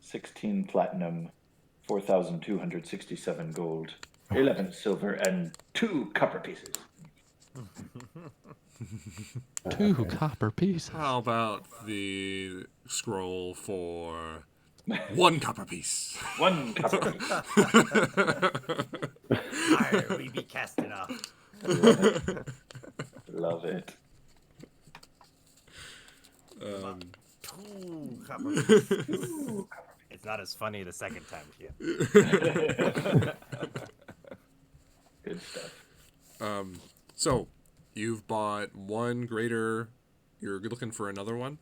16 platinum, 4,267 gold, 11 silver, and 2 copper pieces. 2 copper pieces. How about the scroll for 1 copper piece? 1 copper piece. Arr, we be casting off. Love it. Two copper pieces. It's not as funny the second time, Kia. Good stuff. So, you've bought 1 greater. You're looking for another one?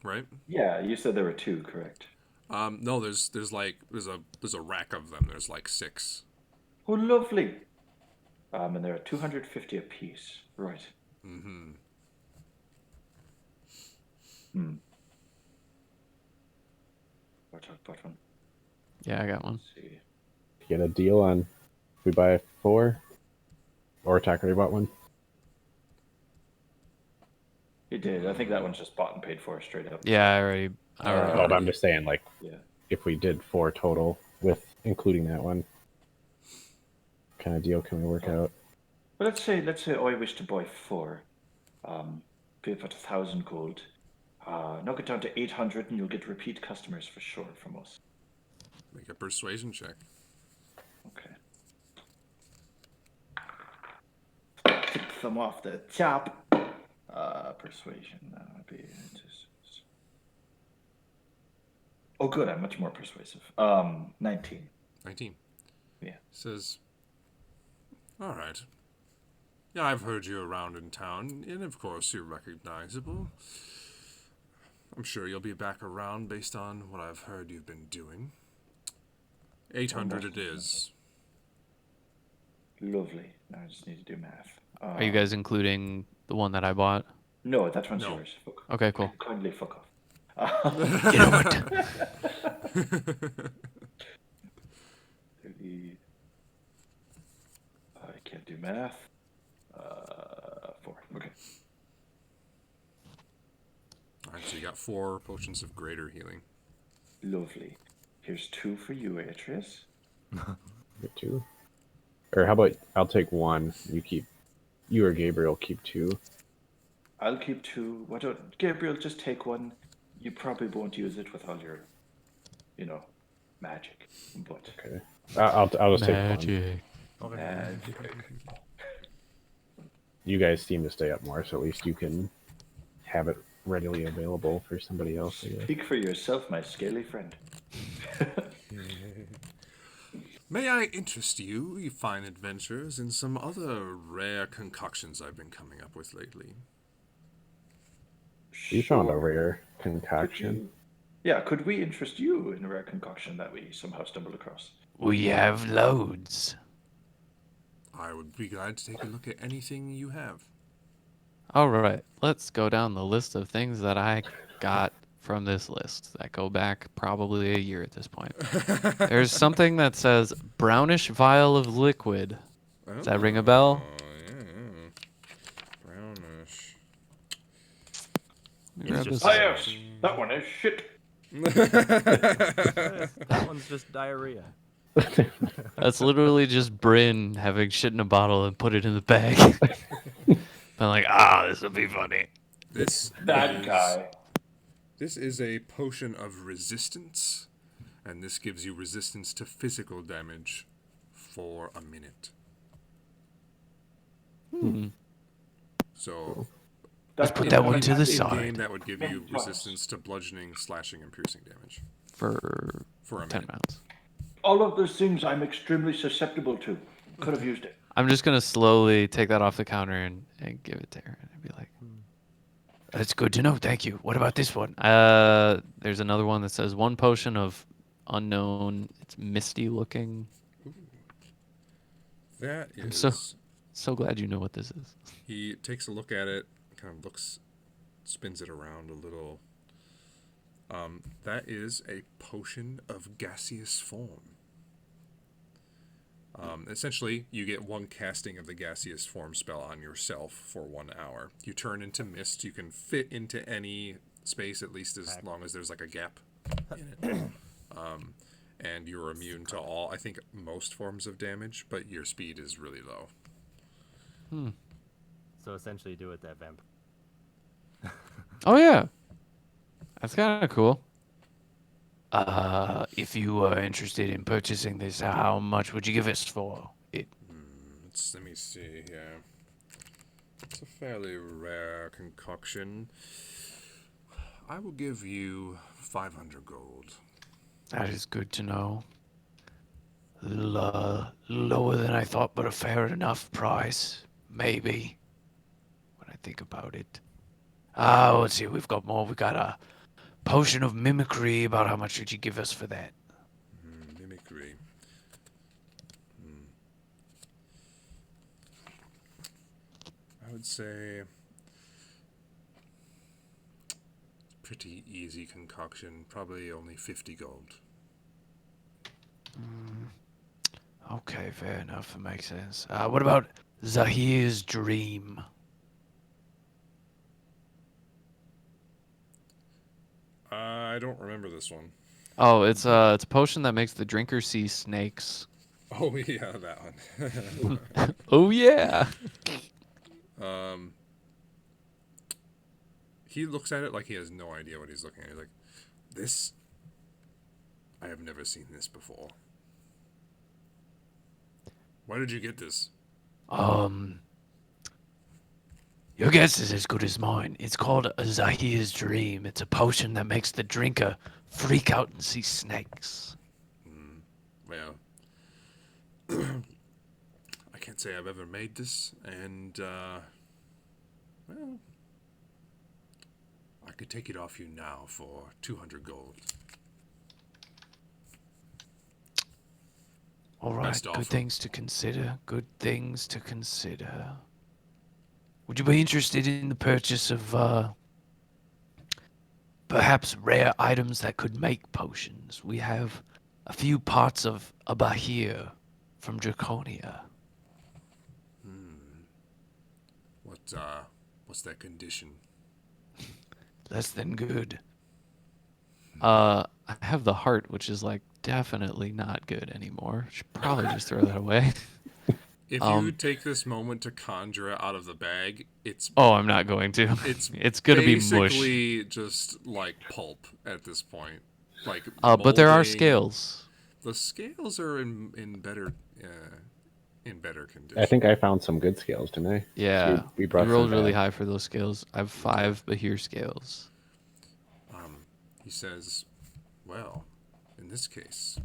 Right? Yeah, you said there were 2, correct? No, there's a rack of them. There's like 6. Oh, lovely. And there are 250 apiece. Right. Mm-hmm. What one? Yeah, I got one. Let's see. Get a deal on if we buy 4? Or Tack already bought one? You did. I think that one's just bought and paid for straight up. Yeah, I already Oh, but I'm just saying, like, Yeah. if we did 4 total with including that one, what kind of deal can we work out? Well, let's say I wish to buy 4. Pay about 1,000 gold. Knock it down to 800, and you'll get repeat customers for sure from us. Make a persuasion check. Okay. Take them off the top. Persuasion. That would be. Oh, good. I'm much more persuasive. 19. 19. Yeah. Says, all right. Yeah, I've heard you around in town, and of course you're recognizable. I'm sure you'll be back around based on what I've heard you've been doing. 800 it is. Lovely. Now I just need to do math. Are you guys including the one that I bought? No, that one's No. yours. Fuck. Okay, cool. Kindly fuck off. Get over it. 30. I can't do math. 4. Okay. All right, so you got 4 potions of greater healing. Lovely. Here's 2 for you, Atreus. Get 2? Or how about I'll take 1, you or Gabriel keep 2. I'll keep 2. Why don't Gabriel just take 1? You probably won't use it with all your, magic. But Okay. I'll just take 1. Magic. magic. You guys seem to stay up more, so at least you can have it readily available for somebody else, I guess. Speak for yourself, my scaly friend. May I interest you, you fine adventurers, in some other rare concoctions I've been coming up with lately? You found a Sure. rare Could concoction. you- Yeah, could we interest you in a rare concoction that we somehow stumbled across? We have loads. I would be glad to take a look at anything you have. All right, let's go down the list of things that I got from this list that go back probably a year at this point. There's something that says brownish vial of liquid. Does that ring a bell? Oh, yeah. Brownish. Let me grab just this. Ah, yes, that one is shit. That one's just diarrhea. That's literally just Bryn having shit in a bottle and put it in the bag. I'm like, this will be funny. This That is, guy. This is a potion of resistance, and this gives you resistance to physical damage for a minute. So Let's put that one to the in side. game, that would give you Twice. resistance to bludgeoning, slashing, and piercing damage For for a 10 minute. rounds. All of those things I'm extremely susceptible to. Could have used it. I'm just gonna slowly take that off the counter and give it to her and be like, That's good to know. Thank you. What about this one? there's another one that says one potion of unknown. It's misty looking. That I'm is. so glad you know what this is. He takes a look at it, kind of looks, spins it around a little. That is a potion of gaseous form. Essentially, you get one casting of the gaseous form spell on yourself for 1 hour. You turn into mist. You can fit into any space, at least as long as there's like a gap in it. And you're immune to all, I think, most forms of damage, but your speed is really low. So essentially, do it that vamp. Oh yeah, that's kind of cool. If you are interested in purchasing this, how much would you give us for it? Let me see here. It's a fairly rare concoction. I will give you 500 gold. That is good to know. Lower than I thought, but a fair enough price. Maybe. When I think about it. Let's see. We've got more. We got a potion of mimicry. About how much would you give us for that? Mimicry. I would say pretty easy concoction. Probably only 50 gold. Okay, fair enough. That makes sense. What about Zahir's Dream? I don't remember this one. Oh, it's a potion that makes the drinker see snakes. Oh yeah, that one. Oh yeah. He looks at it like he has no idea what he's looking at. He's like, this? I have never seen this before. Why did you get this? Your guess is as good as mine. It's called a Zahir's Dream. It's a potion that makes the drinker freak out and see snakes. Well, I can't say I've ever made this, and, well, I could take it off you now for 200 gold. All right, Best good offer. things to consider. Good things to consider. Would you be interested in the purchase of, perhaps rare items that could make potions? We have a few parts of a Bahir from Draconia. What's that condition? Less than good. I have the heart, which is like definitely not good anymore. Should probably just throw that away. If you take this moment to conjure it out of the bag, it's Oh, I'm not going to. it's gonna be mush. basically just like pulp at this point. Like, But there are molding. scales. The scales are in better condition. I think I found some good scales, didn't I? Yeah, We brought you rolled some really back. high for those scales. I have 5 Bahir scales. He says, "Well, in this case,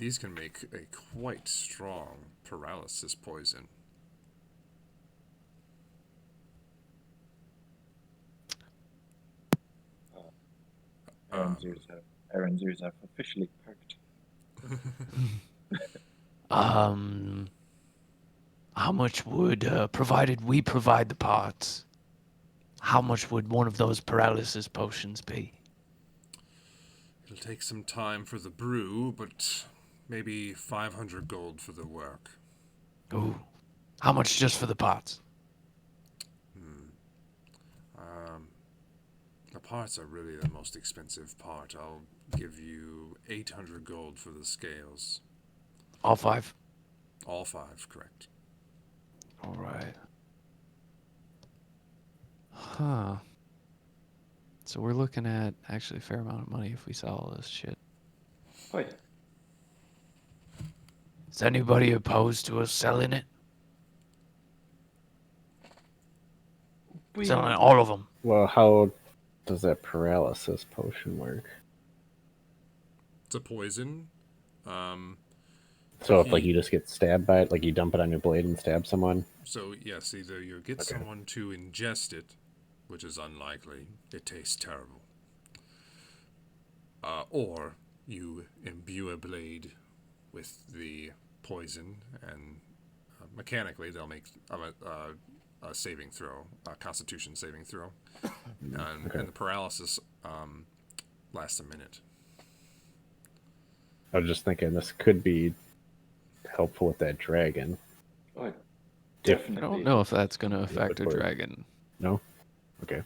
these can make a quite strong paralysis poison. Aaron's ears have officially perked. How much would, provided we provide the parts, how much would one of those paralysis potions be? It'll take some time for the brew, but maybe 500 gold for the work. Ooh. How much just for the parts? The parts are really the most expensive part. I'll give you 800 gold for the scales. All 5? All 5, correct. All right. Huh. So we're looking at actually a fair amount of money if we sell all this shit. Wait, Is anybody opposed to us selling it? we Selling all of them? Well, how does that paralysis potion work? It's a poison. So if like you just get stabbed by it, like you dump it on your blade and stab someone. So yes, either you get Okay. someone to ingest it, which is unlikely. It tastes terrible. Or you imbue a blade with the poison, and mechanically they'll make a saving throw, a Constitution saving throw, and the paralysis lasts a minute. I was just thinking this could be helpful with that dragon. Oh, I definitely. don't know if that's going to affect a Liquid. dragon. No? Okay.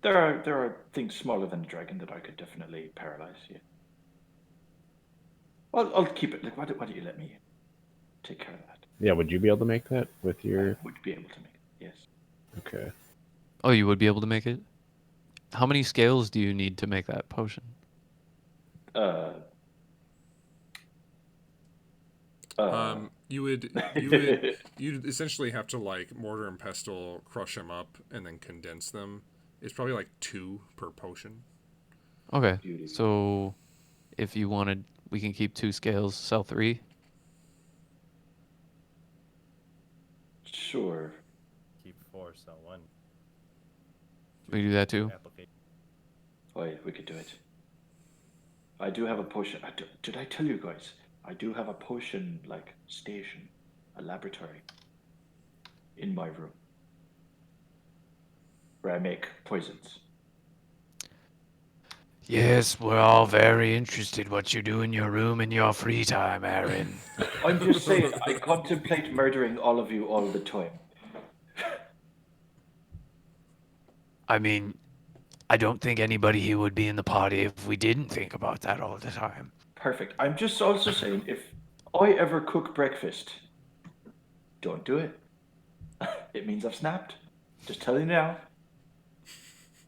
There are things smaller than a dragon that I could definitely paralyze. Yeah. Well, I'll keep it. Like, why don't you let me take care of that? Yeah, would you be able to make that with your... I would be able to make it. Yes. Okay. Oh, you would be able to make it? How many scales do you need to make that potion? You'd essentially have to like mortar and pestle, crush them up, and then condense them. It's probably like 2 per potion. Okay. Beauty. So if you wanted, we can keep 2 scales, sell 3. Sure. Keep 4, sell 1. We do that too. Application. Oh, yeah, we could do it. I do have a potion. Did I tell you guys? I do have a potion like station, a laboratory in my room where I make poisons. Yes, we're all very interested what you do in your room in your free time, Aaron. I'm just saying, I contemplate murdering all of you all the time. I mean, I don't think anybody here would be in the party if we didn't think about that all the time. Perfect. I'm just also saying, if I ever cook breakfast, don't do it. It means I've snapped. Just telling you now.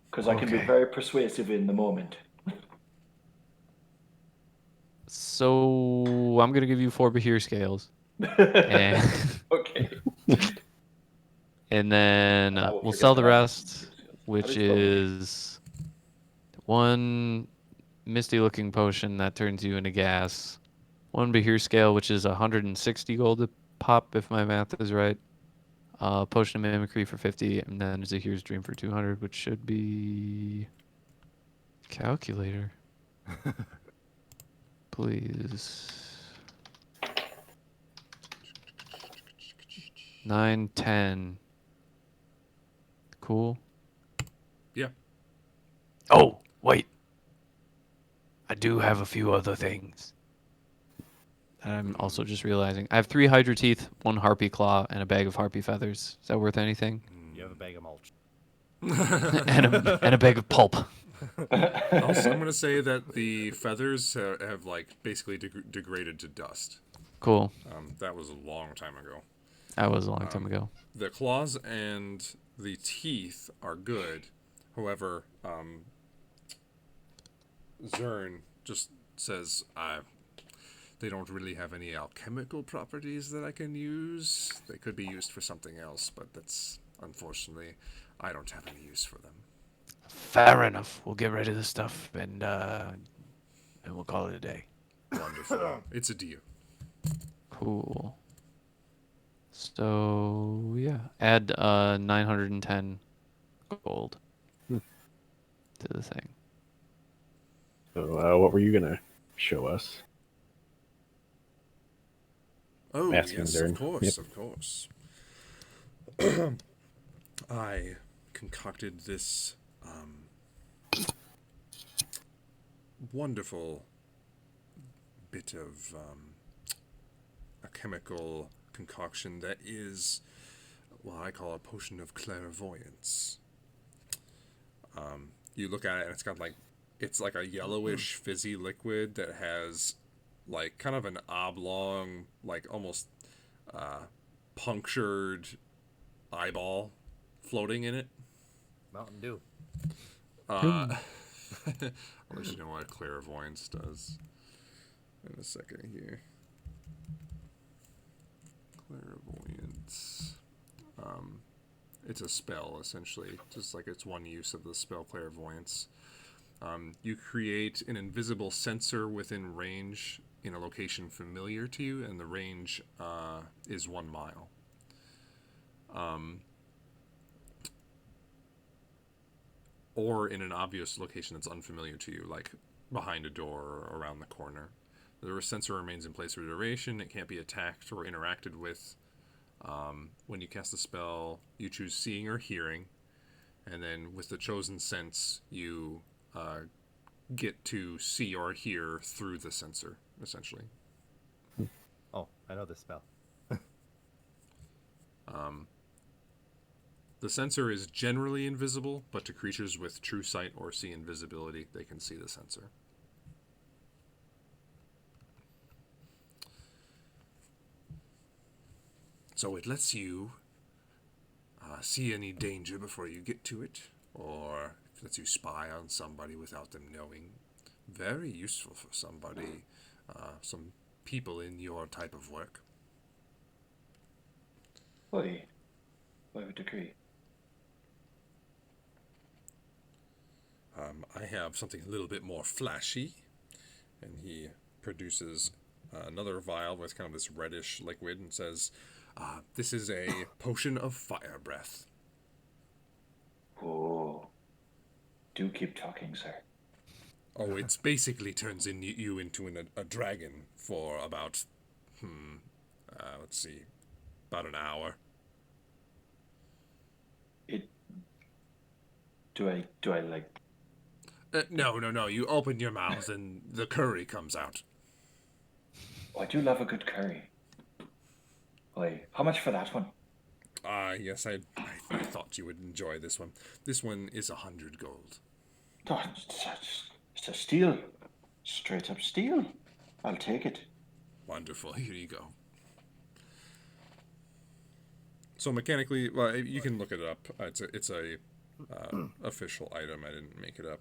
Because I can be Okay. very persuasive in the moment. So I'm going to give you 4 Bahir scales. And, Okay. and then I will we'll forget sell the that. rest, That which is lovely. is 1 misty looking potion that turns you into gas, 1 Bahir scale, which is 160 gold a pop, if my math is right. Potion of mimicry for 50, and then Zahir's dream for 200, which should be calculator. Please. 9, 10. Cool. Yeah. Oh, wait. I do have a few other things. And I'm also just realizing I have 3 Hydra teeth, 1 harpy claw, and a bag of harpy feathers. Is that worth anything? You have a bag of mulch. and a bag of pulp. Also, I'm going to say that the feathers have like basically degraded to dust. Cool. That was a long time ago. That was a long time ago. The claws and the teeth are good. However, Zern just says they don't really have any alchemical properties that I can use. They could be used for something else, but that's unfortunately I don't have any use for them. Fair enough. We'll get rid of this stuff and we'll call it a day. Wonderful. It's a deal. Cool. So yeah, add 910 gold Hmm. to the thing. So, what were you gonna show us? Oh, Asking yes, Zern. of course, Yep. of course. I concocted this wonderful bit of a chemical concoction that is what I call a potion of clairvoyance. You look at it and it's like a yellowish fizzy liquid that has like kind of an oblong, like almost punctured eyeball floating in it. Mountain Dew. I'll let you know what clairvoyance does in a second here. Clairvoyance. It's a spell, essentially, just like it's one use of the spell clairvoyance. You create an invisible sensor within range in a location familiar to you, and the range is 1 mile. Or in an obvious location that's unfamiliar to you, like behind a door or around the corner. The sensor remains in place for duration. It can't be attacked or interacted with. When you cast a spell, you choose seeing or hearing, and then with the chosen sense, you get to see or hear through the sensor, essentially. Oh, I know this spell. The sensor is generally invisible, but to creatures with true sight or see invisibility, they can see the sensor. So it lets you see any danger before you get to it, or it lets you spy on somebody without them knowing. Very useful for somebody, some people in your type of work. I would agree. I have something a little bit more flashy, and he produces another vial with kind of this reddish liquid and says, this is a potion of fire breath. Oh, do keep talking, sir. Oh, it's basically turns you into a dragon for about, let's see, about an hour. Do I like? No. You open your mouth and the curry comes out. Oh, I do love a good curry. How much for that one? Yes, I thought you would enjoy this one. This one is 100 gold. Oh, it's a steal. Straight up steal. I'll take it. Wonderful. Here you go. So mechanically, well, you can look it up. It's a official item. I didn't make it up.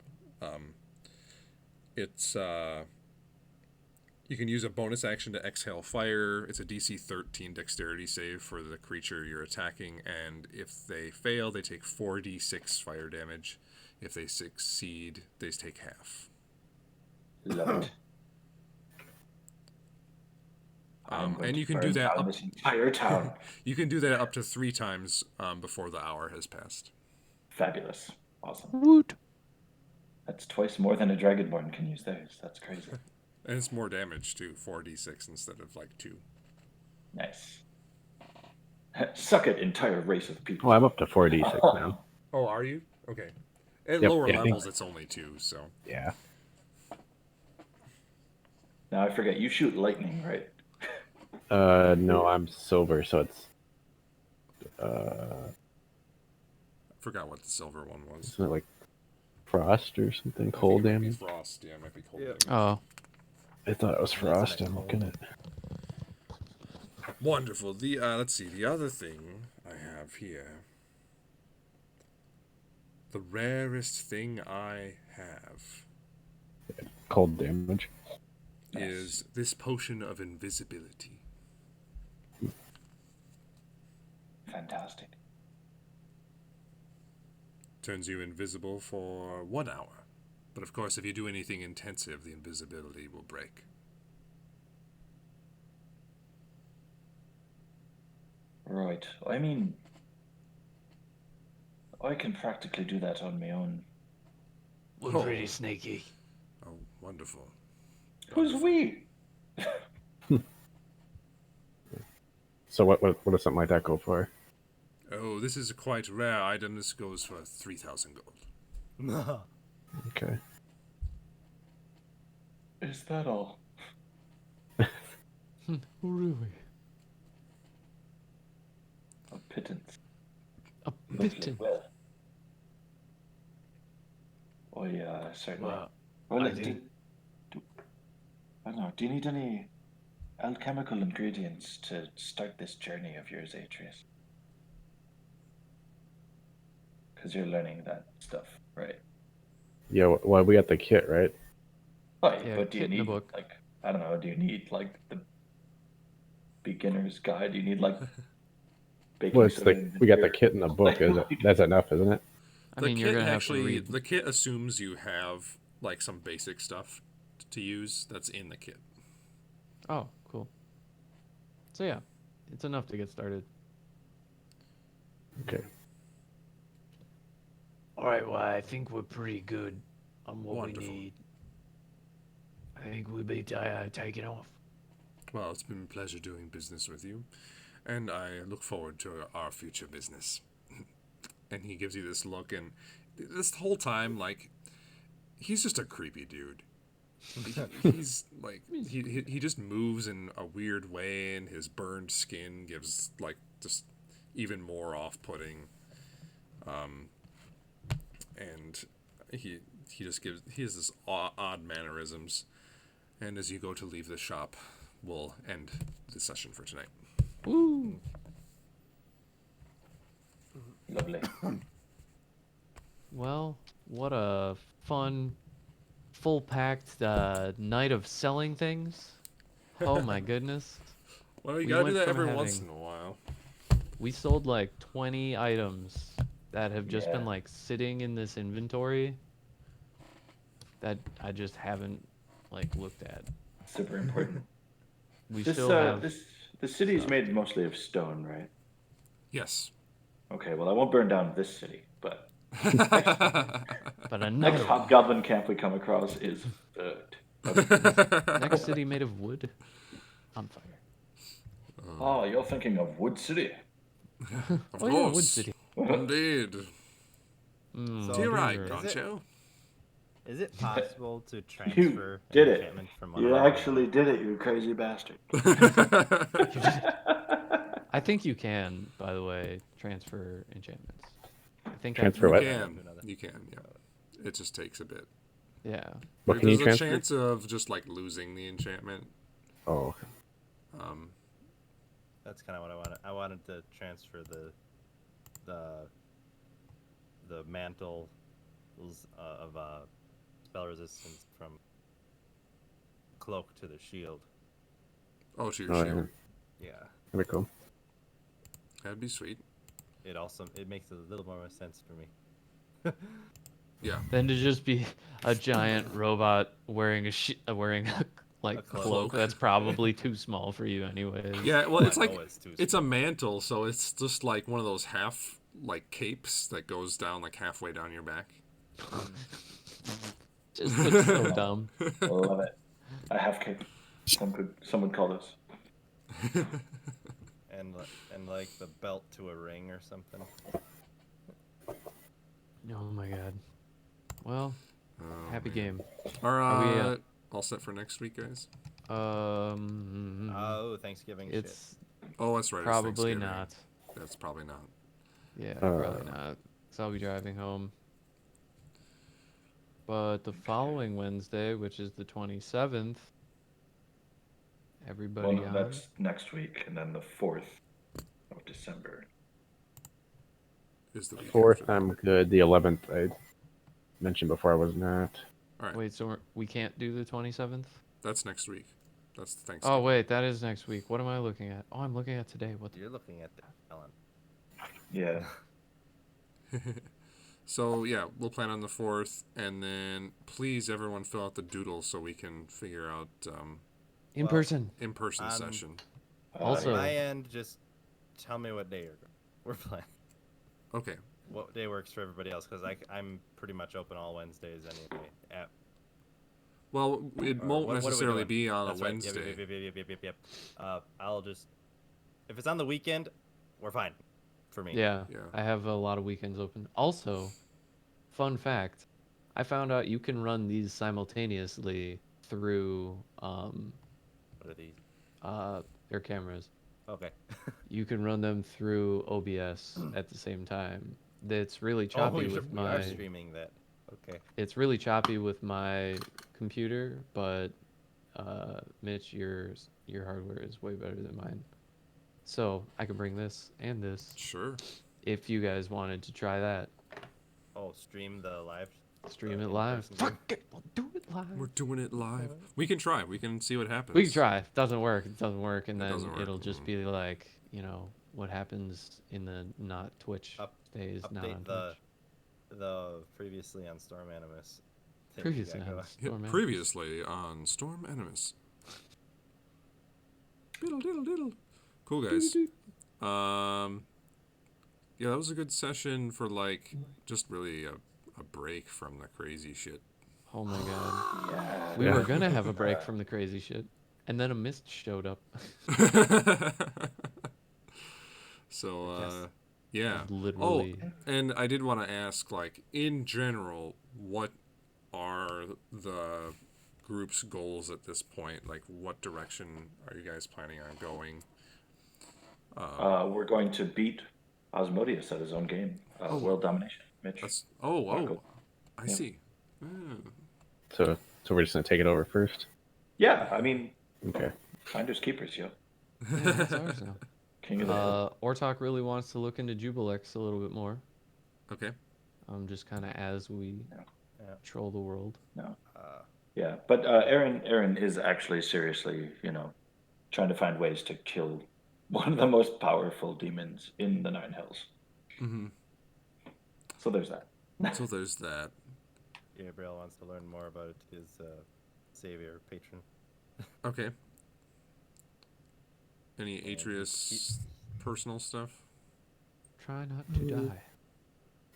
You can use a bonus action to exhale fire. It's a DC 13 dexterity save for the creature you're attacking, and if they fail, they take 4d6 fire damage. If they succeed, they take half. Love it. And you can do that up, this entire town. you can do that up to 3 times before the hour has passed. Fabulous. Awesome. Woot. That's twice more than a Dragonborn can use theirs. That's crazy. And it's more damage too, 4d6 instead of like 2. Nice. Suck it, entire race of people. Well, I'm up to 4d6 now. Oh, are you? Okay. At Yep, lower yeah, I think- levels, it's only 2, so. Yeah. Now I forget, you shoot lightning, right? No, I'm silver, so it's I forgot what the silver one was. isn't it like frost or something? Cold I think it might be damage? Frost, yeah, it might be cold Yeah. damage. Oh, I thought it was That's frost. an I'm looking at. Wonderful. The let's see. The other thing I have here, the rarest thing I have, Cold damage. is this potion of invisibility. Fantastic. Turns you invisible for 1 hour. But of course, if you do anything intensive, the invisibility will break. Right. I mean, I can practically do that on my own. We're Oh. pretty sneaky. Oh, wonderful. Who's we? So what does something like that go for? Oh, this is a quite rare item. This goes for 3,000 gold. Okay. Is that all? Really? A pittance. A Lovely. bitten. Well, certainly. Well, Well, I think- I don't know. Do you need any alchemical ingredients to start this journey of yours, Atreus? Because you're learning that stuff, right? Yeah. Well, we got the kit, right? Oh, Yeah, but do you kit in the need book. like I don't know? Do you need like the beginner's guide? Do you need like baking Well, it's soda the and we got the vinegar? kit in the book. Is it? That's enough, isn't it? I The mean, you're kit gonna have to actually, read. the kit assumes you have like some basic stuff to use that's in the kit. Oh, cool. So yeah, it's enough to get started. Okay. All right, well, I think we're pretty good on what Wonderful. we need. I think we'll be taking off. Well, it's been a pleasure doing business with you, and I look forward to our future business. And he gives you this look, and this whole time, like, he's just a creepy dude. He's like he just moves in a weird way, and his burned skin gives like just even more off-putting. And he has this odd mannerisms. And as you go to leave the shop, we'll end the session for tonight. Woo! Lovely. Well, what a fun, full-packed night of selling things. Oh my goodness. Well, you We gotta do went that from every once having- in a while. We sold like 20 items that have just been Yeah. like sitting in this inventory that I just haven't like looked at. Super important. We This still have the city is made mostly of stone, right? Yes. Okay, well I won't burn down this city, but but next another one. hobgoblin camp we come across is fucked. Next city made of wood on fire. Oh, you're thinking of Wood City. Of Oh course. yeah, wood city. Indeed. Mm, So- To your right, dear. Groncho. Is it possible to transfer did an it. enchantment from one You item? actually did it, you crazy bastard. I think you can, by the way, transfer enchantments. I think Transfer You what? can. You can, yeah. It just takes a bit. Yeah. What can There's you a transfer? chance of just like losing the enchantment. Oh, That's kind of what I wanted. I wanted to transfer the mantle of spell resistance from cloak to the shield. Oh, to your oh, shield. Yeah, that'd be cool. That'd be sweet. it makes a little more sense for me. Yeah. Then to just be a giant robot wearing wearing a like A cloak. cloak that's probably too small for you anyways. Yeah, well, it's I like know it's too it's a mantle, so it's just like one of those half like capes that goes down like halfway down your back. Just looks so dumb. Love it. A half cape. Some would call this. and like the belt to a ring or something. Oh my god. Well, happy game. Are Are we, all set for next week, guys? Oh, Thanksgiving shit. it's Oh, that's right. it's probably Thanksgiving. not. That's probably not. Yeah, probably not. So I'll be driving home. But the following Wednesday, which is the 27th, everybody Well, on. that's next week, and then the 4th of December. Is the week Fourth, after. I'm good. The 11th, I mentioned before I was not. All right. Wait, so we can't do the 27th? That's next week. That's the Oh Thanksgiving. wait, that is next week. What am I looking at? Oh, I'm looking at today. What the You're looking at the Ellen. Yeah. So yeah, we'll plan on the 4th, and then please everyone fill out the doodle so we can figure out in Well, person. in-person I'm- session. Also- On my end, just tell me what day we're playing. Okay. What day works for everybody else? Because I'm pretty much open all Wednesdays anyway. Well, it Or won't what are we necessarily doing? be on That's a right. Wednesday. Yep. I'll just if it's on the weekend, we're fine. For me. Yeah, Yeah. I have a lot of weekends open. Also, fun fact, I found out you can run these simultaneously through What are these? their cameras. Okay. You can run them through OBS at the same time. It's really Oh, choppy with we are my streaming that. Okay. it's really choppy with my computer, but Mitch, your hardware is way better than mine. So I can bring this and this Sure. if you guys wanted to try that. Oh, stream the live. Stream the it live. in-person game? Fuck it, we'll do it live. We're doing it live. We can try. We can see what happens. We can try. If it doesn't work, it doesn't work, and It then doesn't work, it'll just be like, what happens in the not Twitch Up- stays not on Update the previously on Storm Animus. Twitch. thing you Previously got on going. Yeah, Storm Animus. previously on Storm Animus. Diddle diddle diddle. Cool guys. Yeah, that was a good session for like just really a break from the crazy shit. Oh my god. Yeah. We Yeah. were gonna have a break from the crazy shit, and then a mist showed up. So yeah. Literally. Oh, and I did want to ask, like, in general, what are the group's goals at this point? Like, what direction are you guys planning on going? We're going to beat Osmodius at his own game. World domination. Mitch. Oh, I Yeah. see. So we're just gonna take it over first. Yeah, I mean, Okay. finders keepers, yo. Yeah, that's ours now. King of the hill. Ortok really wants to look into Jubilex a little bit more. Okay. Just kind of as we Yeah. troll the world. Yeah, but Aaron is actually seriously, trying to find ways to kill one of the most powerful demons in the Nine Hells. Mm-hmm. So there's that. So there's that. Gabriel wants to learn more about his savior patron. Okay. Any And Atreus personal stuff? Try not to die.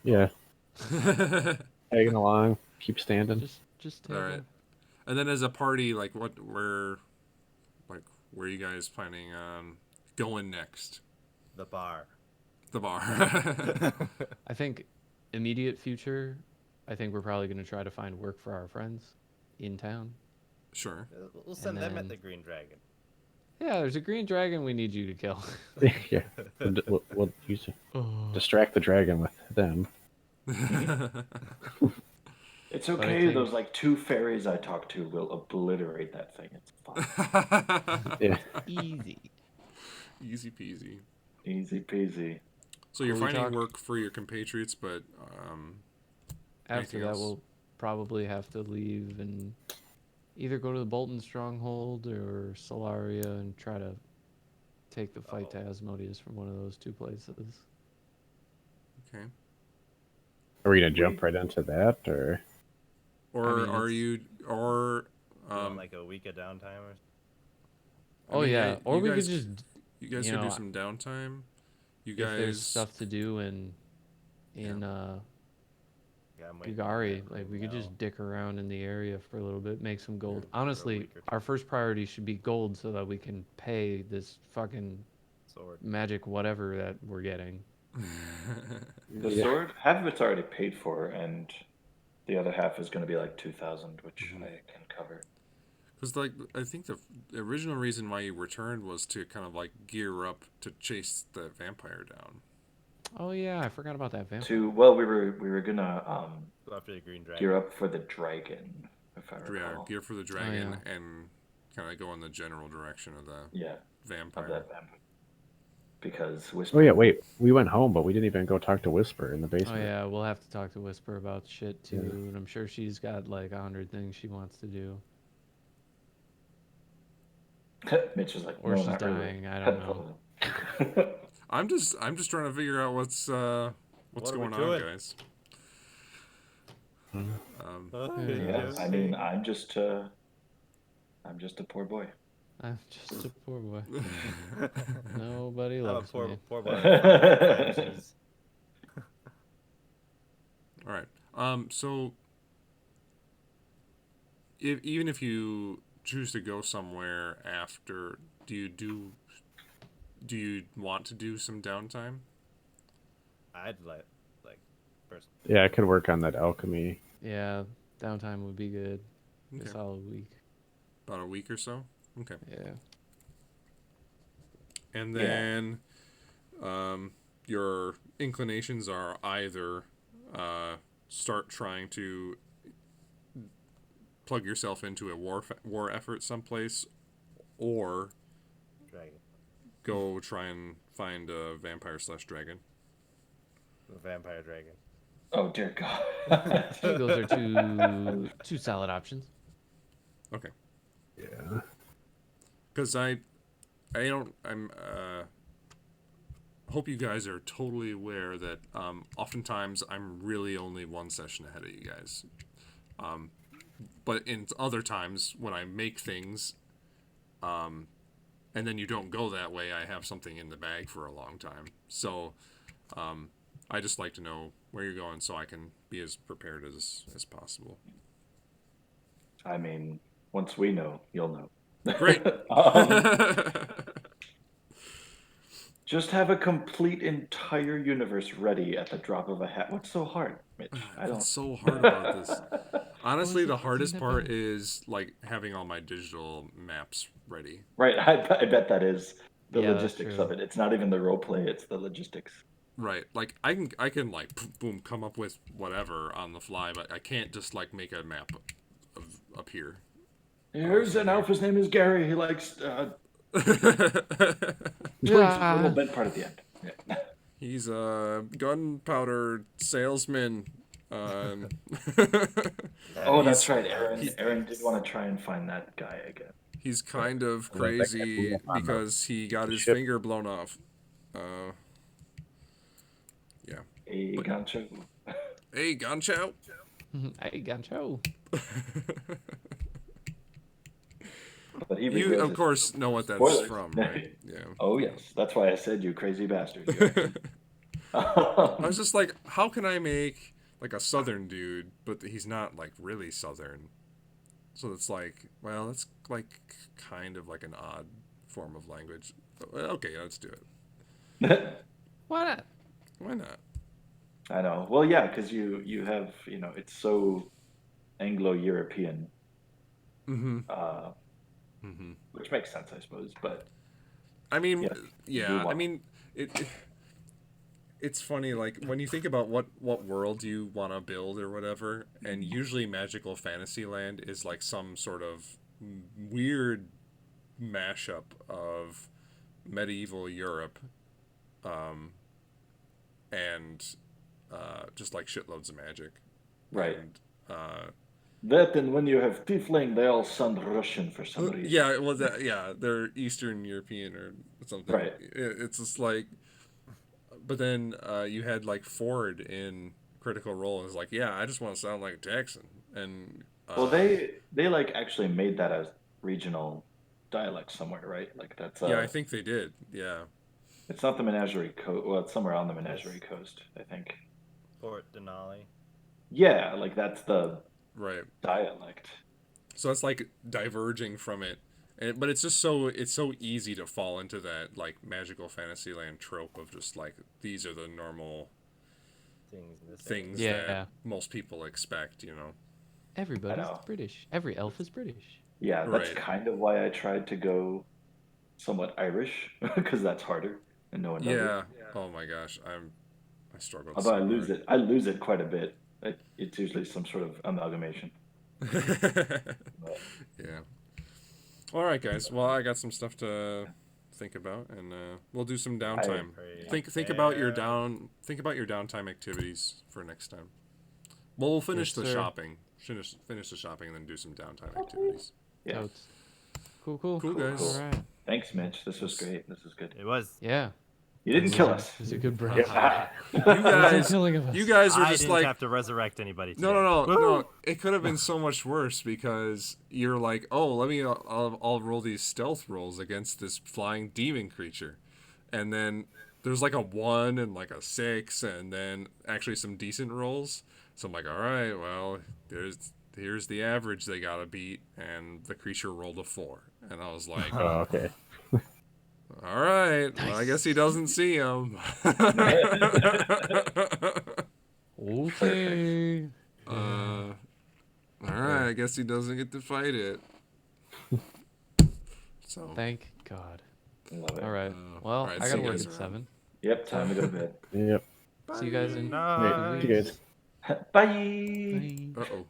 Yeah. Tagging along. Keep standing. Just take All right. And then as a party, like, where are you guys planning on going next? The bar. The bar. I think immediate future, I think we're probably going to try to find work for our friends in town. Sure. We'll send them then- at the Green Dragon. Yeah, there's a green dragon we need you to kill. Yeah. We'll use it. Distract the dragon with them. It's I okay. think- Those like two fairies I talked to will obliterate that thing. It's fine. Yeah. Easy. Easy peasy. Easy peasy. So you're Holy finding talk. work for your compatriots, but After Anything that, else? we'll probably have to leave and either go to the Bolton Stronghold or Solaria and try to take the fight to Asmodeus from one of those two places. okay. Are we gonna jump right into that, or? Or mean, are it's- you or You want, like a week of downtime or I Oh mean, yeah, or you we guys, could just you guys you could do know, some downtime. You if there's guys stuff to do in yeah, I'm waiting for Gugari, that like we right could just now. dick around in the area for a little bit, make some gold. for a Honestly, week or two. our first priority should be gold so that we can pay this fucking Sword. magic whatever that we're getting. The sword, half of it's already paid for, and the other half is going to be like 2,000, which I can cover. Because, like, I think the original reason why you returned was to kind of, like, gear up to chase the vampire down. Oh yeah, I forgot about that vampire. We were gonna Go after the Green Dragon. gear up for the dragon, if I Yeah, recall. gear for the dragon yeah. and kind of go in the general direction of the Yeah, vampire. of that vampire. Because Whisper. Oh yeah, wait. We went home, but we didn't even go talk to Whisper in the Oh basement. yeah, we'll have to talk to Whisper about shit too, Yeah. and I'm sure she's got like 100 things she wants to do, Mitch is like, or no, she's not really. dying. I don't know. I'm just trying to figure out what's What are we going on, doing? guys. Oh, Yeah. Yeah, I mean, I'm just a poor boy. I'm just a poor boy. Nobody I'm a loves poor, me. poor boy. Five Gs. All right. So even if you choose to go somewhere after, do you want to do some downtime? I'd like first. Yeah, I could work on that alchemy. Yeah, downtime would be good. A Okay. solid week. About a week or so. Okay. Yeah. And Yeah. then your inclinations are either start trying to plug yourself into a war effort someplace, or Dragon. go try and find a vampire/dragon. The vampire dragon. Oh dear God. I think those are two solid options. Okay. Yeah. Because I'm hope you guys are totally aware that oftentimes I'm really only one session ahead of you guys. But in other times when I make things, and then you don't go that way, I have something in the bag for a long time. So I just like to know where you're going so I can be as prepared as possible. I mean, once we know, you'll know. Great. Just have a complete entire universe ready at the drop of a hat. What's so hard, Mitch? I don't. It's so hard about this. Honestly, Well, the it's hardest part independent. is like having all my digital maps ready. Right, I bet that is the Yeah, that's logistics true. of it. It's not even the role play; it's the logistics. Right. Like I can like boom come up with whatever on the fly, but I can't just like make a map of up here. Here's an elf. His name is Gary. He likes Yeah. little bent part at the end. Yeah. He's a gunpowder salesman. Oh, that's He's- right. Aaron did want to try and find that guy again. He's kind of Well, that guy crazy blew up on the because he got his ship. finger blown off. Yeah. Hey, Gancho. Hey, Gancho. Hey, Gancho. But he You, reveals of it. course, know what that's Spoilers. from, right? Yeah. Oh yes, that's why I said you crazy bastard. I was just like, how can I make like a southern dude, but he's not like really southern? So it's like, well, that's like kind of like an odd form of language. Okay, let's do it. Why not? Why not? I know. Well, yeah, because you have it's so Anglo-European, Mm-hmm. uh, which makes sense, I suppose. But I mean, Yeah, yeah. you I want- mean, it's funny. Like when you think about what world you want to build or whatever, and usually magical fantasy land is like some sort of weird mashup of medieval Europe, and just like shitloads of magic. right. And, That and when you have tiefling, they all sound Russian for some reason. yeah, well, they're Eastern European or something. Right. It's just like, but then you had like Ford in Critical Role, and it's like, yeah, I just want to sound like Jackson, and Well, they like actually made that a regional dialect somewhere, right? Like that's yeah, I think they did, yeah, it's not the Menagerie Coast. Well, it's somewhere on the Menagerie Coast, I think. Fort Denali. Yeah, like that's the right. dialect. So it's like diverging from it, but it's just it's so easy to fall into that like magical fantasyland trope of just like these are the normal Things in this things Yeah. that most people expect, you know. Everybody's know. British. Every elf is British. Yeah, that's Right. kind of why I tried to go somewhat Irish because that's harder and no one does Yeah. it. Oh my gosh, I struggled. Although so I lose hard. it, I lose it quite a bit. It's usually some sort of amalgamation. But Yeah. All right, guys. Well, I got some stuff to think about, and we'll do some downtime. Think about your downtime activities for next time. Well, we'll finish Yes, the sir. shopping. Finish the shopping, and then do some downtime activities. yeah, Totes. Cool, cool. Cool, guys. All right. thanks, Mitch. This was great. This is good. It was. Yeah. You didn't kill us. It's a good brain. You guys, killing of us. you guys were I just didn't like, have to resurrect anybody. no, today. no, no, Woo! no. It could have been so much worse because you're like, oh, let me, I'll roll these stealth rolls against this flying demon creature, and then there's like a 1 and like a 6, and then actually some decent rolls. So I'm like, all right, well, here's the average they gotta beat, and the creature rolled a 4, and I was like, Oh, okay. all right, well, I guess he doesn't see him. Okay. All right, I guess he doesn't get to fight it. So, Thank God. Love it. All right. Uh, Well, all right, I see gotta you work guys at around. 7. Yep, time to go to bed. Yep. See you guys in Hey, 2 see you weeks. guys. Bye. Bye. Uh-oh.